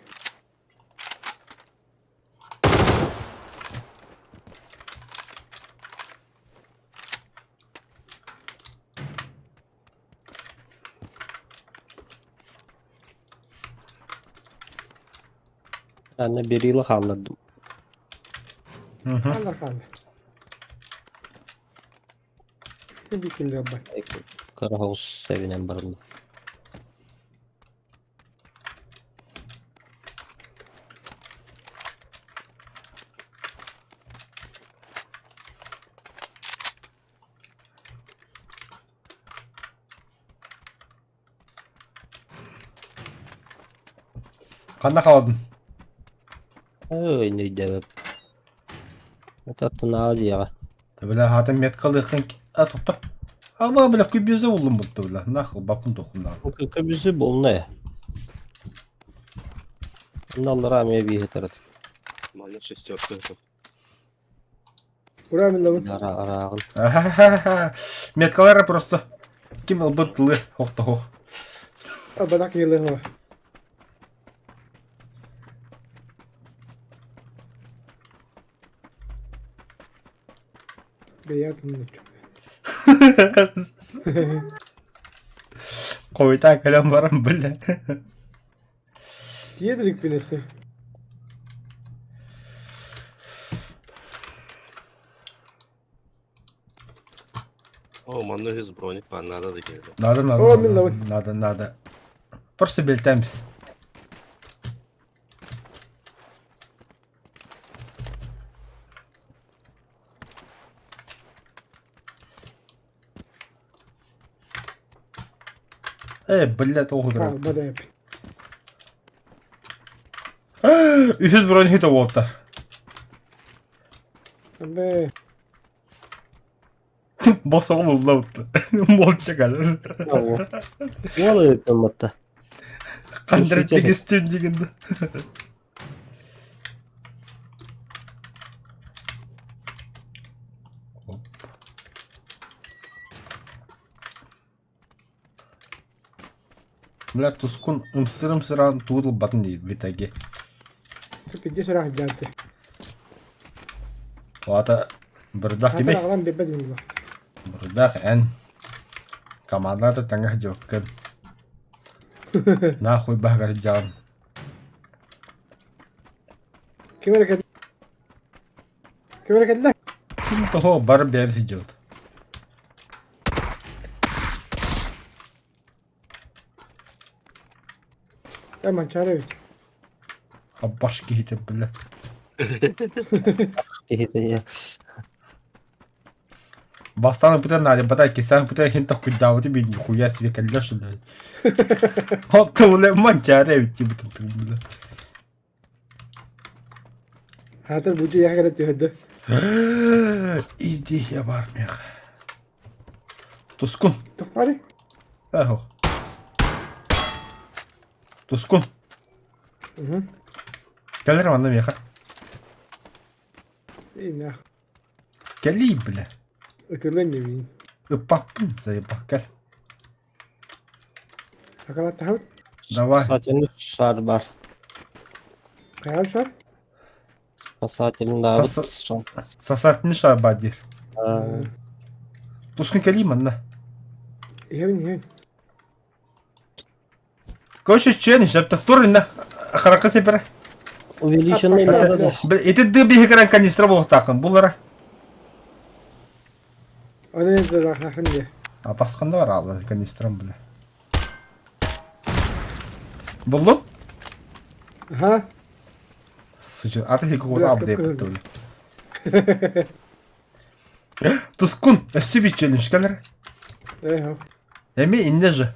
[SPEAKER 2] Ben de bir yılı kaldırdım.
[SPEAKER 3] Allah kaldı. Bir kimde bak.
[SPEAKER 2] Kara havuz sevinen barında.
[SPEAKER 1] Қанда қаладың?
[SPEAKER 2] Öyle ne devep. Tattın ağır ya.
[SPEAKER 1] Бля, хатам меткалы хэн. Топта. Ама, бля, күбезе болдым бұтты, бля. Нахыл, бапын тоқымда.
[SPEAKER 2] Bu kökümüzü bol ne? Bundan da rağmen bir hitarat.
[SPEAKER 8] Манна шестерка.
[SPEAKER 3] Ура, мен лавын.
[SPEAKER 2] Арағын.
[SPEAKER 1] Ахахаха. Меткалары просто. Ким ылбыттылы. Хоқта хоқ.
[SPEAKER 3] Бадак елы хова. Беят мын.
[SPEAKER 1] Қойта кәлем барам білі.
[SPEAKER 3] Тиедрик бинesi.
[SPEAKER 8] О, манно из броник, надо да келді.
[SPEAKER 1] Надо,
[SPEAKER 3] О, мен лавын.
[SPEAKER 1] надо. Просто белтеміз. Блядь, оғыдыр.
[SPEAKER 3] Al, bada yap.
[SPEAKER 1] Üsüz broniki de oldu.
[SPEAKER 3] Be.
[SPEAKER 1] Boss oldu da oldu. Mol çıkar.
[SPEAKER 2] Allah. Ne oluyor kılmatta?
[SPEAKER 1] Kandırıcı istiyorum diginde. Бля, тускун ымсыр-ымсыран туылып батын дейді в итоге.
[SPEAKER 3] Pide sorak geldi.
[SPEAKER 1] Вата бұрдақ
[SPEAKER 3] Hatta
[SPEAKER 1] кеме?
[SPEAKER 3] ağlan bebe dinle bak.
[SPEAKER 1] Бұрдақ ән. Командаты таңа жоққын. Нахуй бағар жан.
[SPEAKER 3] Kim hareket? Kim hareketler?
[SPEAKER 1] Кім того бар бәрісі жауды.
[SPEAKER 3] Hemen çare bit.
[SPEAKER 1] Аббаш кейті білі.
[SPEAKER 2] Кихите.
[SPEAKER 1] Бастаны бұтан надо, бадай кесен бұтан хен так күйдауды мен нихуя себе кәлі шылай. Отты бұлай ман чары өтті бұтан тұғым білі.
[SPEAKER 3] Hatta bu diye kadar tüheddi.
[SPEAKER 1] İdeya var mı ya? Tuskun.
[SPEAKER 3] Tıkları.
[SPEAKER 1] Eho. Tuskun.
[SPEAKER 3] Hı.
[SPEAKER 1] Gelirim annem ya.
[SPEAKER 3] İyi ne?
[SPEAKER 1] Geleyim bile.
[SPEAKER 3] Ötürlen ne bileyim.
[SPEAKER 1] Öpapın sayı bak gel.
[SPEAKER 3] Sakalat tahut.
[SPEAKER 1] Давай.
[SPEAKER 2] Saçını şar var.
[SPEAKER 3] Kayal şar.
[SPEAKER 2] Saçını da alıp
[SPEAKER 1] Sasa- Сосать шабадир. Tuskun geleyim anne.
[SPEAKER 3] İyi.
[SPEAKER 1] Koş içeceğin işte. Dur ne? Харакы сепер.
[SPEAKER 2] Увеличенный надо да.
[SPEAKER 1] Эти дыбы экран канистра болып тақын. Бұлара.
[SPEAKER 3] O ne de zakakın diye.
[SPEAKER 1] Басқанда бар алды канистрам біле. Бұлым?
[SPEAKER 3] Aha.
[SPEAKER 1] Sıçır. Аты хекі қода
[SPEAKER 3] Бля,
[SPEAKER 1] абды
[SPEAKER 3] көп
[SPEAKER 1] епітті өлі. Тұскун. Өсті бит челлендж кәлір.
[SPEAKER 3] Eyvallah.
[SPEAKER 1] Әме инде жы.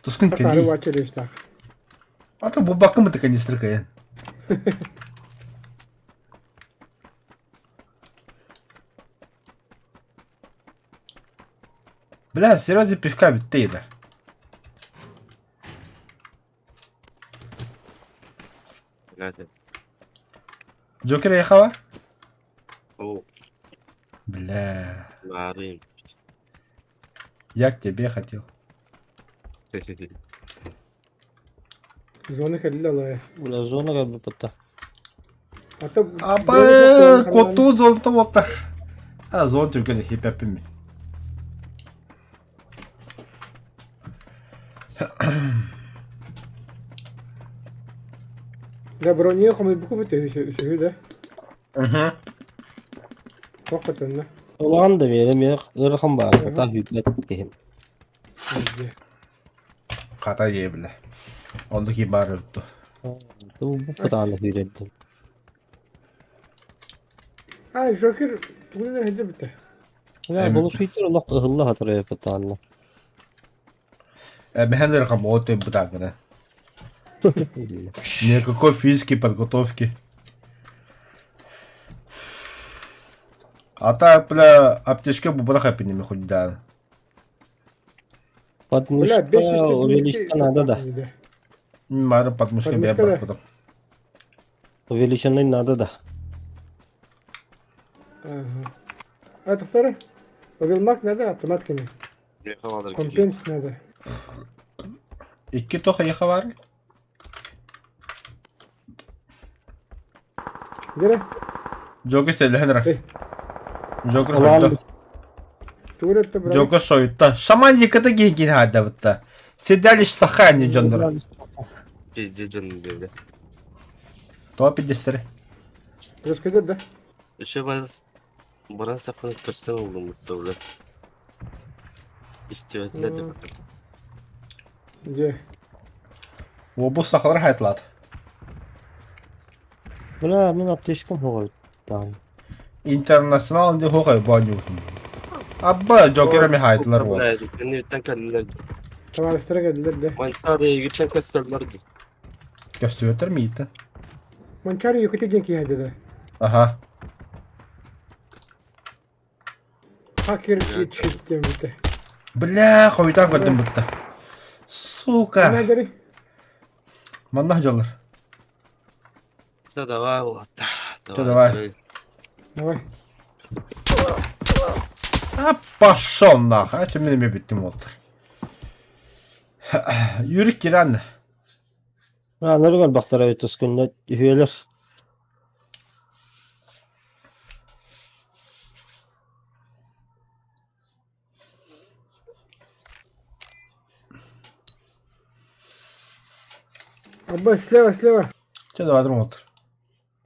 [SPEAKER 1] Тұскун
[SPEAKER 3] Karı
[SPEAKER 1] кәлей.
[SPEAKER 3] vakil işte.
[SPEAKER 1] Аты бұл бақым бұты канистры кәйін. Бля, серьезно пивка бітті
[SPEAKER 8] Блядь.
[SPEAKER 1] Джокер ехала?
[SPEAKER 8] О,
[SPEAKER 1] Бля,
[SPEAKER 8] нарым.
[SPEAKER 1] я к тебе хотел.
[SPEAKER 3] Zonu kelli olaya.
[SPEAKER 2] Ulan zona galiba pata.
[SPEAKER 3] Hatta
[SPEAKER 1] Абы, котту зонта отыр. Зон түргені хеп әппімен.
[SPEAKER 3] Ya bro niye komik bu kubite şu da. Hakikaten de.
[SPEAKER 2] Ulan da verim ya. Irkım var. Kata hükmet diyeyim.
[SPEAKER 1] Қата ие білі. Онды ки бар өтті.
[SPEAKER 2] Bu kadarını hürettim.
[SPEAKER 3] Ha Joker bugün ne hediye bitti.
[SPEAKER 2] Ya bunu fitir Allah ıhıllı hatırlıyor kadarını.
[SPEAKER 1] Механер работаем так, да. Никакой физической подготовки. А так, бля, аптечка бубра хэппинами хоть да.
[SPEAKER 2] Потому
[SPEAKER 3] Бля,
[SPEAKER 2] что
[SPEAKER 3] 500
[SPEAKER 2] увеличить надо да.
[SPEAKER 1] Мара подмышка я
[SPEAKER 3] Подмышка, да.
[SPEAKER 1] потом.
[SPEAKER 2] Увеличенный надо, да.
[SPEAKER 3] Ага. Атықтары? Увелмак надо, автомат кені.
[SPEAKER 8] Yakaladır.
[SPEAKER 3] Компенс надо.
[SPEAKER 1] 2 toka yaka var.
[SPEAKER 3] Dere?
[SPEAKER 1] Joker sellehenler.
[SPEAKER 3] Eh.
[SPEAKER 1] Joker
[SPEAKER 2] Ulan
[SPEAKER 1] hoydu.
[SPEAKER 3] Tuğur etti bırak.
[SPEAKER 1] Joker soyutta. Şaman yıkıdı giygin hadi butta. Sedeliş sakani canları.
[SPEAKER 8] Pizzi canım böyle.
[SPEAKER 1] Topa pidesteri.
[SPEAKER 3] Biraz kötü de.
[SPEAKER 8] Şu bana saklanıp kaçtan oldum muhtemelen. İstiyorsan de bakalım.
[SPEAKER 3] Ce.
[SPEAKER 1] O bu sakaları hayatladı.
[SPEAKER 2] Bula min apteşkim hoğay. Tamam.
[SPEAKER 1] Internasyonal diye hoğay banyo. Abba Joker'e mi hayatlar bu?
[SPEAKER 8] Evet, kendi yutan kendiler.
[SPEAKER 3] Tavalistara geldiler de.
[SPEAKER 8] Mantara'ya geçen kastalardı.
[SPEAKER 1] Gösteriyor miydi?
[SPEAKER 3] Mançarı yükütecek ki hadi de.
[SPEAKER 1] Aha.
[SPEAKER 3] Hacker yetiştirdim bir de.
[SPEAKER 1] Bля, hoydan gördüm butta. Suka.
[SPEAKER 3] Ne deri?
[SPEAKER 1] Manlah jollar.
[SPEAKER 8] Kısa da var o hatta.
[SPEAKER 1] Kısa da var.
[SPEAKER 3] Ne var?
[SPEAKER 1] Ha başonla. Ha şimdi mi bittim oldu. Yürük giren.
[SPEAKER 2] Anları gol baktara ötüs günde üyeler.
[SPEAKER 3] Abba sleva sleva.
[SPEAKER 1] Çöde vardır oldu.